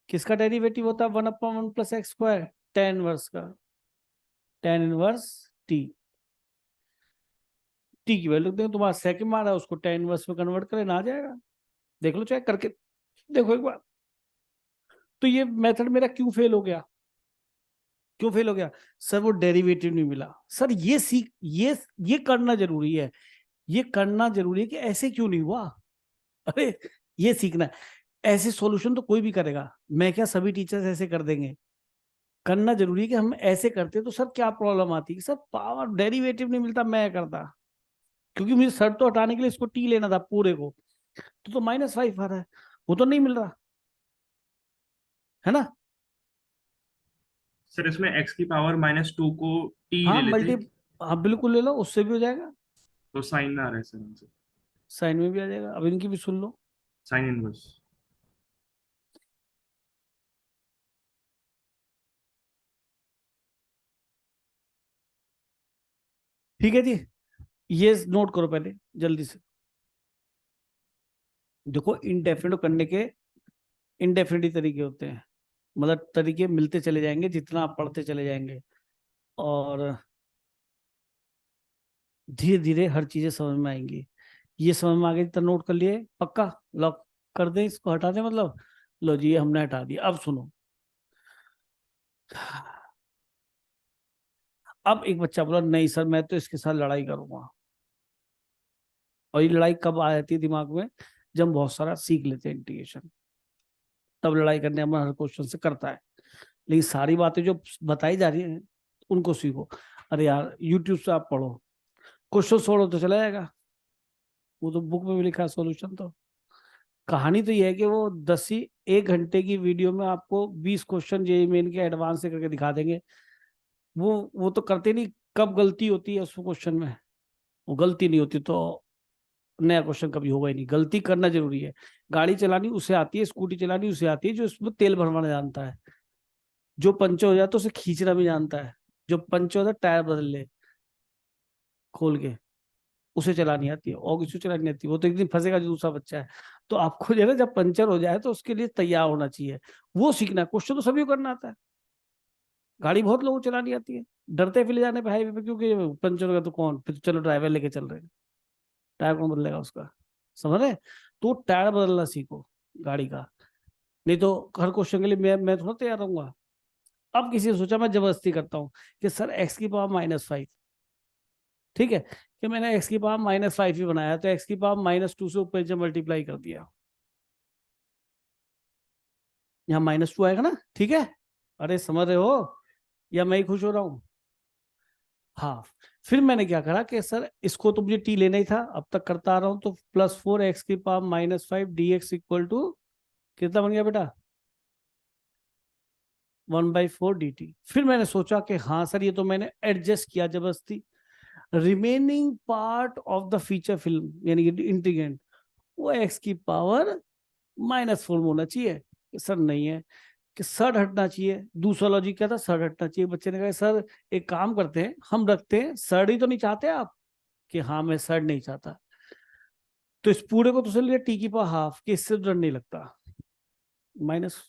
Speaker 1: किसका डेरिवेटिव होता है 1/1 + x², tan इनवर्स का, tan इनवर्स t। टी की वैल्यू दें, तुम्हारा सेकंड मार है उसको tan इनवर्स में कन्वर्ट करें ना, आ जाएगा। देख लो चेक करके, देखो एक बार। तो ये मेथड मेरा क्यों फेल हो गया? क्यों फेल हो गया? सर वो डेरिवेटिव नहीं मिला। सर ये सीख, ये करना जरूरी है, ये करना जरूरी है कि ऐसे क्यों नहीं हुआ। अरे ये सीखना है, ऐसे सॉल्यूशन तो कोई भी करेगा, मैं क्या सभी टीचर्स ऐसे कर देंगे? करना जरूरी है कि हम ऐसे करते तो सर क्या प्रॉब्लम आती कि सर पावर डेरिवेटिव नहीं मिलता, मैं करता, क्योंकि मुझे सर तो हटाने के लिए इसको टी लेना था पूरे को, तो -5 आ रहा है, वो तो नहीं मिल रहा है ना।
Speaker 3: सर इसमें x की पावर -2 को t
Speaker 1: हाँ
Speaker 3: ले लेते।
Speaker 1: हाँ बिल्कुल ले लो, उससे भी हो जाएगा।
Speaker 3: तो साइन में आ रहा है सर आंसर।
Speaker 1: साइन में भी आ जाएगा, अब इनकी भी सुन लो।
Speaker 3: Sine inverse.
Speaker 1: ठीक है जी, ये नोट करो पहले जल्दी से। देखो, इंडेफिनिट करने के इंडेफिनिट तरीके होते हैं, मतलब तरीके मिलते चले जाएंगे जितना आप पढ़ते चले जाएंगे, और धीरे धीरे हर चीजें समझ में आएंगी। ये समझ में आ गई तो नोट कर लिए, पक्का लॉक कर दें, इसको हटा दें मतलब। लो जी, ये हमने हटा दिया। अब सुनो, अब एक बच्चा बोला नहीं सर मैं तो इसके साथ लड़ाई करूंगा। और ये लड़ाई कब आ जाती है दिमाग में? जब हम बहुत सारा सीख लेते हैं इंटीग्रेशन, तब लड़ाई करने में हर क्वेश्चन से करता है। लेकिन सारी बातें जो बताई जा रही हैं उनको सीखो। अरे यार, यूट्यूब से आप पढ़ो, क्वेश्चन सोल्व तो चला जाएगा, वो तो बुक में भी लिखा है सॉल्यूशन। तो कहानी तो ये है कि वो 1 घंटे की वीडियो में आपको 20 क्वेश्चन जेईई मेन के एडवांस से करके दिखा देंगे। वो तो करते नहीं, कब गलती होती है उस क्वेश्चन में, वो गलती नहीं होती तो नया क्वेश्चन कभी होगा ही नहीं। गलती करना जरूरी है। गाड़ी चलानी उसे आती है, स्कूटी चलानी उसे आती है जो इसमें तेल भरवाना जानता है। जो पंचर हो जाए तो उसे खींचना भी जानता है। जो पंचर हो जाए टायर बदल ले खोल के, उसे चलानी आती है। और किसी को चलानी आती है, वो तो एक दिन फंसेगा जो दूसरा बच्चा है। तो आपको जो है ना, जब पंचर हो जाए तो उसके लिए तैयार होना चाहिए। वो सीखना है। क्वेश्चन तो सभी को करना आता है। गाड़ी बहुत लोगों को चलानी आती है, डरते फिर ले जाने पे हाईवे पे, क्योंकि पंचर होगा तो कौन, फिर तो चलो ड्राइवर लेके चल रहे हैं, टायर कौन बदलेगा उसका? समझ रहे? तो टायर बदलना सीखो गाड़ी का। नहीं तो हर क्वेश्चन के लिए मैं थोड़ा तैयार रहूंगा। अब किसी ने सोचा मैं जबरदस्ती करता हूँ कि सर x⁻⁻5, ठीक है, कि मैंने x⁻⁻5 ही बनाया, तो x⁻⁻2 से ऊपर जब मल्टीप्लाई कर दिया, यहाँ -2 आएगा ना, ठीक है? अरे समझ रहे हो या मैं ही खुश हो रहा हूँ? हाँ। फिर मैंने क्या करा कि सर इसको तो मुझे t लेना ही था, अब तक करता आ रहा हूँ, तो +4x⁻⁻5 dx इक्वल टू कितना बन गया बेटा? 1/4 dt। फिर मैंने सोचा कि हाँ सर, ये तो मैंने एडजस्ट किया जबरदस्ती। Remaining part of the feature film यानी कि इंटीग्रेंट, वो x⁻⁻4 में होना चाहिए। कि सर नहीं है, कि सर हटना चाहिए। दूसरा लॉजिक क्या था? सर हटना चाहिए। बच्चे ने कहा सर एक काम करते हैं, हम रखते हैं, सर ही तो नहीं चाहते आप? कि हाँ मैं सर नहीं चाहता। तो इस पूरे को तो चल लिया t⁻½ कि इससे तो डर नहीं लगता, माइनस।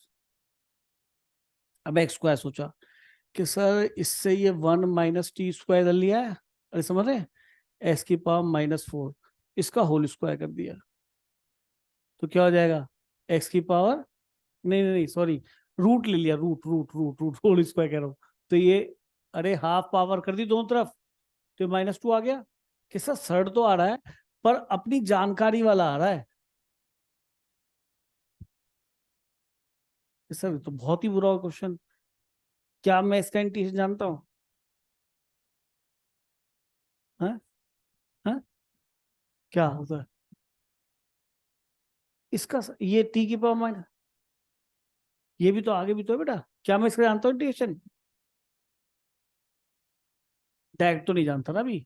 Speaker 1: अब x² सोचा कि सर इससे ये 1 - t² कर लिया है। अरे समझ रहे हैं? x⁻⁻4 इसका होल स्क्वायर कर दिया, तो क्या हो जाएगा? x की पावर, नहीं नहीं नहीं सॉरी, रूट ले लिया, root root root root whole square कह रहा हूँ। तो ये, अरे हाफ पावर कर दी दोनों तरफ, तो -2 आ गया। कि सर सर तो आ रहा है पर अपनी जानकारी वाला आ रहा है। कि सर तो बहुत ही बुरा क्वेश्चन, क्या मैं इसका इंटीग्रेशन जानता हूँ? हाँ हाँ, क्या होता है इसका? ये t⁻⁻, ये भी तो आगे भी तो है बेटा। क्या मैं इसका जानता हूँ इंटीग्रेशन? डायरेक्ट तो नहीं जानता ना अभी,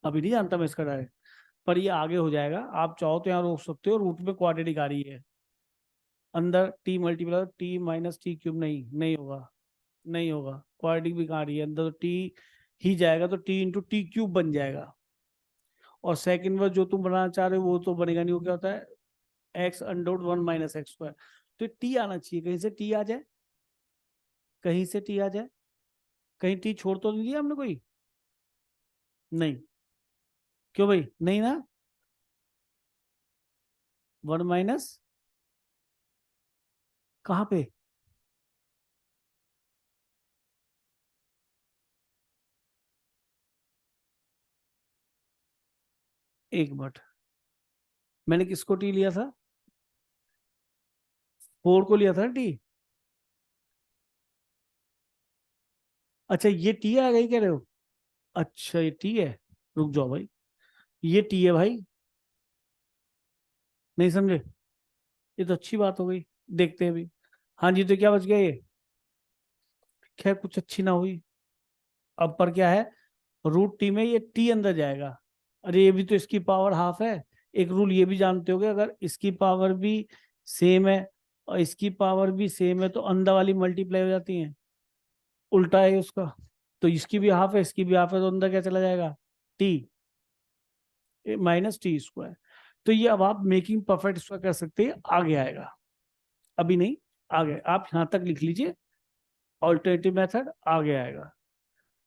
Speaker 1: अभी नहीं जानता मैं इसका डायरेक्ट। पर ये आगे हो जाएगा, आप चाहो तो यहाँ रोक सकते हो। रूट में क्वाड्रेटिक आ रही है, अंदर t मल्टीप्लाई t - t³ नहीं, नहीं होगा, नहीं होगा। क्वाड्रेटिक भी कहाँ आ रही है अंदर, तो t ही जाएगा, तो t × t³ बन जाएगा। और सेकंड वर्ड जो तुम बनाना चाह रहे हो वो तो बनेगा नहीं। वो क्या होता है? x√1 - x²। तो t आना चाहिए, कहीं से t आ जाए, कहीं से t आ जाए। कहीं t छोड़ तो नहीं दिया हमने कोई? नहीं। क्यों भाई? नहीं ना। 1 - कहाँ पे? एक मिनट, मैंने किसको टी लिया था? 4 को लिया था ना टी। अच्छा ये टी आ गई कह रहे हो? अच्छा ये टी है, रुक जाओ भाई, ये टी है भाई, नहीं समझे? ये तो अच्छी बात हो गई, देखते हैं अभी। हाँ जी, तो क्या बच गया ये? खैर कुछ अच्छी ना हुई। अब पर क्या है? रूट टी में ये टी अंदर जाएगा। अरे ये भी तो इसकी पावर हाफ है। एक रूल ये भी जानते होगे, अगर इसकी पावर भी सेम है और इसकी पावर भी सेम है तो अंदर वाली मल्टीप्लाई हो जाती है, उल्टा है उसका। तो इसकी भी हाफ है इसकी भी हाफ है तो अंदर क्या चला जाएगा, टी माइनस टी स्क्वायर। तो ये अब आप मेकिंग परफेक्ट स्क्वायर कर सकते हैं, आगे आएगा, अभी नहीं आगे। आप यहां तक लिख लीजिए, ऑल्टरनेटिव मेथड आगे आएगा।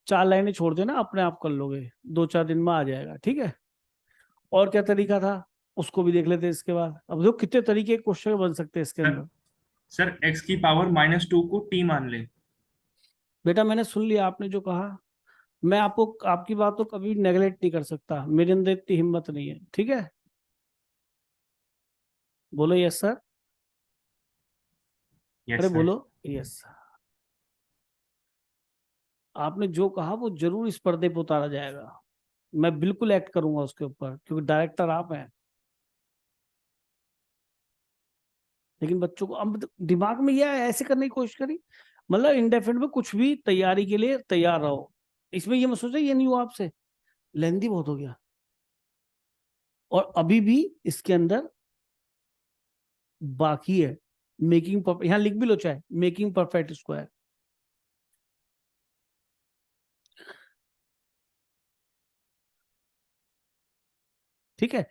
Speaker 1: 4 लाइनें छोड़ देना, अपने आप कर लोगे, 2-4 दिन में आ जाएगा, ठीक है। और क्या तरीका था उसको भी देख लेते हैं इसके बाद। अब देखो कितने तरीके क्वेश्चन बन सकते हैं इसके
Speaker 3: सर
Speaker 1: अंदर।
Speaker 3: सर एक्स की पावर -2 को टी मान ले।
Speaker 1: बेटा मैंने सुन लिया आपने जो कहा, मैं आपको आपकी बात तो कभी नेगलेक्ट नहीं कर सकता, मेरे अंदर इतनी हिम्मत नहीं है, ठीक है। बोलो यस सर। अरे
Speaker 3: यस सर।
Speaker 1: बोलो यस। आपने जो कहा वो जरूर इस पर्दे पे उतारा जाएगा, मैं बिल्कुल एक्ट करूंगा उसके ऊपर, क्योंकि डायरेक्टर आप हैं। लेकिन बच्चों को अब दिमाग में यह ऐसे करने की कोशिश करी, मतलब इंडेफिनिट में कुछ भी तैयारी के लिए तैयार रहो। इसमें ये मत सोचो ये नहीं हुआ आपसे, लेंदी बहुत हो गया। और अभी भी इसके अंदर बाकी है मेकिंग परफेक्ट, यहां लिख भी लो चाहे मेकिंग परफेक्ट स्क्वायर। ठीक है,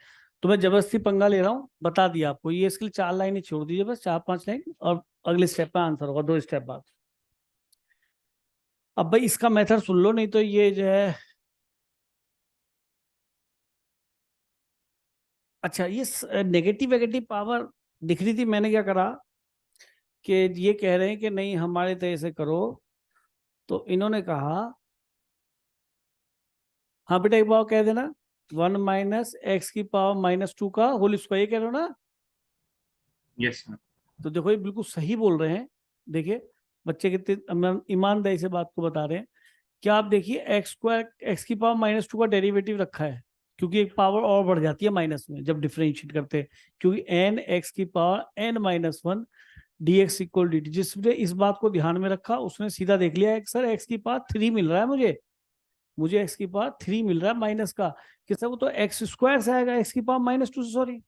Speaker 1: तो मैं जबरदस्ती पंगा ले रहा हूं, बता दिया आपको। ये इसके लिए 4 लाइनें छोड़ दीजिए, बस 4-5 लाइन, और अगले स्टेप में आंसर होगा 2 स्टेप बाद। अब भाई इसका मेथड सुन लो, नहीं तो ये जो है, अच्छा ये नेगेटिव वेगेटिव पावर दिख रही थी, मैंने क्या करा कि ये कह रहे हैं कि नहीं हमारे तरह से करो, तो इन्होंने कहा हाँ बेटा एक बार कह देना, 1 - x की पावर -2 का होल स्क्वायर, ये कह रहे हो ना।
Speaker 3: Yes sir.
Speaker 1: तो देखो ये बिल्कुल सही बोल रहे हैं। देखिए बच्चे कितने ईमानदारी से बात को बता रहे हैं। क्या आप देखिए एक्स की पावर -2 का डेरिवेटिव रखा है, क्योंकि एक पावर और बढ़ जाती है माइनस में जब डिफरेंशिएट करते हैं, क्योंकि n x की power n-1 dx equal dt। जिसने इस बात को ध्यान में रखा उसने सीधा देख लिया है कि सर x की पावर 3 मिल रहा है मुझे x की पावर 3 मिल रहा है माइनस का, कि सर वो तो एक्स स्क्वायर से आएगा, x की पावर -2 से, सॉरी।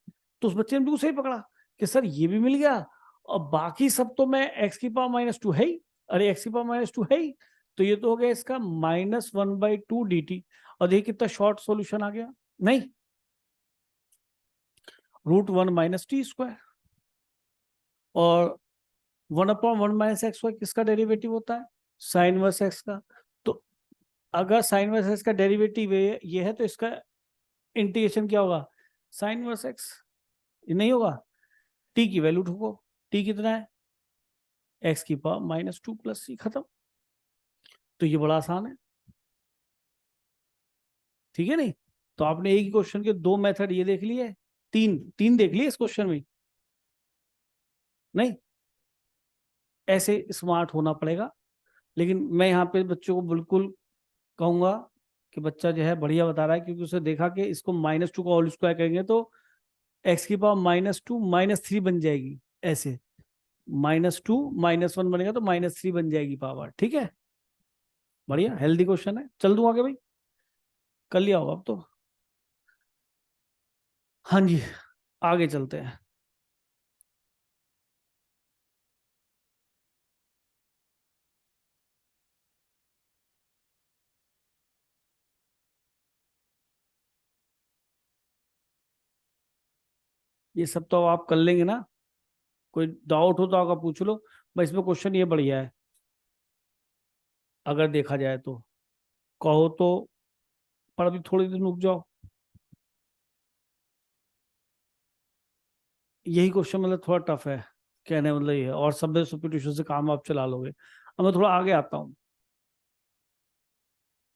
Speaker 1: तो उस बच्चे ने बिल्कुल सही पकड़ा कि सर ये भी मिल गया, और बाकी सब तो मैं x की पावर -2 है ही, अरे x की पावर -2 है ही, तो ये तो हो गया इसका -1/2 dt। और देखिए कितना शॉर्ट सॉल्यूशन आ गया, नहीं √1 - t²। और 1/1 - x किसका डेरिवेटिव होता है, साइन इनवर्स x का। तो अगर साइन इनवर्स x का डेरिवेटिव ये है तो इसका इंटीग्रेशन क्या होगा, साइन इनवर्स x। ये नहीं होगा, t की वैल्यू ढूंढो, t कितना है, x की पावर -2 + c, खत्म। तो ये बड़ा आसान है, ठीक है नहीं। तो आपने एक ही क्वेश्चन के 2 मेथड ये देख लिए, तीन तीन देख लिए इस क्वेश्चन में, नहीं ऐसे स्मार्ट होना पड़ेगा। लेकिन मैं यहाँ पे बच्चों को बिल्कुल कहूंगा कि बच्चा जो है बढ़िया बता रहा है, क्योंकि उसे देखा कि इसको -2 का होल स्क्वायर करेंगे तो x की पावर -2 -3 बन जाएगी, ऐसे -2 -1 बनेगा तो -3 बन जाएगी पावर, ठीक है। बढ़िया हेल्दी क्वेश्चन है, चल दूं आगे भाई, कर लिया होगा अब तो। हाँ जी, आगे चलते हैं। ये सब तो आप कर लेंगे ना, कोई डाउट हो तो आकर पूछ लो। भाई इसमें क्वेश्चन ये बढ़िया है, अगर देखा जाए तो, कहो तो, पर अभी थोड़ी दिन रुक जाओ। यही क्वेश्चन मतलब थोड़ा टफ है, कहने मतलब ये है, और सब सब्स्टिट्यूशन से काम आप चला लोगे। अब मैं थोड़ा आगे आता हूँ,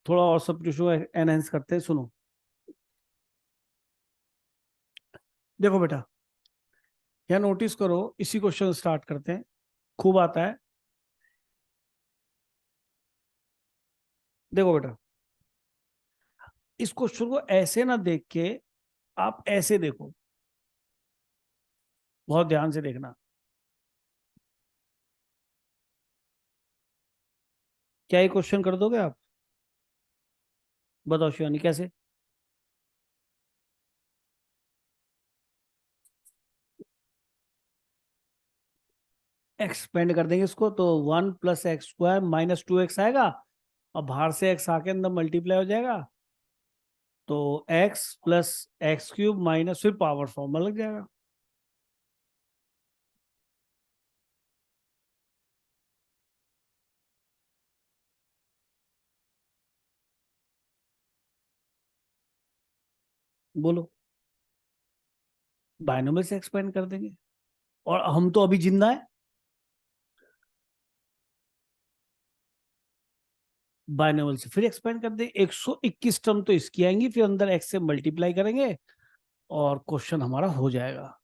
Speaker 1: थोड़ा और सब्स्टिट्यूशन एनहेंस करते हैं, सुनो। देखो बेटा, यहाँ नोटिस करो, इसी क्वेश्चन स्टार्ट करते हैं, खूब आता है। देखो बेटा, इस क्वेश्चन को ऐसे ना देख के आप ऐसे देखो, बहुत ध्यान से देखना। क्या ये क्वेश्चन कर दोगे आप, बताओ शिवानी कैसे? एक्सपेंड कर देंगे इसको तो 1 + x² -2x आएगा, और बाहर से x आके अंदर मल्टीप्लाई हो जाएगा, तो x + x³ माइनस फिर पावर फॉर्मूला लग जाएगा। बोलो, बायनोमियल से एक्सपेंड कर देंगे, और हम तो अभी जिंदा है, बायनोमियल से फिर एक्सपेंड कर देंगे। 121 टर्म तो इसकी आएंगी, फिर अंदर x से मल्टीप्लाई करेंगे और क्वेश्चन हमारा हो जाएगा।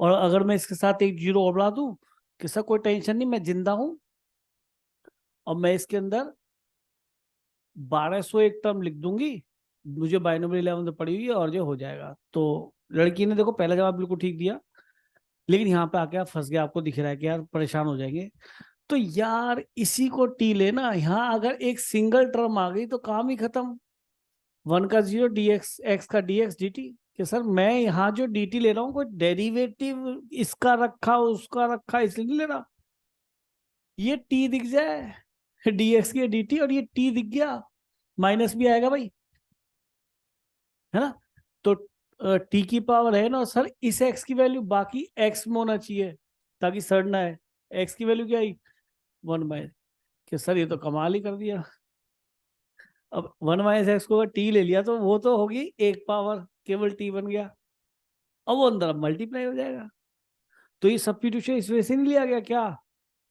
Speaker 1: और अगर मैं इसके साथ एक जीरो और बढ़ा दूं कि सर कोई टेंशन नहीं, मैं जिंदा हूं, और मैं इसके अंदर 1201 टर्म लिख दूंगी, मुझे बायनोमियल 11 तो पड़ी हुई है, और जो हो जाएगा। तो लड़की ने देखो पहला जवाब बिल्कुल ठीक दिया, लेकिन यहाँ पे आके आप फंस गए, आपको दिख रहा है कि यार परेशान हो जाएंगे। तो यार इसी को टी लेना, यहाँ अगर एक सिंगल टर्म आ गई तो काम ही खत्म। 1 का 0 dx, x का dx dt, कि सर मैं यहाँ जो dt ले रहा हूँ कोई डेरिवेटिव इसका रखा उसका रखा इसलिए नहीं ले रहा, ये t दिख जाए dx की dt, और ये t दिख गया, माइनस भी आएगा भाई, है ना? तो t की पावर है ना सर, इस x की वैल्यू बाकी x में होना चाहिए ताकि सड़ना है। x की वैल्यू क्या आई? 1/, कि सर ये तो कमाल ही कर दिया। अब 1 - x को अगर t ले लिया तो वो तो होगी एक पावर, केवल t बन गया, अब वो अंदर मल्टीप्लाई हो जाएगा। तो ये सब्स्टिट्यूशन इस वजह से नहीं लिया गया क्या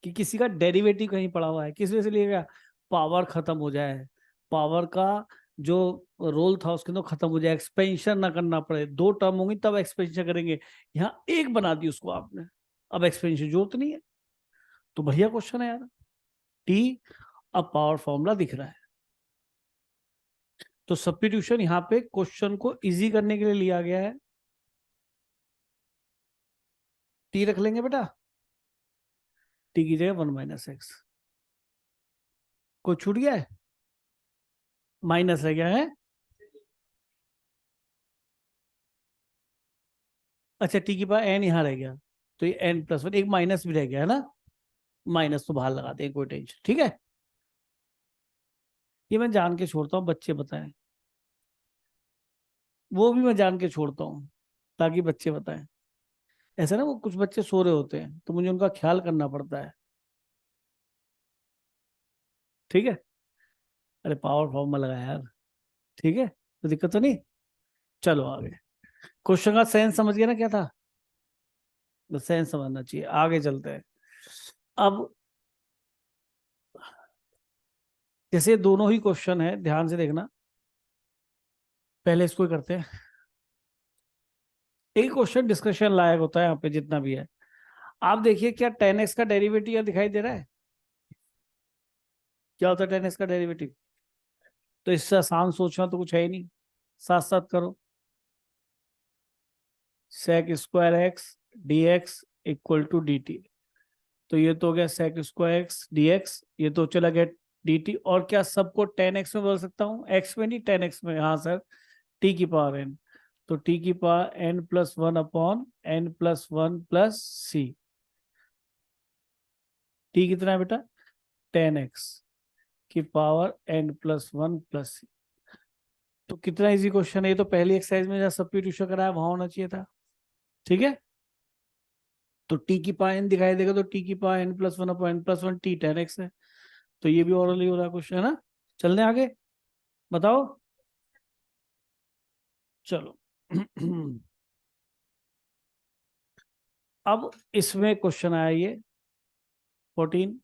Speaker 1: कि किसी का डेरिवेटिव कहीं पड़ा हुआ है, किस वजह से लिया गया? पावर खत्म हो जाए, पावर का जो रोल था उसके अंदर खत्म हो जाए, एक्सपेंशन ना करना पड़े। दो टर्म होंगी तब एक्सपेंशन करेंगे, यहाँ एक बना दी उसको आपने, अब एक्सपेंशन जरूरत नहीं है। तो बढ़िया क्वेश्चन है यार, टी अब पावर फॉर्मूला दिख रहा है। तो सब्स्टिट्यूशन यहाँ पे क्वेश्चन को इजी करने के लिए लिया गया है। टी रख लेंगे बेटा, टी की जगह 1 - x, कोई छूट गया है? माइनस रह गया है, अच्छा टी की पावर n यहाँ रह गया, तो ये n+1, एक माइनस भी रह गया है ना, माइनस तो बाहर लगाते हैं, कोई टेंशन, ठीक है। ये मैं जान के छोड़ता हूँ, बच्चे बताएं, वो भी मैं जान के छोड़ता हूँ ताकि बच्चे बताएं। ऐसा ना, वो कुछ बच्चे सो रहे होते हैं तो मुझे उनका ख्याल करना पड़ता है, ठीक है। अरे पावर फॉर्मूला लगाया यार, ठीक है, तो दिक्कत तो नहीं। चलो आगे, क्वेश्चन का सेंस समझ गया ना क्या था? बस सेंस समझना चाहिए, आगे चलते हैं। अब जैसे दोनों ही क्वेश्चन है, ध्यान से देखना, पहले इसको ही करते हैं। एक क्वेश्चन डिस्कशन लायक होता है यहाँ पे जितना भी है। आप देखिए, क्या 10x का डेरिवेटिव दिखाई दे रहा है? क्या होता है 10x का डेरिवेटिव? तो इससे आसान सोचना तो कुछ है ही नहीं, साथ साथ करो। sec² x dx = dt, तो ये तो हो गया sec² x dx, ये तो चला गया dt, और क्या सबको 10x में बदल सकता हूँ? x में नहीं, 10x में, हाँ सर, t की पावर n, तो t की पावर n+1/n+1+c, t कितना है बेटा? 10x की पावर n+1+c। तो कितना इजी क्वेश्चन है ये, तो पहली एक्सरसाइज में जहाँ सब्स्टिट्यूशन कराया वहां होना चाहिए था, ठीक है। तो t की पावर n दिखाई देगा, तो t की पावर n+1/n+1, t 10x है, तो ये भी ओरली हो रहा है क्वेश्चन, है ना। चलने आगे, बताओ, चलो अब इसमें क्वेश्चन आया ये 14,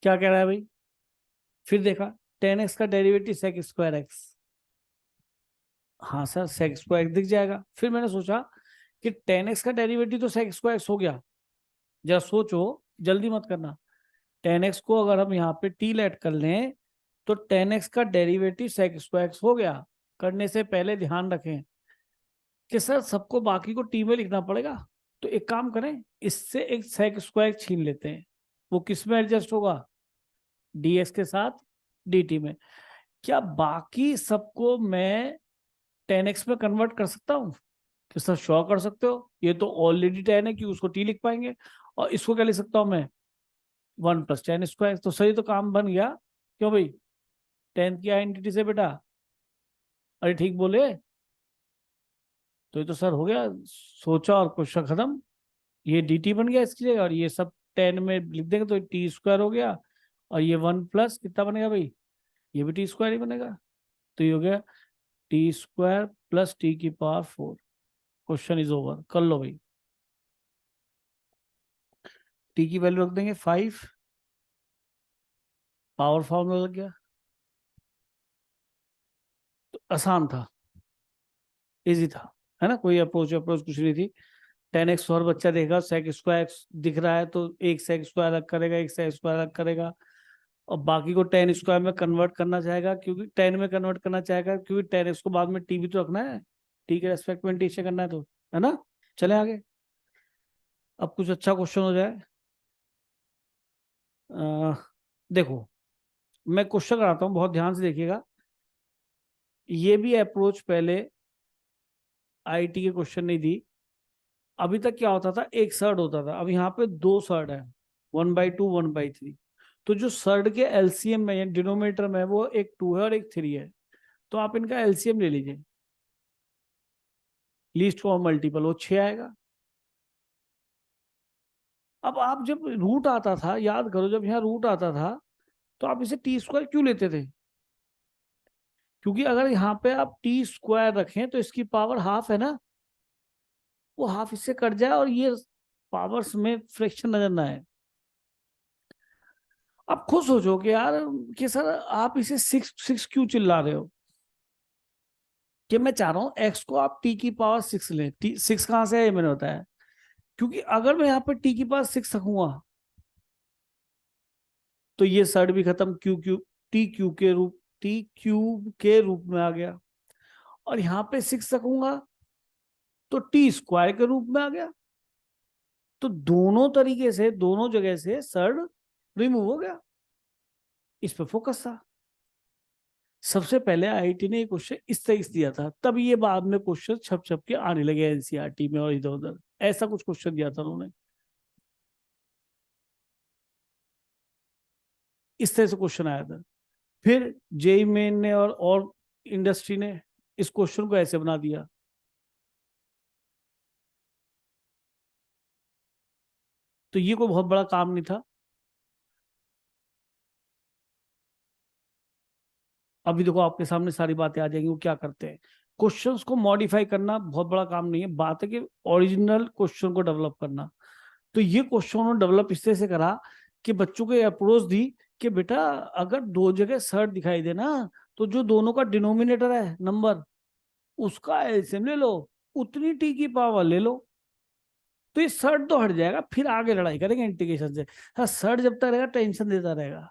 Speaker 1: क्या कह रहा है भाई? फिर देखा 10x का डेरिवेटिव sec²x, हाँ सर sec² दिख जाएगा। फिर मैंने सोचा कि 10x का डेरिवेटिव तो sec² हो गया, जरा सोचो, जल्दी मत करना। 10x को अगर हम यहाँ पे t लेट कर लें तो 10x का डेरिवेटिव sec² हो गया। करने से पहले ध्यान रखें कि सर सबको बाकी को t में लिखना पड़ेगा, तो एक काम करें, इससे एक sec² छीन लेते हैं। वो किस में एडजस्ट होगा? dx के साथ dt में। क्या बाकी सबको मैं 10x में कन्वर्ट कर सकता हूँ? कि सर श्योर कर सकते हो, ये तो ऑलरेडी 10 है कि उसको t लिख पाएंगे। और इसको क्या लिख सकता हूँ मैं? 1 + 10²। तो सही, तो काम बन गया। क्यों भाई? 10 की आइडेंटिटी से बेटा, अरे ठीक बोले? तो ये तो सर हो गया, सोचा और क्वेश्चन खत्म। ये dt बन गया इसकी जगह, और ये सब 10 में लिख देंगे तो t² हो गया। और ये 1 प्लस कितना बनेगा भाई? ये भी t² ही बनेगा। तो ये हो गया t² + t⁴। Question is over. कर लो भाई। t की वैल्यू रख देंगे 5, पावर फॉर्मूला लग गया। तो आसान था, इजी था, है ना? कोई अप्रोच अप्रोच कुछ नहीं थी। 10x हर बच्चा देगा, sec² दिख रहा है तो एक sec² अलग करेगा, एक sec² अलग करेगा, और बाकी को 10² में कन्वर्ट करना चाहेगा, क्योंकि 10 में कन्वर्ट करना चाहेगा, क्योंकि 10x को बाद में t भी तो रखना है, t के रेस्पेक्ट में t से करना है, तो है ना? चले आगे। अब कुछ अच्छा क्वेश्चन हो जाए। देखो, मैं क्वेश्चन कराता हूँ, बहुत ध्यान से देखिएगा। ये भी अप्रोच पहले आईटी के क्वेश्चन नहीं दी। अभी तक क्या होता था, एक सर्ड होता था, अब यहाँ पे 2 सर्ड है, 1/2 1/3। तो जो सर्ड के एलसीएम में या डिनोमिनेटर में वो एक 2 है और एक 3 है, तो आप इनका एलसीएम ले लीजिए, लीस्ट कॉमन मल्टीपल, वो 6 आएगा। अब आप जब रूट आता था, याद करो, जब यहाँ रूट आता था तो आप इसे t² क्यों लेते थे? क्योंकि अगर यहाँ पे आप t² रखें तो इसकी पावर हाफ है ना, वो हाफ इससे कट जाए और ये पावर्स में फ्रैक्शन नजर ना आए। आप खुद सोचोगे यार कि सर आप इसे 6 क्यों चिल्ला रहे हो? कि मैं चाह रहा हूं x को आप t⁴ लें। 6 कहां से है, ये मैंने बताया। क्योंकि अगर मैं यहाँ पे t⁴ रखूंगा तो ये सर्ड भी खत्म, t³ के रूप में आ गया। और यहाँ पे 6 रखूंगा तो t² के रूप में आ गया। तो दोनों तरीके से, दोनों जगह से सर्ड रिमूव हो गया। इस पे फोकस था। सबसे पहले आईआईटी ने ये क्वेश्चन इस तरह से दिया था, तब ये बाद में क्वेश्चन छप छप के आने लगे एनसीईआरटी में और इधर उधर। ऐसा कुछ क्वेश्चन दिया था उन्होंने, इस तरह से क्वेश्चन आया था। फिर जेई मेन ने और इंडस्ट्री ने इस क्वेश्चन को ऐसे बना दिया। तो ये कोई बहुत बड़ा काम नहीं था। अभी देखो आपके सामने सारी बातें आ जाएंगी, वो क्या करते हैं। क्वेश्चंस को मॉडिफाई करना बहुत बड़ा काम नहीं है, बात है कि ओरिजिनल क्वेश्चन को डेवलप करना। तो ये क्वेश्चन उन्होंने डेवलप इस तरह से करा कि बच्चों को अप्रोच दी कि बेटा अगर 2 जगह सर्ड दिखाई दे ना, तो जो दोनों का डिनोमिनेटर है नंबर, उसका एलसीएम ले लो, उतनी टी की पावर ले लो, तो ये सर्ड तो हट जाएगा। फिर आगे लड़ाई करेंगे इंटीग्रेशन से। हाँ, सर्ड जब तक रहेगा टेंशन देता रहेगा,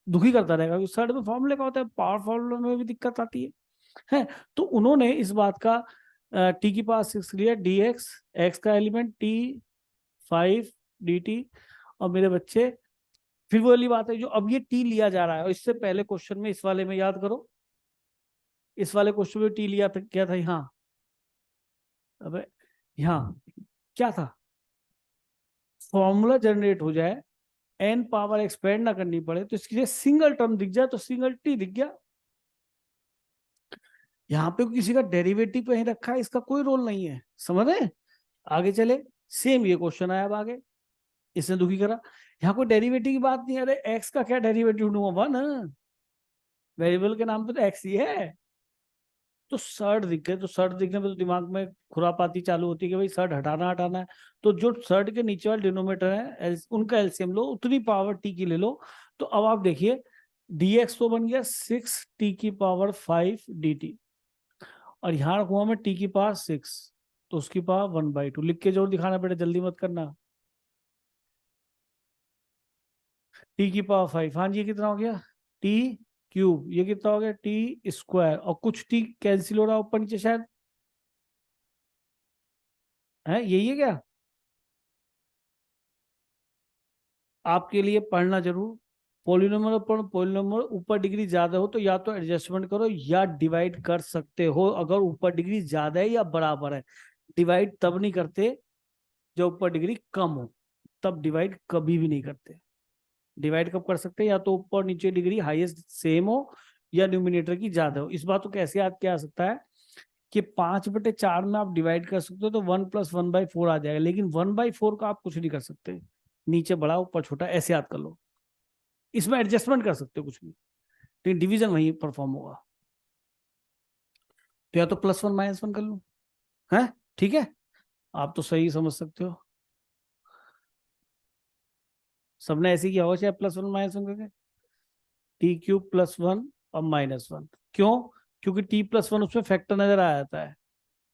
Speaker 1: दुखी करता रहेगा, क्योंकि सर्ड में फॉर्मूले का होता है, पावर फॉर्मूले में भी दिक्कत आती है। तो उन्होंने इस बात का t⁵ लिया, dx, x का एलिमेंट t5 dt। और मेरे बच्चे, फिर वो वाली बात है, जो अब ये t लिया जा रहा है, और इससे पहले क्वेश्चन में, इस वाले में याद करो, इस वाले क्वेश्चन में t लिया था, क्या था यहाँ? अबे यहाँ क्या था? फॉर्मूला जनरेट हो जाए, n पावर एक्सपेंड ना करनी पड़े, तो इसके लिए सिंगल टर्म दिख जाए, तो सिंगल t दिख गया। यहाँ पे किसी का डेरिवेटिव कहीं रखा है, इसका कोई रोल नहीं है, समझ रहे? आगे चले, सेम ये क्वेश्चन आया अब आगे, इसने दुखी करा। यहाँ कोई डेरिवेटिव की बात नहीं है, अरे एक्स का क्या डेरिवेटिव ढूंढूंगा? 1 वेरिएबल के नाम पे तो एक्स ही है। तो सर्ड दिख गए, तो सर्ड दिखने में तो दिमाग में खुरापाती चालू होती है कि भाई सर्ड हटाना हटाना है। तो जो सर्ड के नीचे वाले डिनोमिनेटर है उनका एलसीएम लो, उतनी पावर टी की ले लो। तो अब आप देखिए, dx तो बन गया 6t⁵ dt, और यहाँ रखूंगा मैं t⁵ तो उसकी पावर 1/2। लिख के जोर दिखाना बेटा, जल्दी मत करना। t⁵ हाँ जी, ये कितना हो गया? t³ ये कितना हो गया? t², और कुछ t कैंसिल हो रहा है ऊपर नीचे शायद, है यही है क्या? आपके लिए पढ़ना जरूर, पॉलिनोमियल अपॉन पॉलिनोमियल ऊपर डिग्री ज्यादा हो तो या तो एडजस्टमेंट करो या डिवाइड कर सकते हो, अगर ऊपर डिग्री ज्यादा है या बराबर है। डिवाइड तब नहीं करते जब ऊपर डिग्री कम हो, तब डिवाइड कभी भी नहीं करते। डिवाइड कब कर सकते हैं, या तो ऊपर नीचे डिग्री हाईएस्ट सेम हो या न्यूमिनेटर की ज्यादा हो। इस बात को कैसे याद किया जा सकता है कि 5/4 में आप डिवाइड कर सकते हो तो 1 + 1/4 आ जाएगा, लेकिन 1/4 का आप कुछ नहीं कर सकते, नीचे बड़ा ऊपर छोटा, ऐसे याद कर लो। इसमें एडजस्टमेंट कर सकते हो कुछ भी, लेकिन डिवीजन वहीं परफॉर्म होगा। तो या तो +1 -1 कर लो, है ठीक है, आप तो सही समझ सकते हो। सबने ऐसे किया होगा चाहे +1 -1 करके, t³ +1 और -1। क्यों? क्योंकि t+1 उसमें फैक्टर नजर आ जाता है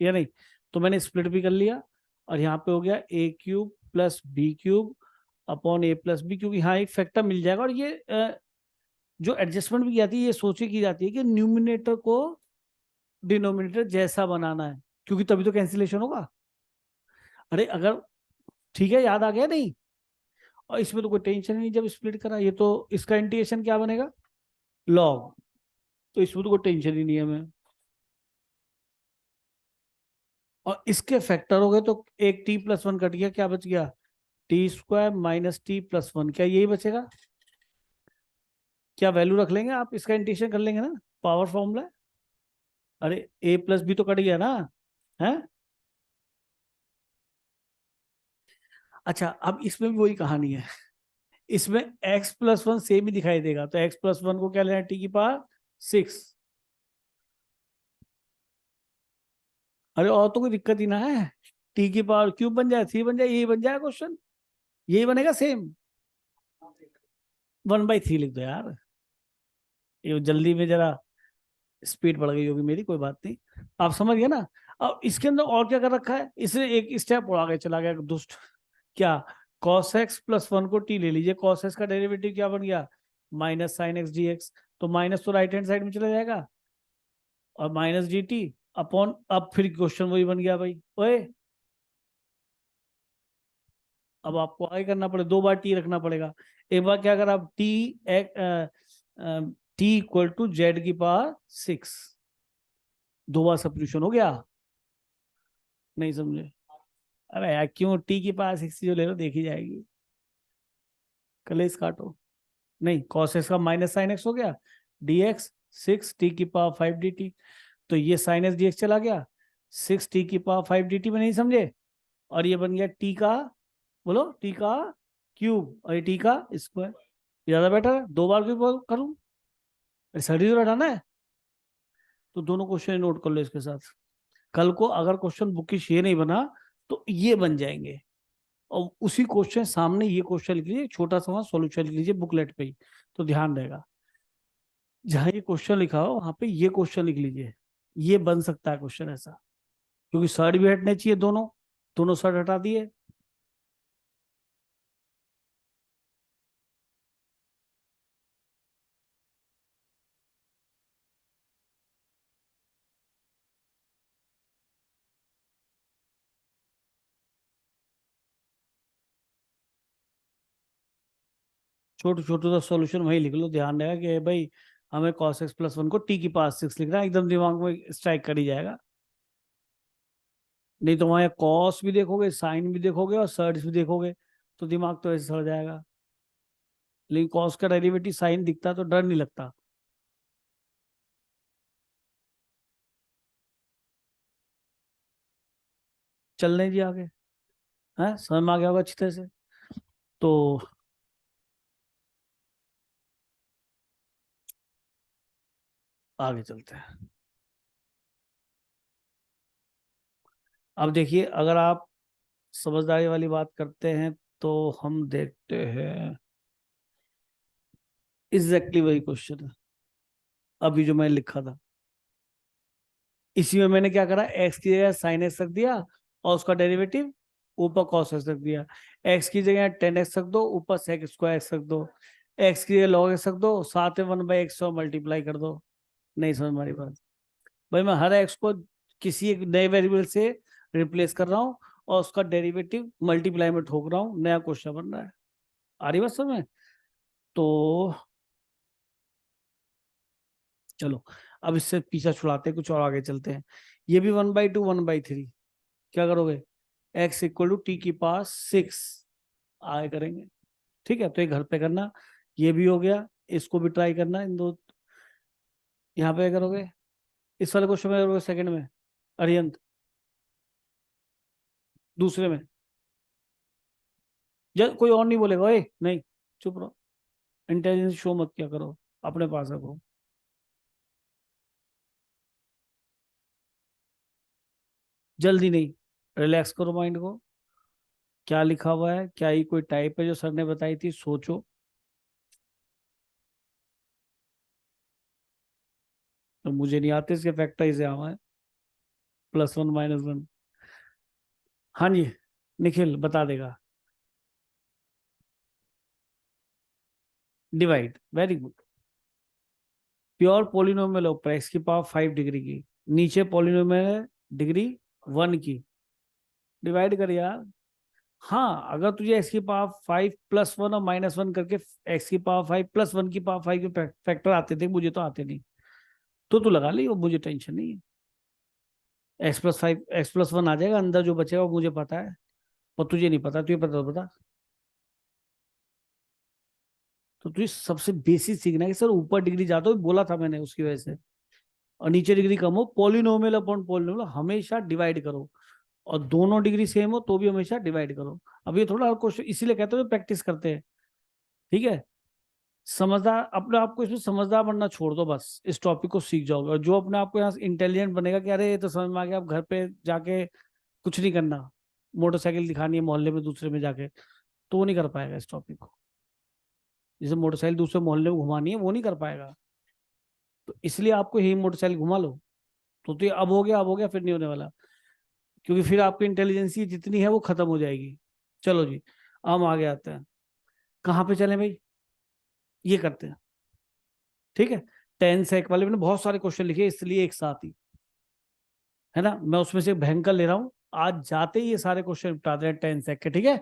Speaker 1: या नहीं, तो मैंने स्प्लिट भी कर लिया और यहाँ पे हो गया a³ + b³ upon a + b, क्योंकि हाँ एक फैक्टर मिल जाएगा। और ये जो एडजस्टमेंट भी की जाती है ये सोचे की जाती है कि न्यूमिनेटर को डिनोमिनेटर जैसा बनाना है, क्योंकि तभी तो कैंसिलेशन होगा। अरे अगर ठीक है, याद आ गया नहीं, और इसमें तो कोई टेंशन ही नहीं जब स्प्लिट करा, ये तो इसका इंटीग्रेशन क्या बनेगा, लॉग, तो इसमें तो कोई टेंशन ही नहीं है हमें। और इसके फैक्टर हो गए तो एक t+1 कट गया, क्या बच गया, t² - t+1, क्या यही बचेगा? क्या वैल्यू रख लेंगे आप, इसका इंटीग्रेशन कर लेंगे ना, पावर फॉर्मूला है। अरे a + b तो कट गया ना, है। अच्छा अब इसमें भी वही कहानी है, इसमें x+1 सेम ही दिखाई देगा, तो x+1 को क्या लेना है, t⁶। अरे और तो कोई दिक्कत ही ना है, t³ बन जाए, 3 बन जाए, यही बन जाए क्वेश्चन, यही बनेगा सेम। 1/3 लिख दो यार, ये जल्दी में जरा स्पीड बढ़ गई होगी मेरी, कोई बात नहीं, आप समझ गए ना। अब इसके अंदर और क्या कर रखा है, इसने एक स्टेप और आगे चला गया दुष्ट, क्या, cos x + 1 को t ले लीजिए, cos x का डेरिवेटिव क्या बन गया, -sin x dx, तो माइनस तो राइट हैंड साइड में चला जाएगा, और -dt अपॉन, अब फिर क्वेश्चन वही बन गया भाई, ओए अब आपको आगे करना पड़ेगा, 2 बार t रखना पड़ेगा। एक बार क्या करा, t = z⁶, 2 बार सब्स्टिट्यूशन हो गया, नहीं समझे? अरे यार क्यों, t⁶ जो ले लो देखी जाएगी, कलेस काटो। नहीं, cos x का -sin x हो गया, dx 6 t⁵ dt, तो ये sin x dx चला गया, 6 t⁵ dt में, नहीं समझे? और ये बन गया t का, बोलो t³ और ये t², ज्यादा बेटर है, 2 बार क्यों करूं, सड़ी तो हटाना है। तो दोनों क्वेश्चन नोट कर लो इसके साथ, कल को अगर क्वेश्चन बुकिश ये नहीं बना तो ये बन जाएंगे, और उसी क्वेश्चन सामने ये क्वेश्चन लिख लीजिए, छोटा सा सॉल्यूशन लिख लीजिए बुकलेट पे ही, तो ध्यान रहेगा, जहां ये क्वेश्चन लिखा हो वहां पे ये क्वेश्चन लिख लीजिए, ये बन सकता है क्वेश्चन ऐसा, क्योंकि शर्ट भी हटने चाहिए, दोनों दोनों शर्ट हटा दिए। छोटे छोटे सा सॉल्यूशन वही लिख लो, ध्यान रहेगा कि भाई हमें cos x + 1 को t⁶ लिखना है, एकदम दिमाग में स्ट्राइक कर ही जाएगा। नहीं तो वहां कॉस भी देखोगे, साइन भी देखोगे और सर्ट्स भी देखोगे, तो दिमाग तो ऐसे सड़ जाएगा। लेकिन कॉस का डेरिवेटिव साइन दिखता तो डर नहीं लगता। चल रहे जी आगे, है समझ में आ गया होगा अच्छी तरह से। तो आगे चलते हैं। अब देखिए, अगर आप समझदारी वाली बात करते हैं तो हम देखते हैं, एग्जैक्टली वही क्वेश्चन है अभी जो मैं लिखा था, इसी में मैंने क्या करा, एक्स की जगह साइन एक्स रख दिया और उसका डेरिवेटिव ऊपर कॉस एक्स रख दिया, एक्स की जगह 10x रख दो, ऊपर sec² x रख दो, एक्स की जगह log x रख दो, साथ में 1/x और मल्टीप्लाई कर दो। नहीं समझ हमारी बात भाई, मैं हर एक्स को किसी एक नए वेरिएबल से रिप्लेस कर रहा हूँ और उसका डेरिवेटिव मल्टीप्लाई में ठोक रहा हूँ, नया क्वेश्चन बन रहा है। आ रही बात समझ में? तो चलो अब इससे पीछा छुड़ाते हैं, कुछ और आगे चलते हैं। ये भी 1/2 1/3, क्या करोगे, x इक्वल टू टी की पास 6 आगे करेंगे। ठीक है, तो ये घर पे करना, ये भी हो गया, इसको भी ट्राई करना, इन दो यहाँ पे करोगे, इस वाले क्वेश्चन में करोगे सेकंड में, अरियंत दूसरे में, कोई और नहीं बोलेगा, ओए नहीं, चुप रहो, इंटेलिजेंस शो मत क्या करो, अपने पास रखो। जल्दी नहीं, रिलैक्स करो माइंड को, क्या लिखा हुआ है, क्या ही कोई टाइप है जो सर ने बताई थी, सोचो। तो मुझे नहीं आते इसके फैक्टराइज यहाँ है, +1 -1। हाँ जी, निखिल बता देगा। Divide, very good. Pure polynomial ऊपर एक्स की पावर 5 डिग्री की, नीचे पॉलिनोमियल है डिग्री 1 की, डिवाइड कर यार। हाँ, अगर तुझे एक्स की पावर 5 +1 और -1 करके एक्स की पावर 5 +1 की पावर 5 के फैक्टर आते थे, मुझे तो आते नहीं, तो तू लगा ली, वो मुझे टेंशन नहीं है। x+5 x+1 आ जाएगा, अंदर जो बचेगा वो मुझे पता है, और तुझे नहीं पता, तुझे पता तो बता। तो तुझे सबसे बेसिक सीखना है कि सर ऊपर डिग्री जाता हो, बोला था मैंने उसकी वजह से, और नीचे डिग्री कम हो, पॉलिनोमियल अपॉन पॉलिनोमियल हमेशा डिवाइड करो, और दोनों डिग्री सेम हो तो भी हमेशा डिवाइड करो। अब ये थोड़ा क्वेश्चन इसीलिए कहते हैं प्रैक्टिस करते हैं, ठीक है। समझदार, अपने आप को इसमें समझदार बनना छोड़ दो, बस इस टॉपिक को सीख जाओगे, और जो अपने आप को यहाँ इंटेलिजेंट बनेगा कि अरे ये तो समझ में आ गया, अब घर पे जाके कुछ नहीं करना, मोटरसाइकिल दिखानी है मोहल्ले में दूसरे में जाके, तो वो नहीं कर पाएगा इस टॉपिक को। जैसे मोटरसाइकिल दूसरे मोहल्ले में घुमानी है, वो नहीं कर पाएगा, तो इसलिए आपको यही मोटरसाइकिल घुमा लो। तो ये अब हो गया, अब हो गया, फिर नहीं होने वाला, क्योंकि फिर आपकी इंटेलिजेंसी जितनी है वो खत्म हो जाएगी। चलो जी, हम आगे आते हैं, कहाँ पे चले भाई, ये करते हैं, ठीक है। 10 sec वाले मैंने बहुत सारे क्वेश्चन लिखे, इसलिए एक साथ ही, है ना, मैं उसमें से भयंकर ले रहा हूँ, आज जाते ही ये सारे क्वेश्चन निपटा दे 10 sec के, ठीक है।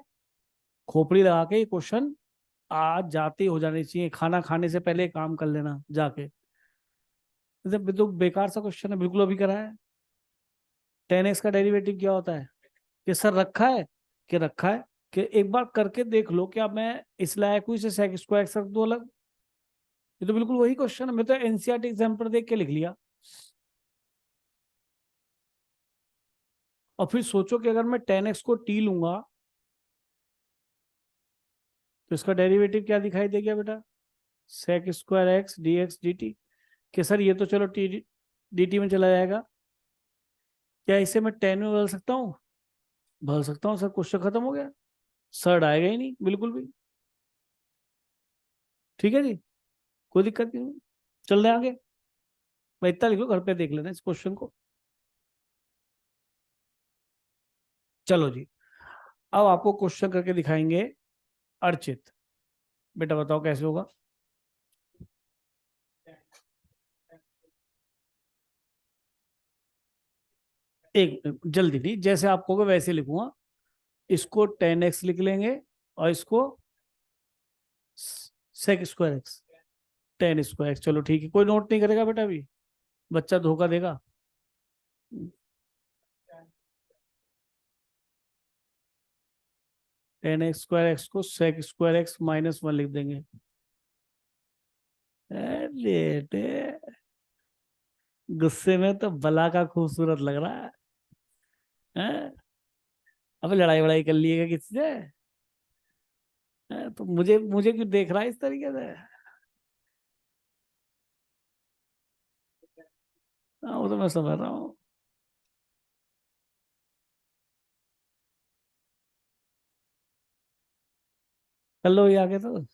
Speaker 1: खोपड़ी लगा के ये क्वेश्चन आज जाते ही हो जाने चाहिए, खाना खाने से पहले काम कर लेना जाके। तो बेकार सा क्वेश्चन है, बिल्कुल अभी करा है। 10x का डेरिवेटिव क्या होता है, कि सर रखा है, कि रखा है, कि एक बार करके देख लो, क्या मैं इस लायक हूँ इसे सेक स्क्वायर एक्स रख दूं अलग। ये तो बिल्कुल वही क्वेश्चन है, मैं तो एनसीईआरटी एग्जाम पर देख के लिख लिया। और फिर सोचो कि अगर मैं 10x को t लूंगा तो इसका डेरिवेटिव क्या दिखाई दे गया बेटा, sec square x d x d t. कि सर ये तो चलो टी डी टी में चला जाएगा, क्या इसे मैं 10 में बदल सकता हूँ, बदल सकता हूँ सर, क्वेश्चन खत्म हो गया, सर आएगा ही नहीं बिल्कुल भी। ठीक है जी, कोई दिक्कत नहीं, चल रहे हैं आगे। भाई इतना लिख लो, घर पे देख लेना इस क्वेश्चन को। चलो जी, अब आपको क्वेश्चन करके दिखाएंगे अर्चित, बेटा बताओ कैसे होगा। एक जल्दी नहीं, जैसे आपको होगा वैसे लिखूंगा, इसको 10x लिख लेंगे, और इसको sec square x 10 square x, चलो ठीक है, कोई नोट नहीं करेगा बेटा अभी, बच्चा धोखा देगा। 10x स्क्वायर एक्स को सेक स्क्वायर एक्स -1 लिख देंगे। अरे गुस्से में तो बला का खूबसूरत लग रहा है, हैं? अब लड़ाई वड़ाई कर लिएगा किसी से, तो मुझे मुझे क्यों देख रहा है इस तरीके से। हाँ, वो तो मैं समझ रहा हूँ। कर लो ये आगे तो।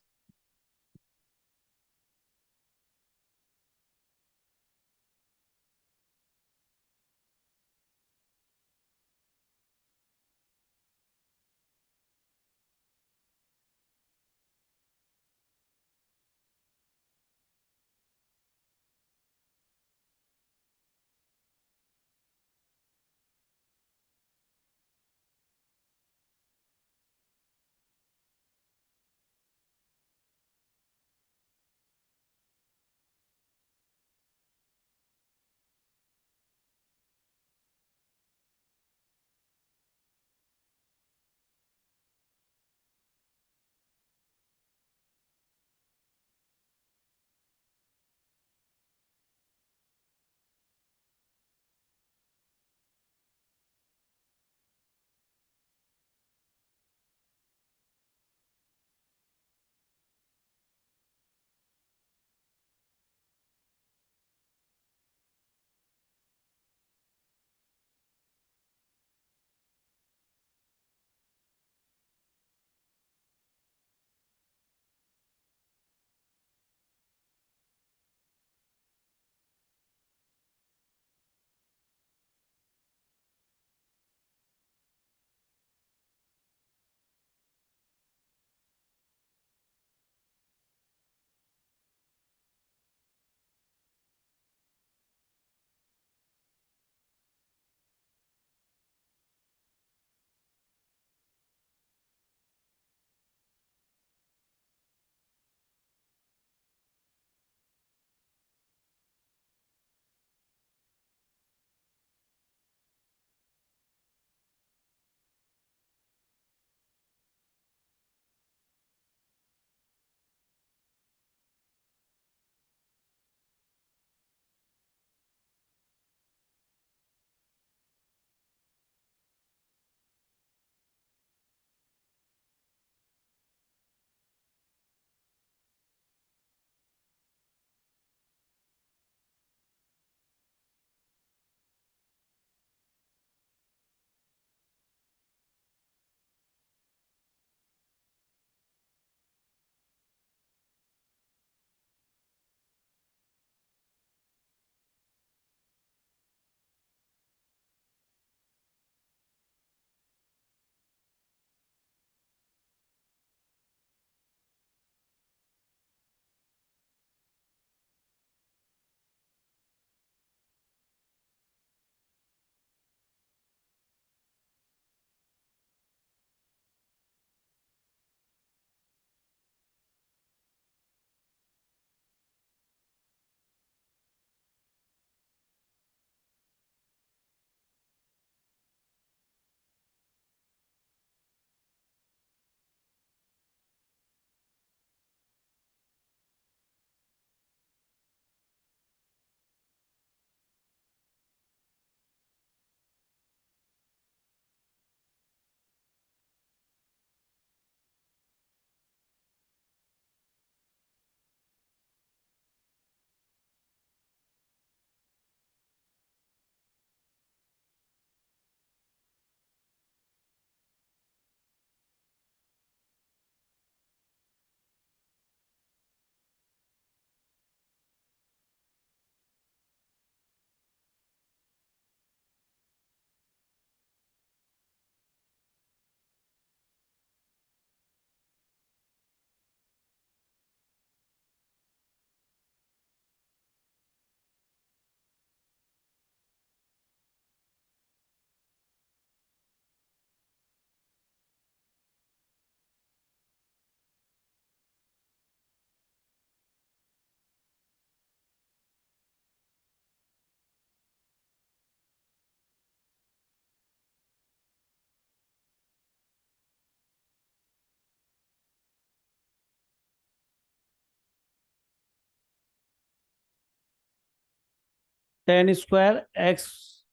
Speaker 1: टेन स्क्वायर एक्स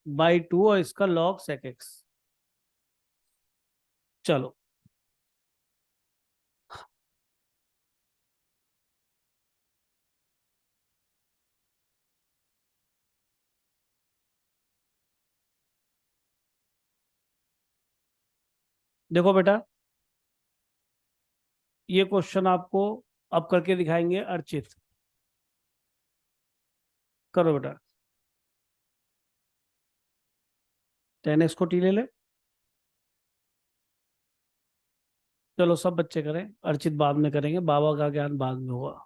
Speaker 1: बाई 2 और इसका log sec x। चलो देखो बेटा, ये क्वेश्चन आपको अब करके दिखाएंगे अर्चित। करो बेटा, टेन एक्स को टी ले ले। चलो सब बच्चे करें, अर्चित बाद में करेंगे, बाबा का ज्ञान बाद में होगा।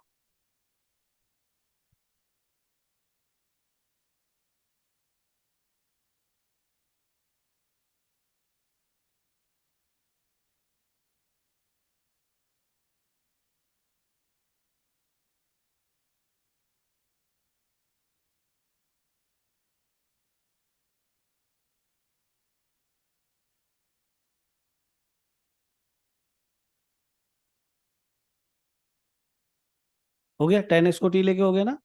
Speaker 1: हो गया, टेन एक्स को टी लेके हो गया ना।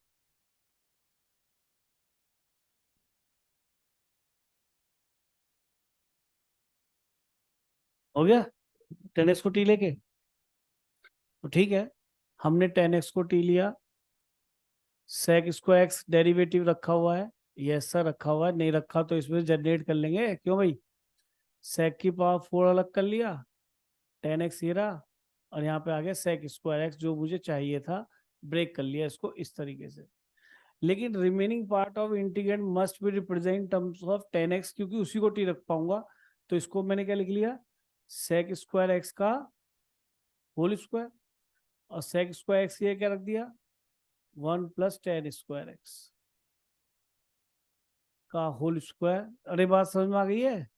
Speaker 1: हो गया टेन एक्स को टी लेके, तो ठीक है। हमने टेन एक्स को टी लिया, सेक स्क्वायर एक्स डेरिवेटिव रखा हुआ है, ये ऐसा रखा हुआ है, नहीं रखा तो इसमें जनरेट कर लेंगे, क्यों भाई। सेक की पावर 4 अलग कर लिया, टेन एक्स ये रहा, और यहाँ पे आ गया सेक स्क्वायर एक्स जो मुझे चाहिए था, ब्रेक कर लिया इसको इस तरीके से। लेकिन remaining part of integrand must be represent terms of ten x, क्योंकि उसी को टी रख पाऊंगा, तो इसको मैंने क्या लिख लिया, सेक स्क्वायर एक्स का होल स्क्वायर, और सेक स्क्वायर एक्स ये क्या रख दिया, 1 प्लस टेन स्क्वायर एक्स का होल स्क्वायर। अरे बात समझ में आ गई है।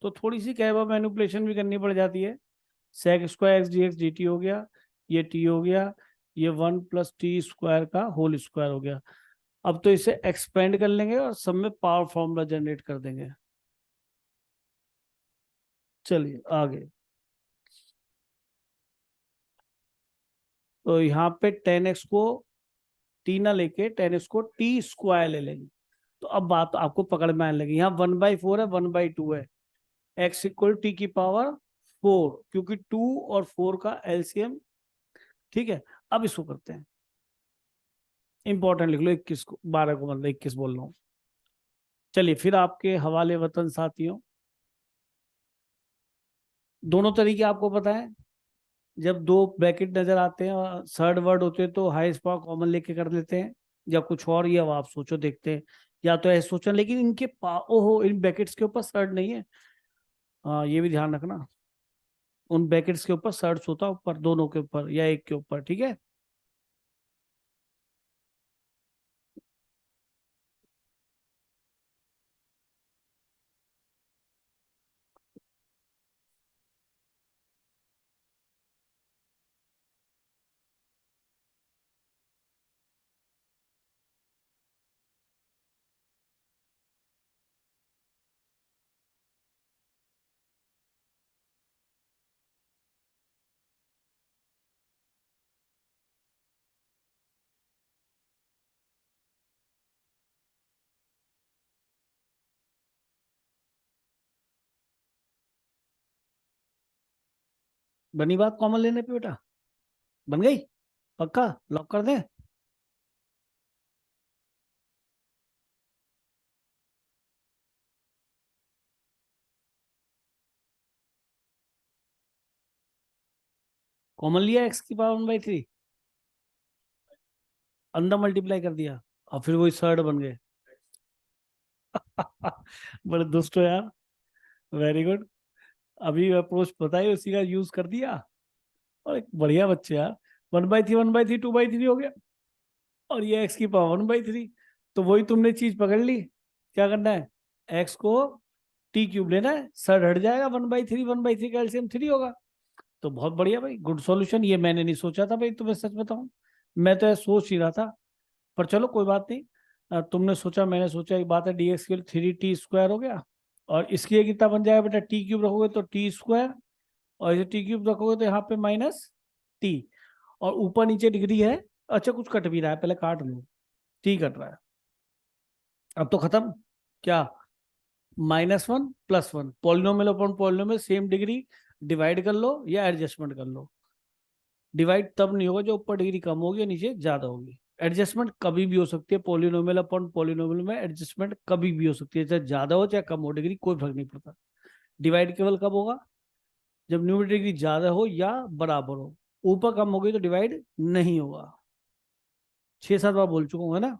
Speaker 1: तो थोड़ी सी कहवा मैनिपुलेशन भी करनी पड़ जाती है। Sec square x d x d t हो गया, ये टी हो गया, ये 1 प्लस टी स्क्वायर का होल स्क्वायर हो गया। अब तो इसे एक्सपेंड कर लेंगे और सब में पावर फॉर्मूला जनरेट कर देंगे। चलिए आगे, तो यहाँ पे टेन एक्स को टी ना लेके टेन एक्स को टी स्क्वायर ले लेंगे। तो अब बात आपको पकड़ में आने लगी, यहाँ 1/4 है, 1/2 है, एक्स इक्वल टी की पावर 4, क्योंकि 2 और 4 का एलसीएम। ठीक है, अब इसको करते हैं, इंपॉर्टेंट लिख लो, 21 को 12 को मतलब 21 बोल रहा हूँ। चलिए फिर आपके हवाले वतन साथियों, दोनों तरीके आपको पता है। जब दो ब्रैकेट नजर आते हैं और थर्ड वर्ड होते हैं तो हाईएस्ट पावर कॉमन लेके कर लेते हैं, या कुछ और, ये अब आप सोचो देखते हैं, या तो ऐसे सोचना, लेकिन इनके ओहो, इन ब्रैकेट्स के ऊपर सर्ड नहीं है। हाँ ये भी ध्यान रखना, उन ब्रैकेट्स के ऊपर सर्च होता है, ऊपर दोनों के ऊपर या एक के ऊपर, ठीक है। बनी बात कॉमन लेने पे बेटा, बन गई, पक्का लॉक कर दें। कॉमन लिया एक्स की पावर 1/3, अंदर मल्टीप्लाई कर दिया, और फिर वही सर्ड बन गए। बड़े दुष्ट हो यार, वेरी गुड। अभी अप्रोच पता है, उसी का यूज कर दिया, और एक बढ़िया बच्चे यार। 1/3 1/3 2/3 हो गया, और ये एक्स की पावर 1/3, तो वही तुमने चीज पकड़ ली। क्या करना है, एक्स को टी क्यूब लेना है, सर हट जाएगा, 1/3 1/3 का एलसीएम 3 होगा। तो बहुत बढ़िया भाई, गुड सॉल्यूशन। ये मैंने नहीं सोचा था भाई, तुम्हें सच बताऊं, मैं तो ऐसा सोच ही रहा था, पर चलो कोई बात नहीं। तुमने सोचा मैंने सोचा, एक बात है, डीएक्स के लिए 3t² हो गया, और इसकी ये कितना बन जाएगा बेटा, टी क्यूब रखोगे तो t², और इसे टी क्यूब रखोगे तो यहाँ पे -t, और ऊपर नीचे डिग्री है। अच्छा कुछ कट भी रहा है, पहले काट लो, टी कट रहा है, अब तो खत्म क्या, -1 +1 polynomial upon polynomial same degree, divide कर लो या एडजस्टमेंट कर लो। डिवाइड तब नहीं होगा जो ऊपर डिग्री कम होगी या नीचे ज्यादा होगी। एडजस्टमेंट कभी भी हो सकती है, पॉलिनोमियल अपॉन पॉलिनोमियल में एडजस्टमेंट कभी भी हो सकती है, चाहे ज्यादा हो चाहे कम हो डिग्री, कोई फर्क नहीं पड़ता। डिवाइड केवल कब होगा, जब न्यूमरेटर डिग्री ज्यादा हो या बराबर हो। ऊपर कम हो गई तो डिवाइड नहीं होगा। 6-7 बार बोल चुका हूँ, है ना,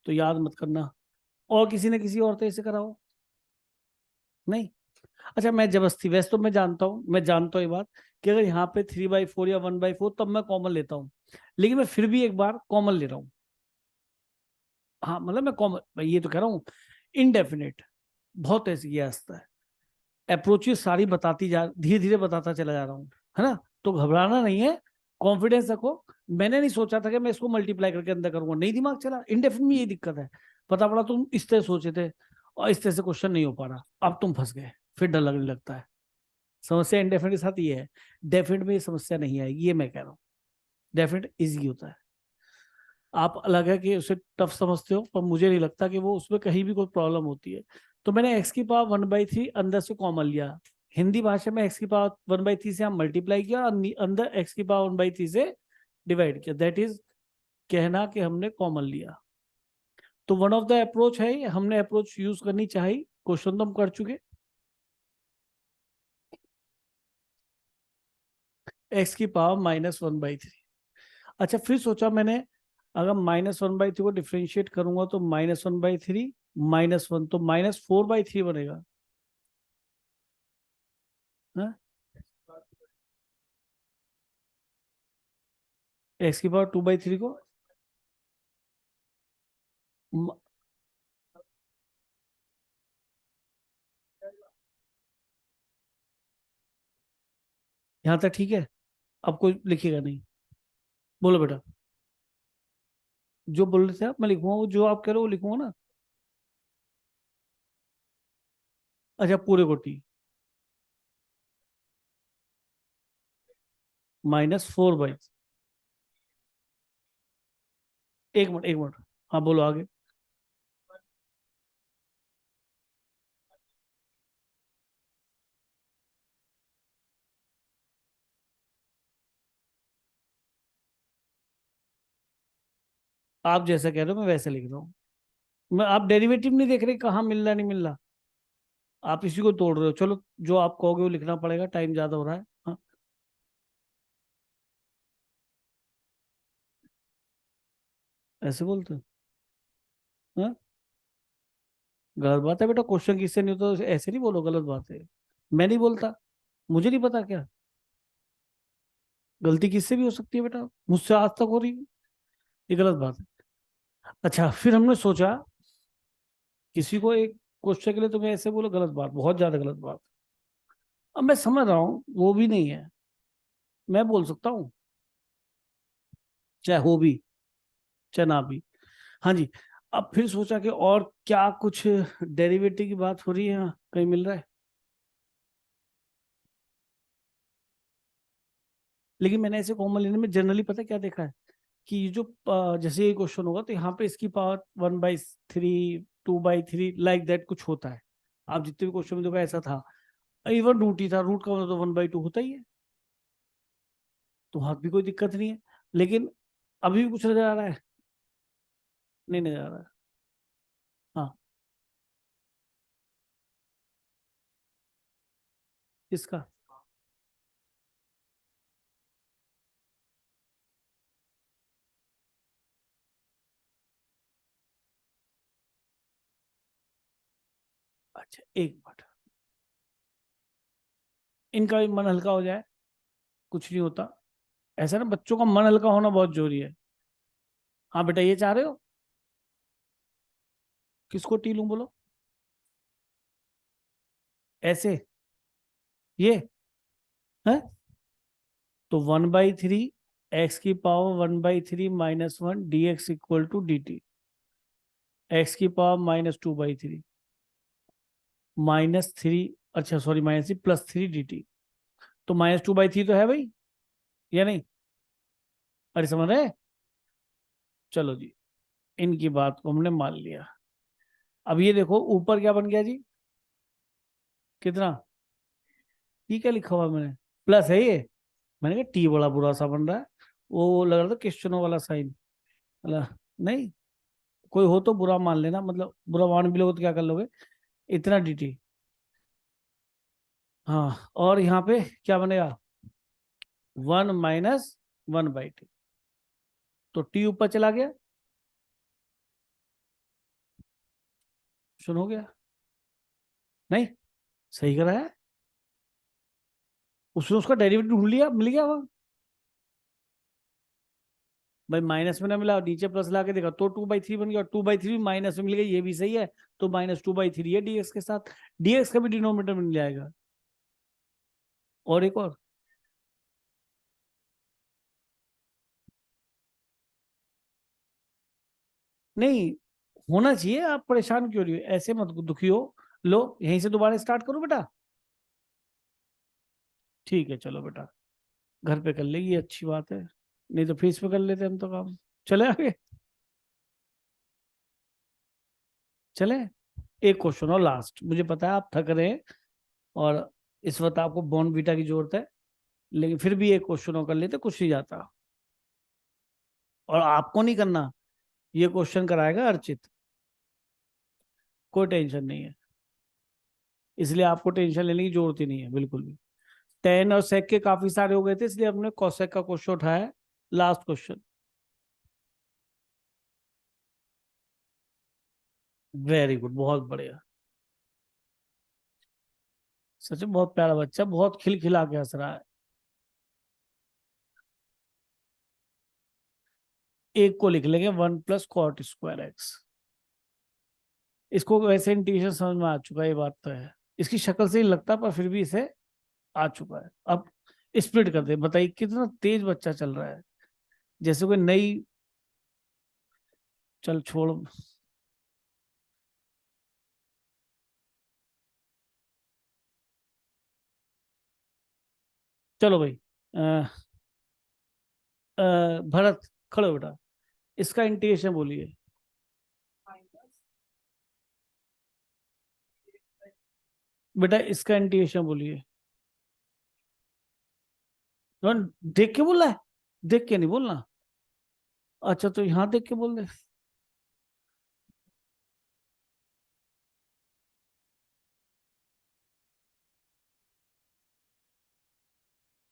Speaker 1: तो याद मत करना। और किसी ने किसी और तरह से कराओ, नहीं। अच्छा, मैं जबरदस्ती, वैसे तो मैं जानता हूँ ये बात कि अगर यहाँ पे 3/4 या 1/4 तब मैं कॉमन लेता हूँ, लेकिन मैं फिर भी एक बार कॉमन ले रहा हूँ। हाँ मतलब मैं कॉमन, मैं ये तो कह रहा हूँ इनडेफिनेट, बहुत ऐसी ये हंसता है। अप्रोचेस सारी बताती जा, धीरे धीरे बताता चला जा रहा हूँ, है ना, तो घबराना नहीं है, कॉन्फिडेंस रखो। मैंने नहीं सोचा था कि मैं इसको मल्टीप्लाई करके अंदर करूंगा, नहीं दिमाग चला, इनडेफिनेट में यही दिक्कत है। पता पड़ा तुम इस तरह सोचे थे और इस तरह से क्वेश्चन नहीं हो पा रहा, अब तुम फंस गए, फिर डर लगने लगता है। समस्या इंडेफिनिट के साथ ये है, डेफिनेट में ये समस्या नहीं आएगी, ये मैं कह रहा हूँ। डेफिनेट इजी होता है। आप अलग है कि उसे टफ समझते हो, पर मुझे नहीं लगता कि वो उसमें कहीं भी कोई प्रॉब्लम होती है। तो मैंने एक्स की पावर 1/3 अंदर से कॉमन लिया। हिंदी भाषा में एक्स की पावर 1/3 से हम मल्टीप्लाई किया और अंदर एक्स की पावर 1/3 से डिवाइड किया, दैट इज कहना कि हमने कॉमन लिया। तो वन ऑफ द अप्रोच है, हमने अप्रोच यूज करनी चाहिए, क्वेश्चन तो हम कर चुके। एक्स की पावर -1/3। अच्छा, फिर सोचा मैंने, अगर -1/3 को डिफ्रेंशिएट करूंगा तो -1/3 -1 तो -4/3 बनेगा। एक्स की पावर 2/3 को म- यहाँ तक ठीक है, अब कोई लिखेगा नहीं। बोलो बेटा, जो बोल रहे थे आप मैं लिखूंगा, वो जो आप कह रहे हो वो लिखूंगा ना। अच्छा, पूरे को टी, -4/, एक मिनट एक मिनट, हाँ बोलो आगे। आप जैसा कह रहे हो मैं वैसे लिख रहा हूँ। मैं, आप डेरिवेटिव नहीं देख रहे कहाँ मिल रहा नहीं मिल रहा, आप इसी को तोड़ रहे हो। चलो, जो आप कहोगे वो लिखना पड़ेगा, टाइम ज्यादा हो रहा है। हाँ, ऐसे बोलते हो? हाँ? गलत बात है बेटा, क्वेश्चन किससे नहीं होता तो ऐसे नहीं बोलो गलत बात है। मैं नहीं बोलता, मुझे नहीं पता क्या, गलती किससे भी हो सकती है बेटा, मुझसे आज तक हो रही है, ये गलत बात है। अच्छा, फिर हमने सोचा किसी को एक क्वेश्चन के लिए तुम्हें ऐसे बोलो, गलत बात, बहुत ज्यादा गलत बात। अब मैं समझ रहा हूँ वो भी नहीं है, मैं बोल सकता हूँ, चाहे हो भी चाहे ना भी। हाँ जी। अब फिर सोचा कि और क्या कुछ डेरिवेटिव की बात हो रही है, कहीं मिल रहा है। लेकिन मैंने ऐसे कॉमन लेने में जनरली पता क्या देखा है, कि ये जो जैसे ये क्वेश्चन होगा तो यहाँ पे इसकी पावर 1/3 2/3 लाइक दैट कुछ होता है। आप जितने भी क्वेश्चन में देखो ऐसा था, इवन रूट ही था, रूट का मतलब तो 1/2 होता ही है, तो वहां भी कोई दिक्कत नहीं है। लेकिन अभी भी कुछ नजर आ रहा है, नहीं नजर आ रहा है। हाँ, इसका, अच्छा एक मिनट, इनका भी मन हल्का हो जाए, कुछ नहीं होता। ऐसा ना, बच्चों का मन हल्का होना बहुत जरूरी है। हाँ बेटा, ये चाह रहे हो, किसको टी लूं बोलो, ऐसे, ये है, तो 1/3 एक्स की power 1/3 -1 dx equal to dt, x की पावर -2/3 -3, अच्छा सॉरी -3 +3 dt, तो -2/3 तो है भाई, या नहीं? अरे समझ रहे, चलो जी, इनकी बात को हमने मान लिया। अब ये देखो ऊपर क्या बन गया जी, कितना, टी क्या लिखा हुआ है मैंने, प्लस है ये, मैंने कहा टी बड़ा बुरा सा बन रहा है, वो लग रहा था क्वेश्चनों वाला साइन, नहीं, कोई हो तो बुरा मान लेना, मतलब बुरा मान भी लोगे तो क्या कर लोगे, इतना dt। हाँ, और यहाँ पे क्या बनेगा, 1 - 1/t, तो t ऊपर चला गया, सुन हो गया, नहीं, सही करा है, उसने उसका डेरिवेटिव ढूंढ लिया, मिल गया वो, भाई माइनस में ना मिला, नीचे प्लस ला के देखा तो 2/3 बन गया, और 2/3 माइनस में मिल गया, ये भी सही है, तो -2/3 है dx के साथ, dx का भी डिनोमिनेटर मिल जाएगा। और एक और, नहीं होना चाहिए, आप परेशान क्यों रही हो, ऐसे मत दुखी हो, लो यहीं से दोबारा स्टार्ट करो बेटा, ठीक है चलो बेटा, घर पे कर लेगी, अच्छी बात है, नहीं तो फीस पे कर लेते हम तो काम, चले आगे, चले, एक क्वेश्चन और लास्ट, मुझे पता है आप थक रहे हैं और इस वक्त आपको बॉर्नवीटा की जरूरत है, लेकिन फिर भी एक क्वेश्चन और कर लेते, कुछ नहीं जाता, और आपको नहीं करना, ये क्वेश्चन कराएगा अर्चित, कोई टेंशन नहीं है, इसलिए आपको टेंशन लेने की जरूरत ही नहीं है बिल्कुल भी। टेन और सेक के काफी सारे हो गए थे, इसलिए हमने कॉसेक का क्वेश्चन उठाया, लास्ट क्वेश्चन, वेरी गुड, बहुत बढ़िया, सच में बहुत प्यारा बच्चा, बहुत खिलखिला के हंस रहा है। एक को लिख लेंगे 1 + cot²x, इसको वैसे इंटीग्रेशन समझ में आ चुका है, ये बात तो है, इसकी शक्ल से ही लगता पर फिर भी इसे आ चुका है। अब स्प्लिट कर दे, बताइए कितना तेज बच्चा चल रहा है, जैसे कोई नई, चल छोड़, चलो भाई, भरत खड़े हो बेटा, इसका इंटीग्रेशन बोलिए, बेटा इसका इंटीग्रेशन बोलिए, देख के बोल रहा है, देख के नहीं बोलना, अच्छा तो यहाँ देख के बोल दे,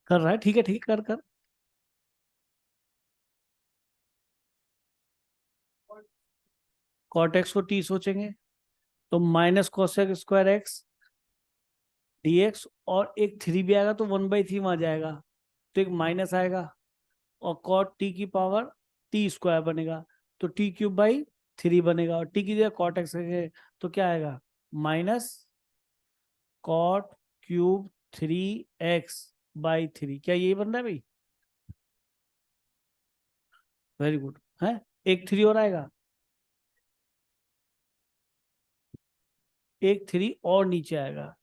Speaker 1: कर रहा है, ठीक है ठीक है, कर कर, cot x को t सोचेंगे, तो -cosec²x dx, और एक 3 भी आएगा तो 1/3 वहां जाएगा, तो एक माइनस आएगा, और cot t² बनेगा, तो t³/3 बनेगा, और t की जगह cot x रखेंगे तो क्या आएगा, -cot³ 3x/3, क्या यही बन रहा है भाई, वेरी गुड है, एक 3 और आएगा, एक 3 और नीचे आएगा,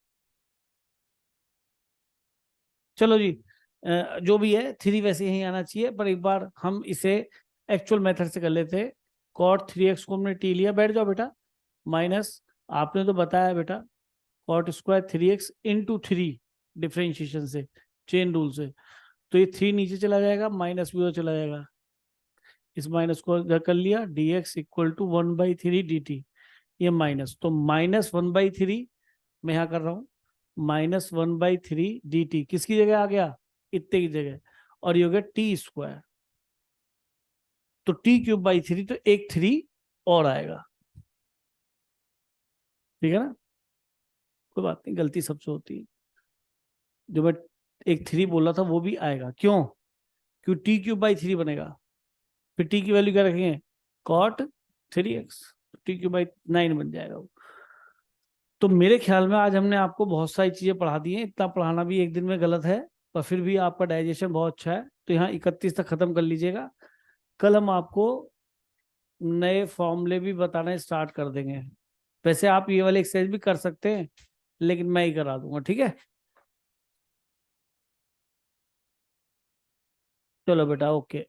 Speaker 1: चलो जी, जो भी है 3 वैसे यही आना चाहिए, पर एक बार हम इसे एक्चुअल मेथड से कर लेते हैं। cot 3x को हमने t लिया, बैठ जाओ बेटा, माइनस, आपने तो बताया बेटा cot²3x × 3 डिफ्रेंशिएशन से, चेन रूल से, तो ये 3 नीचे चला जाएगा, माइनस भी चला जाएगा, इस माइनस को इधर कर लिया, dx = 1/3 dt, ये माइनस, तो -1/3 मैं यहाँ कर रहा हूँ, -1/3 dt किसकी जगह आ गया, इतने की जगह, और ये हो गया t², तो t³/3, तो एक 3 और आएगा, ठीक है ना, कोई बात नहीं, गलती सबसे होती है, जो मैं एक 3 बोल रहा था वो भी आएगा, क्यों t³/3 बनेगा, फिर t की वैल्यू क्या रखेंगे, cot 3x, t³/9 बन जाएगा वो। तो मेरे ख्याल में आज हमने आपको बहुत सारी चीजें पढ़ा दी हैं, इतना पढ़ाना भी एक दिन में गलत है, पर फिर भी आपका डाइजेशन बहुत अच्छा है, तो यहाँ 31 तक खत्म कर लीजिएगा, कल हम आपको नए फॉर्मूले भी बताना स्टार्ट कर देंगे, वैसे आप ये वाले एक्सरसाइज भी कर सकते हैं, लेकिन मैं ही करा दूंगा, ठीक है, चलो बेटा ओके।